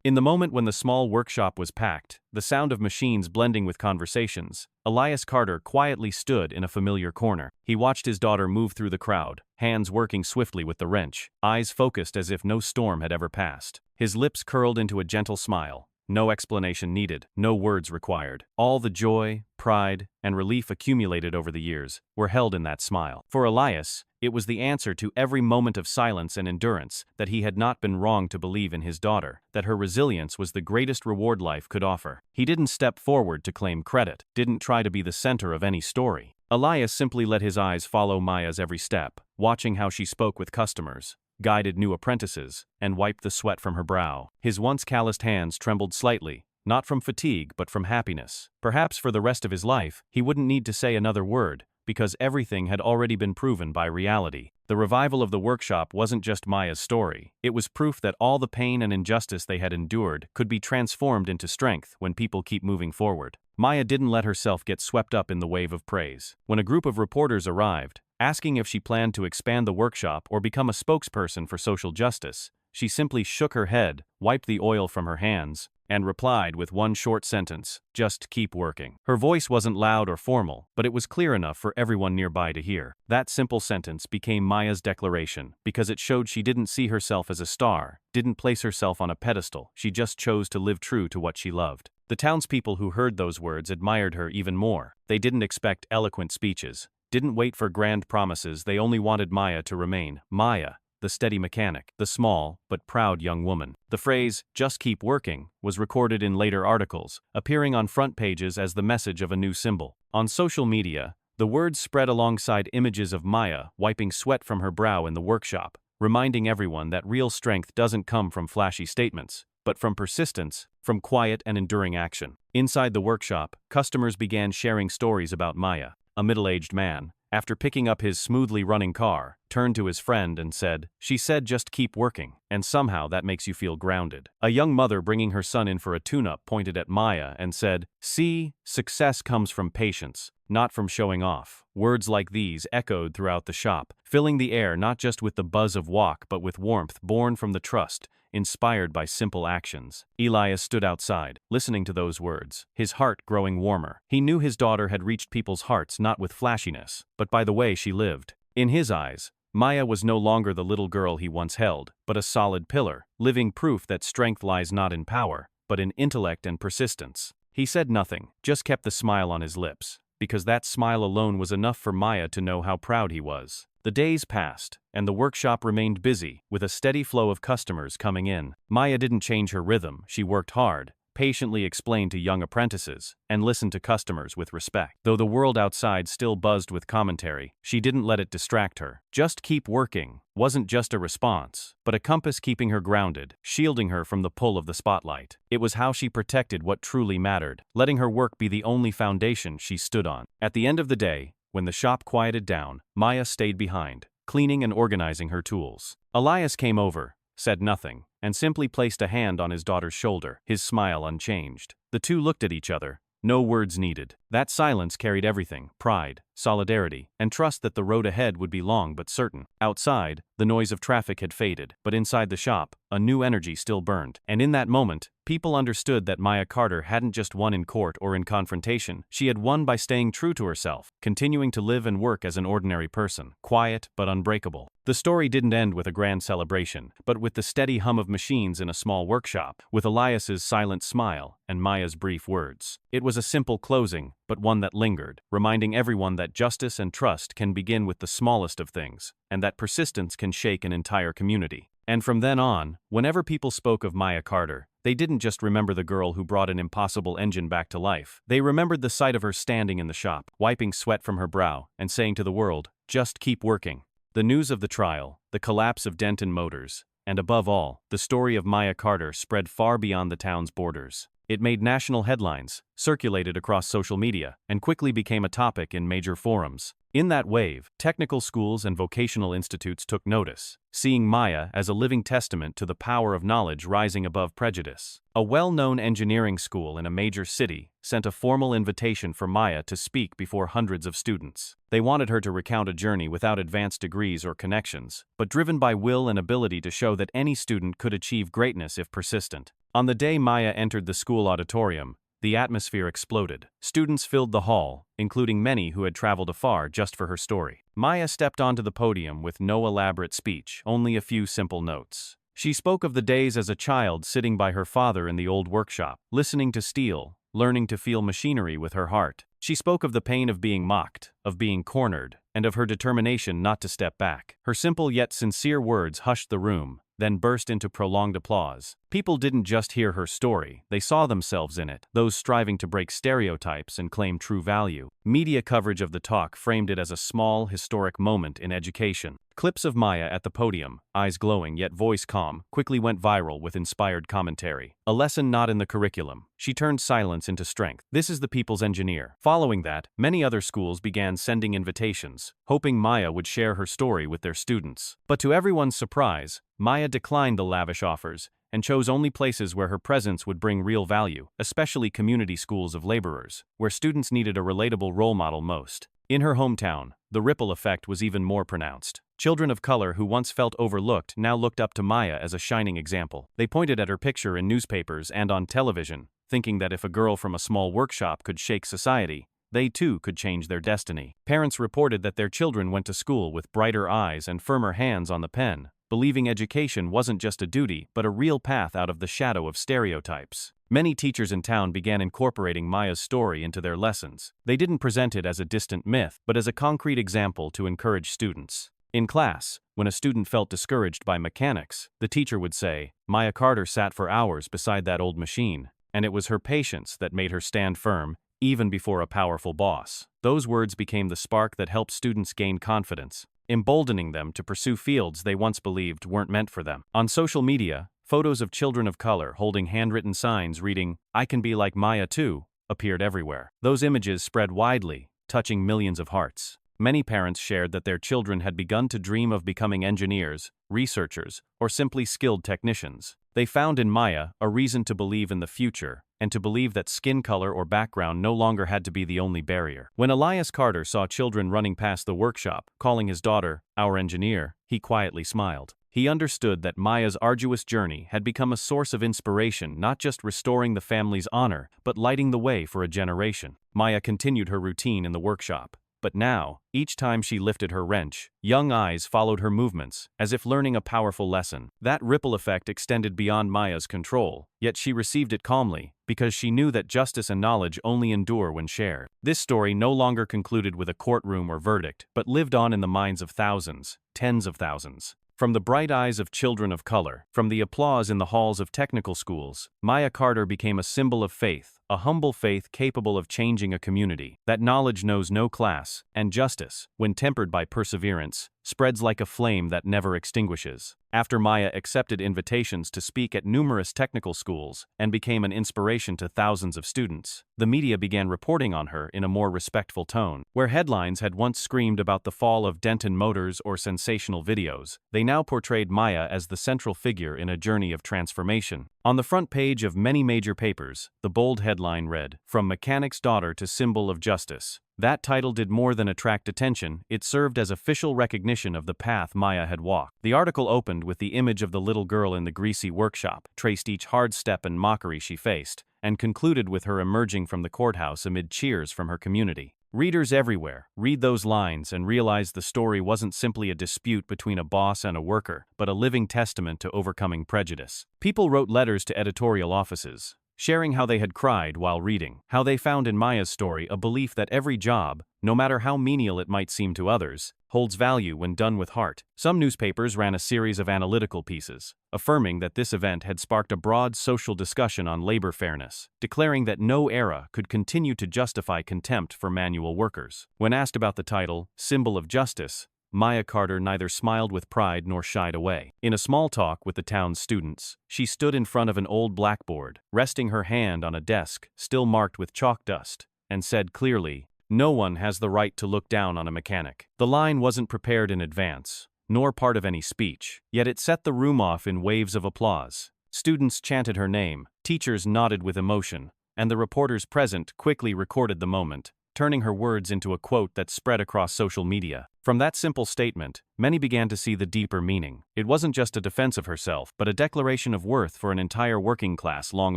In the moment when the small workshop was packed, the sound of machines blending with conversations, Elias Carter quietly stood in a familiar corner. He watched his daughter move through the crowd, hands working swiftly with the wrench, eyes focused as if no storm had ever passed. His lips curled into a gentle smile. No explanation needed, no words required. All the joy, pride, and relief accumulated over the years were held in that smile. For Elias, it was the answer to every moment of silence and endurance that he had not been wrong to believe in his daughter, that her resilience was the greatest reward life could offer. He didn't step forward to claim credit, didn't try to be the center of any story. Elias simply let his eyes follow Maya's every step, watching how she spoke with customers, guided new apprentices, and wiped the sweat from her brow. His once calloused hands trembled slightly, not from fatigue but from happiness. Perhaps for the rest of his life, he wouldn't need to say another word, because everything had already been proven by reality. The revival of the workshop wasn't just Maya's story. It was proof that all the pain and injustice they had endured could be transformed into strength when people keep moving forward. Maya didn't let herself get swept up in the wave of praise. When a group of reporters arrived, asking if she planned to expand the workshop or become a spokesperson for social justice, she simply shook her head, wiped the oil from her hands, and replied with one short sentence, "Just keep working." Her voice wasn't loud or formal, but it was clear enough for everyone nearby to hear. That simple sentence became Maya's declaration, because it showed she didn't see herself as a star, didn't place herself on a pedestal, she just chose to live true to what she loved. The townspeople who heard those words admired her even more. They didn't expect eloquent speeches, didn't wait for grand promises, they only wanted Maya to remain Maya, the steady mechanic, the small but proud young woman. The phrase, "just keep working," was recorded in later articles, appearing on front pages as the message of a new symbol. On social media, the words spread alongside images of Maya wiping sweat from her brow in the workshop, reminding everyone that real strength doesn't come from flashy statements, but from persistence, from quiet and enduring action. Inside the workshop, customers began sharing stories about Maya. A middle-aged man, after picking up his smoothly running car, turned to his friend and said, "She said just keep working, and somehow that makes you feel grounded." A young mother bringing her son in for a tune-up pointed at Maya and said, "See, success comes from patience, not from showing off." Words like these echoed throughout the shop, filling the air not just with the buzz of walk but with warmth born from the trust, inspired by simple actions. Elias stood outside, listening to those words, his heart growing warmer. He knew his daughter had reached people's hearts not with flashiness, but by the way she lived. In his eyes, Maya was no longer the little girl he once held, but a solid pillar, living proof that strength lies not in power, but in intellect and persistence. He said nothing, just kept the smile on his lips, because that smile alone was enough for Maya to know how proud he was. The days passed, and the workshop remained busy, with a steady flow of customers coming in. Maya didn't change her rhythm, she worked hard, patiently explained to young apprentices, and listened to customers with respect. Though the world outside still buzzed with commentary, she didn't let it distract her. "Just keep working" wasn't just a response, but a compass keeping her grounded, shielding her from the pull of the spotlight. It was how she protected what truly mattered, letting her work be the only foundation she stood on. At the end of the day, when the shop quieted down, Maya stayed behind, cleaning and organizing her tools. Elias came over, said nothing, and simply placed a hand on his daughter's shoulder, his smile unchanged. The two looked at each other, no words needed. That silence carried everything: pride, solidarity, and trust that the road ahead would be long but certain. Outside, the noise of traffic had faded, but inside the shop, a new energy still burned. And in that moment, people understood that Maya Carter hadn't just won in court or in confrontation. She had won by staying true to herself, continuing to live and work as an ordinary person, quiet but unbreakable. The story didn't end with a grand celebration, but with the steady hum of machines in a small workshop, with Elias's silent smile and Maya's brief words. It was a simple closing, but one that lingered, reminding everyone that justice and trust can begin with the smallest of things, and that persistence can shake an entire community. And from then on, whenever people spoke of Maya Carter, they didn't just remember the girl who brought an impossible engine back to life. They remembered the sight of her standing in the shop, wiping sweat from her brow, and saying to the world, "Just keep working." The news of the trial, the collapse of Denton Motors, and above all, the story of Maya Carter spread far beyond the town's borders. It made national headlines, circulated across social media, and quickly became a topic in major forums. In that wave, technical schools and vocational institutes took notice, seeing Maya as a living testament to the power of knowledge rising above prejudice. A well-known engineering school in a major city sent a formal invitation for Maya to speak before hundreds of students. They wanted her to recount a journey without advanced degrees or connections, but driven by will and ability to show that any student could achieve greatness if persistent. On the day Maya entered the school auditorium, the atmosphere exploded. Students filled the hall, including many who had traveled afar just for her story. Maya stepped onto the podium with no elaborate speech, only a few simple notes. She spoke of the days as a child sitting by her father in the old workshop, listening to steel, learning to feel machinery with her heart. She spoke of the pain of being mocked, of being cornered, and of her determination not to step back. Her simple yet sincere words hushed the room, then burst into prolonged applause. People didn't just hear her story, they saw themselves in it, those striving to break stereotypes and claim true value. Media coverage of the talk framed it as a small, historic moment in education. Clips of Maya at the podium, eyes glowing yet voice calm, quickly went viral with inspired commentary. A lesson not in the curriculum. She turned silence into strength. This is the people's engineer. Following that, many other schools began sending invitations, hoping Maya would share her story with their students. But to everyone's surprise, Maya declined the lavish offers and chose only places where her presence would bring real value, especially community schools of laborers, where students needed a relatable role model most. In her hometown, the ripple effect was even more pronounced. Children of color who once felt overlooked now looked up to Maya as a shining example. They pointed at her picture in newspapers and on television, thinking that if a girl from a small workshop could shake society, they too could change their destiny. Parents reported that their children went to school with brighter eyes and firmer hands on the pen, believing education wasn't just a duty but a real path out of the shadow of stereotypes. Many teachers in town began incorporating Maya's story into their lessons. They didn't present it as a distant myth, but as a concrete example to encourage students. In class, when a student felt discouraged by mechanics, the teacher would say, "Maya Carter sat for hours beside that old machine, and it was her patience that made her stand firm, even before a powerful boss." Those words became the spark that helped students gain confidence, emboldening them to pursue fields they once believed weren't meant for them. On social media, photos of children of color holding handwritten signs reading, "I can be like Maya too," appeared everywhere. Those images spread widely, touching millions of hearts. Many parents shared that their children had begun to dream of becoming engineers, researchers, or simply skilled technicians. They found in Maya a reason to believe in the future, and to believe that skin color or background no longer had to be the only barrier. When Elias Carter saw children running past the workshop, calling his daughter, "our engineer," he quietly smiled. He understood that Maya's arduous journey had become a source of inspiration, not just restoring the family's honor, but lighting the way for a generation. Maya continued her routine in the workshop. But now, each time she lifted her wrench, young eyes followed her movements, as if learning a powerful lesson. That ripple effect extended beyond Maya's control, yet she received it calmly, because she knew that justice and knowledge only endure when shared. This story no longer concluded with a courtroom or verdict, but lived on in the minds of thousands, tens of thousands. From the bright eyes of children of color, from the applause in the halls of technical schools, Maya Carter became a symbol of faith, a humble faith capable of changing a community. That knowledge knows no class, and justice, when tempered by perseverance, spreads like a flame that never extinguishes. After Maya accepted invitations to speak at numerous technical schools and became an inspiration to thousands of students, the media began reporting on her in a more respectful tone. Where headlines had once screamed about the fall of Denton Motors or sensational videos, they now portrayed Maya as the central figure in a journey of transformation. On the front page of many major papers, the bold headline read, "From Mechanic's Daughter to Symbol of Justice." That title did more than attract attention, it served as official recognition of the path Maya had walked. The article opened with the image of the little girl in the greasy workshop, traced each hard step and mockery she faced, and concluded with her emerging from the courthouse amid cheers from her community. Readers everywhere read those lines and realize the story wasn't simply a dispute between a boss and a worker, but a living testament to overcoming prejudice. People wrote letters to editorial offices, sharing how they had cried while reading, how they found in Maya's story a belief that every job, no matter how menial it might seem to others, holds value when done with heart. Some newspapers ran a series of analytical pieces, affirming that this event had sparked a broad social discussion on labor fairness, declaring that no era could continue to justify contempt for manual workers. When asked about the title, Symbol of Justice, Maya Carter neither smiled with pride nor shied away. In a small talk with the town's students, she stood in front of an old blackboard, resting her hand on a desk still marked with chalk dust, and said clearly, "No one has the right to look down on a mechanic." The line wasn't prepared in advance, nor part of any speech, yet it set the room off in waves of applause. Students chanted her name, teachers nodded with emotion, and the reporters present quickly recorded the moment, turning her words into a quote that spread across social media. From that simple statement, many began to see the deeper meaning. It wasn't just a defense of herself, but a declaration of worth for an entire working class long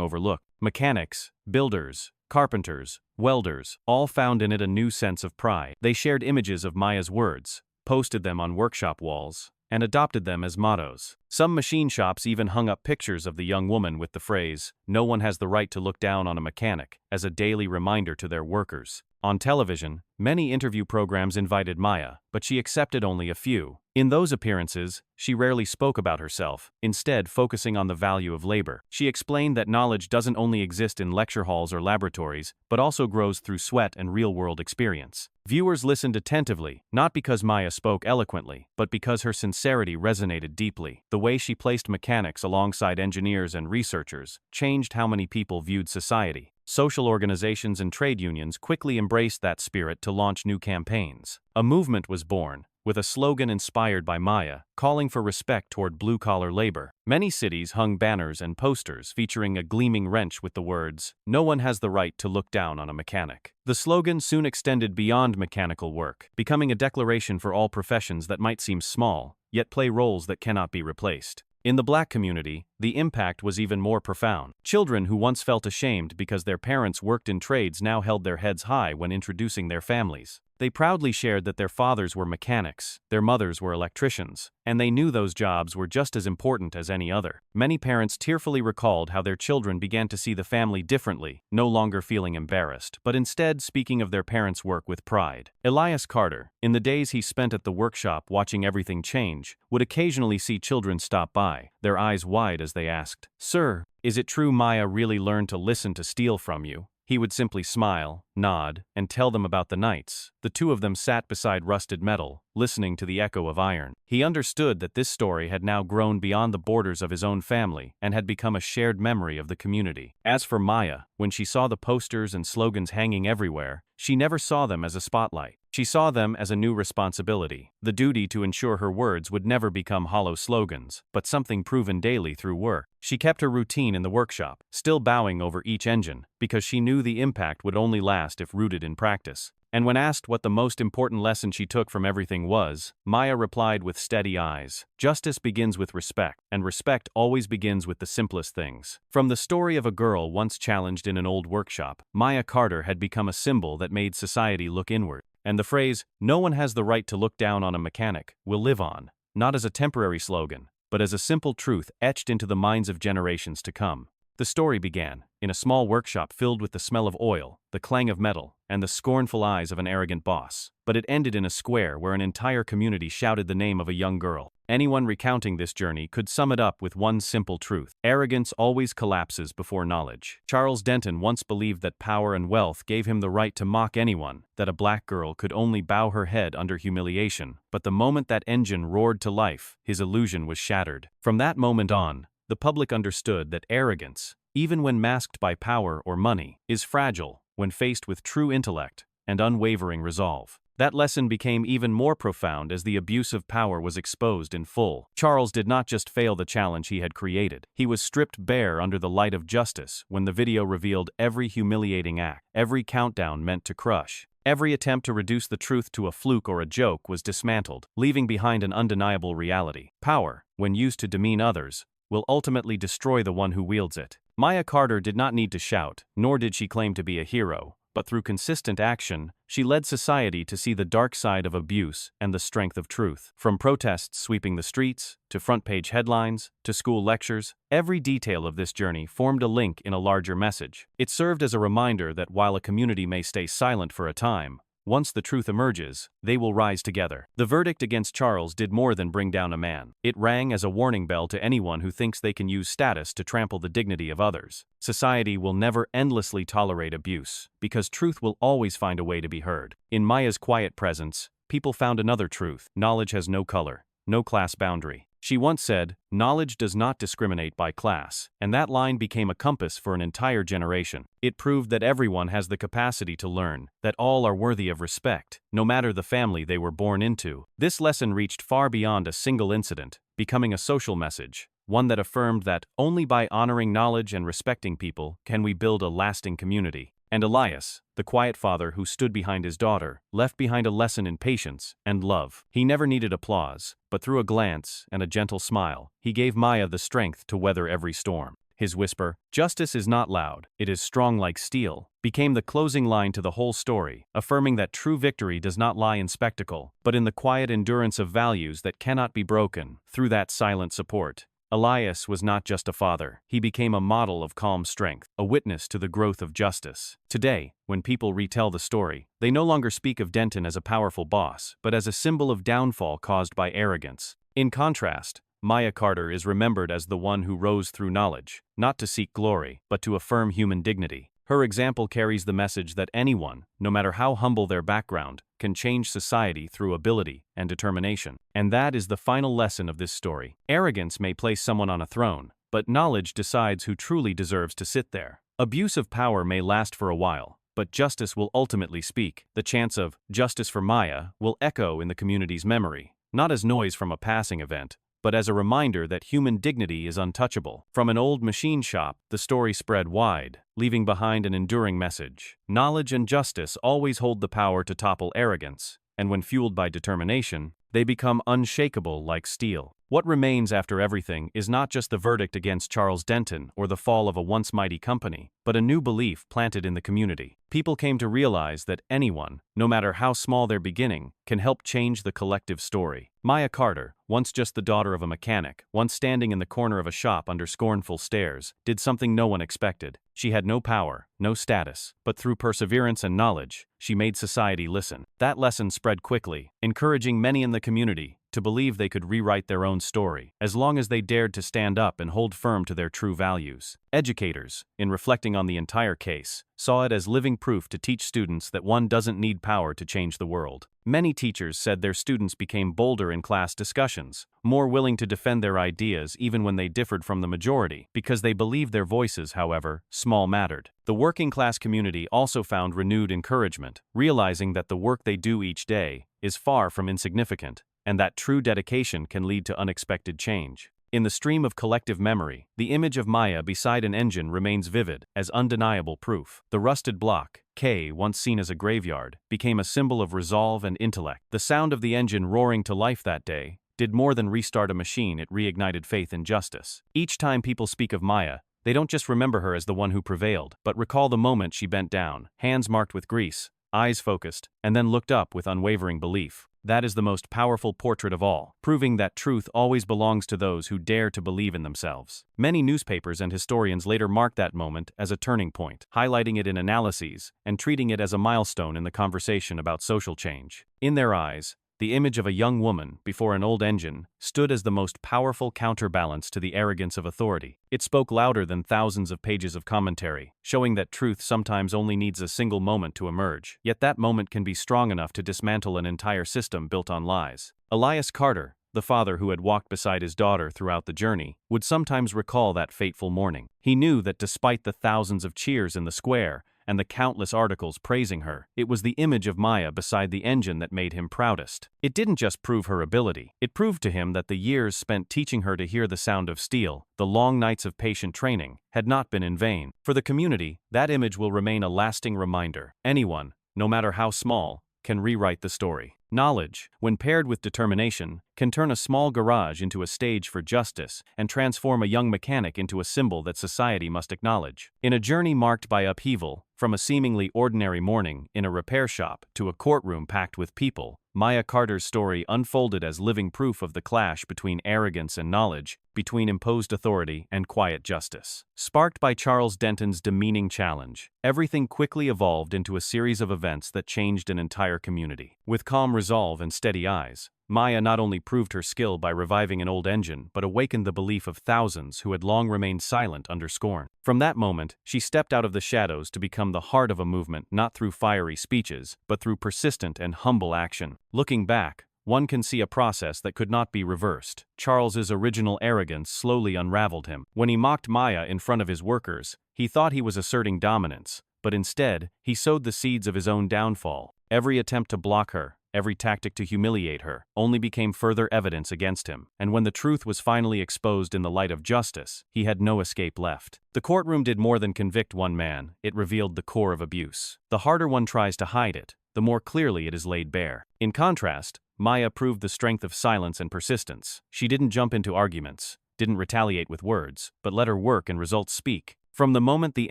overlooked. Mechanics, builders, carpenters, welders, all found in it a new sense of pride. They shared images of Maya's words, posted them on workshop walls, and adopted them as mottos. Some machine shops even hung up pictures of the young woman with the phrase, "No one has the right to look down on a mechanic," as a daily reminder to their workers. On television, many interview programs invited Maya, but she accepted only a few. In those appearances, she rarely spoke about herself, instead focusing on the value of labor. She explained that knowledge doesn't only exist in lecture halls or laboratories, but also grows through sweat and real-world experience. Viewers listened attentively, not because Maya spoke eloquently, but because her sincerity resonated deeply. The way she placed mechanics alongside engineers and researchers changed how many people viewed society. Social organizations and trade unions quickly embraced that spirit to launch new campaigns. A movement was born, with a slogan inspired by Maya, calling for respect toward blue-collar labor. Many cities hung banners and posters featuring a gleaming wrench with the words, "No one has the right to look down on a mechanic." The slogan soon extended beyond mechanical work, becoming a declaration for all professions that might seem small, yet play roles that cannot be replaced. In the Black community, the impact was even more profound. Children who once felt ashamed because their parents worked in trades now held their heads high when introducing their families. They proudly shared that their fathers were mechanics, their mothers were electricians, and they knew those jobs were just as important as any other. Many parents tearfully recalled how their children began to see the family differently, no longer feeling embarrassed, but instead speaking of their parents' work with pride. Elias Carter, in the days he spent at the workshop watching everything change, would occasionally see children stop by, their eyes wide as they asked, "Sir, is it true Maya really learned to listen to steal from you?" He would simply smile, nod, and tell them about the nights. The two of them sat beside rusted metal, listening to the echo of iron. He understood that this story had now grown beyond the borders of his own family and had become a shared memory of the community. As for Maya, when she saw the posters and slogans hanging everywhere, she never saw them as a spotlight. She saw them as a new responsibility, the duty to ensure her words would never become hollow slogans, but something proven daily through work. She kept her routine in the workshop, still bowing over each engine, because she knew the impact would only last if rooted in practice. And when asked what the most important lesson she took from everything was, Maya replied with steady eyes, "Justice begins with respect, and respect always begins with the simplest things." From the story of a girl once challenged in an old workshop, Maya Carter had become a symbol that made society look inward. And the phrase, "No one has the right to look down on a mechanic," will live on, not as a temporary slogan, but as a simple truth etched into the minds of generations to come. The story began in a small workshop filled with the smell of oil, the clang of metal, and the scornful eyes of an arrogant boss. But it ended in a square where an entire community shouted the name of a young girl. Anyone recounting this journey could sum it up with one simple truth: arrogance always collapses before knowledge. Charles Denton once believed that power and wealth gave him the right to mock anyone, that a black girl could only bow her head under humiliation, but the moment that engine roared to life, his illusion was shattered. From that moment on, the public understood that arrogance, even when masked by power or money, is fragile when faced with true intellect and unwavering resolve. That lesson became even more profound as the abuse of power was exposed in full. Charles did not just fail the challenge he had created. He was stripped bare under the light of justice when the video revealed every humiliating act, every countdown meant to crush. Every attempt to reduce the truth to a fluke or a joke was dismantled, leaving behind an undeniable reality. Power, when used to demean others, will ultimately destroy the one who wields it. Maya Carter did not need to shout, nor did she claim to be a hero, but through consistent action, she led society to see the dark side of abuse and the strength of truth. From protests sweeping the streets, to front-page headlines, to school lectures, every detail of this journey formed a link in a larger message. It served as a reminder that while a community may stay silent for a time, once the truth emerges, they will rise together. The verdict against Charles did more than bring down a man. It rang as a warning bell to anyone who thinks they can use status to trample the dignity of others. Society will never endlessly tolerate abuse, because truth will always find a way to be heard. In Maya's quiet presence, people found another truth: knowledge has no color, no class boundary. She once said, "Knowledge does not discriminate by class," and that line became a compass for an entire generation. It proved that everyone has the capacity to learn, that all are worthy of respect, no matter the family they were born into. This lesson reached far beyond a single incident, becoming a social message, one that affirmed that only by honoring knowledge and respecting people can we build a lasting community. And Elias, the quiet father who stood behind his daughter, left behind a lesson in patience and love. He never needed applause, but through a glance and a gentle smile, he gave Maya the strength to weather every storm. His whisper, "Justice is not loud, it is strong like steel," became the closing line to the whole story, affirming that true victory does not lie in spectacle, but in the quiet endurance of values that cannot be broken. Through that silent support, Elias was not just a father, he became a model of calm strength, a witness to the growth of justice. Today, when people retell the story, they no longer speak of Denton as a powerful boss, but as a symbol of downfall caused by arrogance. In contrast, Maya Carter is remembered as the one who rose through knowledge, not to seek glory, but to affirm human dignity. Her example carries the message that anyone, no matter how humble their background, can change society through ability and determination. And that is the final lesson of this story. Arrogance may place someone on a throne, but knowledge decides who truly deserves to sit there. Abuse of power may last for a while, but justice will ultimately speak. The chants of "Justice for Maya" will echo in the community's memory, not as noise from a passing event, but as a reminder that human dignity is untouchable. From an old machine shop, the story spread wide, leaving behind an enduring message. Knowledge and justice always hold the power to topple arrogance, and when fueled by determination, they become unshakable like steel. What remains after everything is not just the verdict against Charles Denton or the fall of a once mighty company, but a new belief planted in the community. People came to realize that anyone, no matter how small their beginning, can help change the collective story. Maya Carter, once just the daughter of a mechanic, once standing in the corner of a shop under scornful stares, did something no one expected. She had no power, no status, but through perseverance and knowledge, she made society listen. That lesson spread quickly, encouraging many in the community to believe they could rewrite their own story, as long as they dared to stand up and hold firm to their true values. Educators, in reflecting on the entire case, saw it as living proof to teach students that one doesn't need power to change the world. Many teachers said their students became bolder in class discussions, more willing to defend their ideas even when they differed from the majority, because they believed their voices, however small, mattered. The working class community also found renewed encouragement, realizing that the work they do each day is far from insignificant, and that true dedication can lead to unexpected change. In the stream of collective memory, the image of Maya beside an engine remains vivid, as undeniable proof. The rusted block, K, once seen as a graveyard, became a symbol of resolve and intellect. The sound of the engine roaring to life that day did more than restart a machine, it reignited faith in justice. Each time people speak of Maya, they don't just remember her as the one who prevailed, but recall the moment she bent down, hands marked with grease, eyes focused, and then looked up with unwavering belief. That is the most powerful portrait of all, proving that truth always belongs to those who dare to believe in themselves. Many newspapers and historians later marked that moment as a turning point, highlighting it in analyses and treating it as a milestone in the conversation about social change. In their eyes, the image of a young woman before an old engine stood as the most powerful counterbalance to the arrogance of authority. It spoke louder than thousands of pages of commentary, showing that truth sometimes only needs a single moment to emerge. Yet that moment can be strong enough to dismantle an entire system built on lies. Elias Carter, the father who had walked beside his daughter throughout the journey, would sometimes recall that fateful morning. He knew that despite the thousands of cheers in the square and the countless articles praising her, it was the image of Maya beside the engine that made him proudest. It didn't just prove her ability, it proved to him that the years spent teaching her to hear the sound of steel, the long nights of patient training, had not been in vain. For the community, that image will remain a lasting reminder. Anyone, no matter how small, can rewrite the story. Knowledge, when paired with determination, can turn a small garage into a stage for justice and transform a young mechanic into a symbol that society must acknowledge. In a journey marked by upheaval, from a seemingly ordinary morning in a repair shop to a courtroom packed with people, Maya Carter's story unfolded as living proof of the clash between arrogance and knowledge, between imposed authority and quiet justice. Sparked by Charles Denton's demeaning challenge, everything quickly evolved into a series of events that changed an entire community. With calm resolve and steady eyes, Maya not only proved her skill by reviving an old engine but awakened the belief of thousands who had long remained silent under scorn. From that moment, she stepped out of the shadows to become the heart of a movement not through fiery speeches, but through persistent and humble action. Looking back, one can see a process that could not be reversed. Charles's original arrogance slowly unraveled him. When he mocked Maya in front of his workers, he thought he was asserting dominance, but instead, he sowed the seeds of his own downfall. Every attempt to block her, every tactic to humiliate her, only became further evidence against him, and when the truth was finally exposed in the light of justice, he had no escape left. The courtroom did more than convict one man, it revealed the core of abuse. The harder one tries to hide it, the more clearly it is laid bare. In contrast, Maya proved the strength of silence and persistence. She didn't jump into arguments, didn't retaliate with words, but let her work and results speak. From the moment the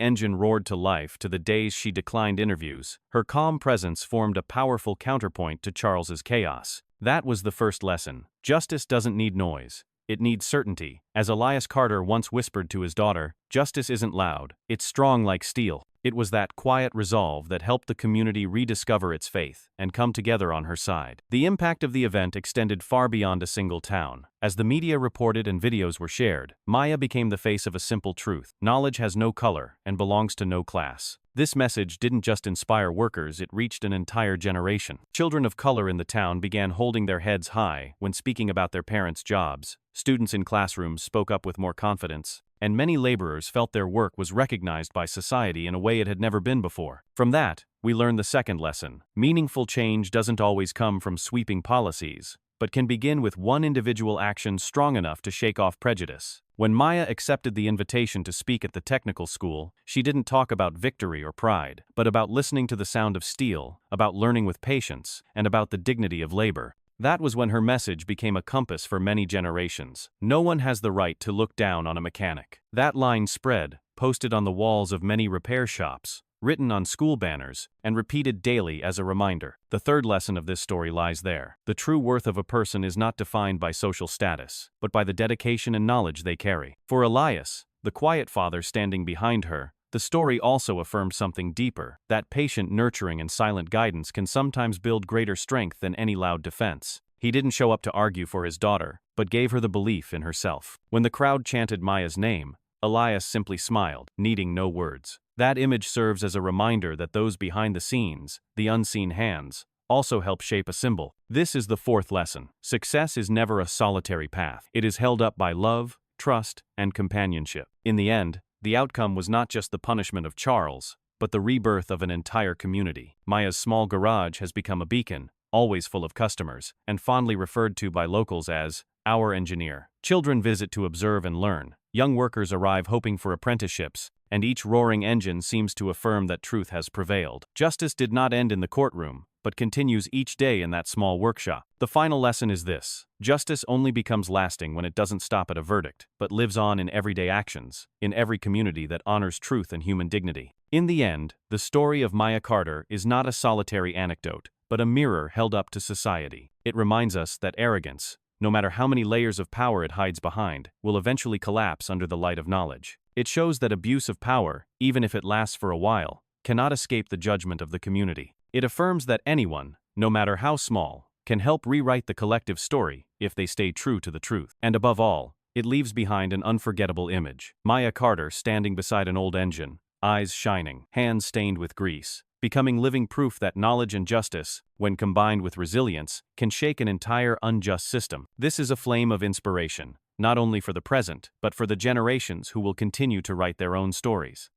engine roared to life to the days she declined interviews, her calm presence formed a powerful counterpoint to Charles's chaos. That was the first lesson. Justice doesn't need noise. It needs certainty. As Elias Carter once whispered to his daughter, "Justice isn't loud, it's strong like steel." It was that quiet resolve that helped the community rediscover its faith and come together on her side. The impact of the event extended far beyond a single town. As the media reported and videos were shared, Maya became the face of a simple truth: knowledge has no color and belongs to no class. This message didn't just inspire workers, it reached an entire generation. Children of color in the town began holding their heads high when speaking about their parents' jobs. Students in classrooms spoke up with more confidence, and many laborers felt their work was recognized by society in a way it had never been before. From that, we learn the second lesson. Meaningful change doesn't always come from sweeping policies, but can begin with one individual action strong enough to shake off prejudice. When Maya accepted the invitation to speak at the technical school, she didn't talk about victory or pride, but about listening to the sound of steel, about learning with patience, and about the dignity of labor. That was when her message became a compass for many generations. No one has the right to look down on a mechanic. That line spread, posted on the walls of many repair shops, written on school banners, and repeated daily as a reminder. The third lesson of this story lies there. The true worth of a person is not defined by social status, but by the dedication and knowledge they carry. For Elias, the quiet father standing behind her, the story also affirmed something deeper, that patient nurturing and silent guidance can sometimes build greater strength than any loud defense. He didn't show up to argue for his daughter, but gave her the belief in herself. When the crowd chanted Maya's name, Elias simply smiled, needing no words. That image serves as a reminder that those behind the scenes, the unseen hands, also help shape a symbol. This is the fourth lesson. Success is never a solitary path. It is held up by love, trust, and companionship. In the end, the outcome was not just the punishment of Charles, but the rebirth of an entire community. Maya's small garage has become a beacon, always full of customers, and fondly referred to by locals as our engineer. Children visit to observe and learn. Young workers arrive hoping for apprenticeships, and each roaring engine seems to affirm that truth has prevailed. Justice did not end in the courtroom, but continues each day in that small workshop. The final lesson is this: justice only becomes lasting when it doesn't stop at a verdict, but lives on in everyday actions, in every community that honors truth and human dignity. In the end, the story of Maya Carter is not a solitary anecdote, but a mirror held up to society. It reminds us that arrogance, no matter how many layers of power it hides behind, will eventually collapse under the light of knowledge. It shows that abuse of power, even if it lasts for a while, cannot escape the judgment of the community. It affirms that anyone, no matter how small, can help rewrite the collective story if they stay true to the truth. And above all, it leaves behind an unforgettable image. Maya Carter standing beside an old engine, eyes shining, hands stained with grease, becoming living proof that knowledge and justice, when combined with resilience, can shake an entire unjust system. This is a flame of inspiration, not only for the present, but for the generations who will continue to write their own stories.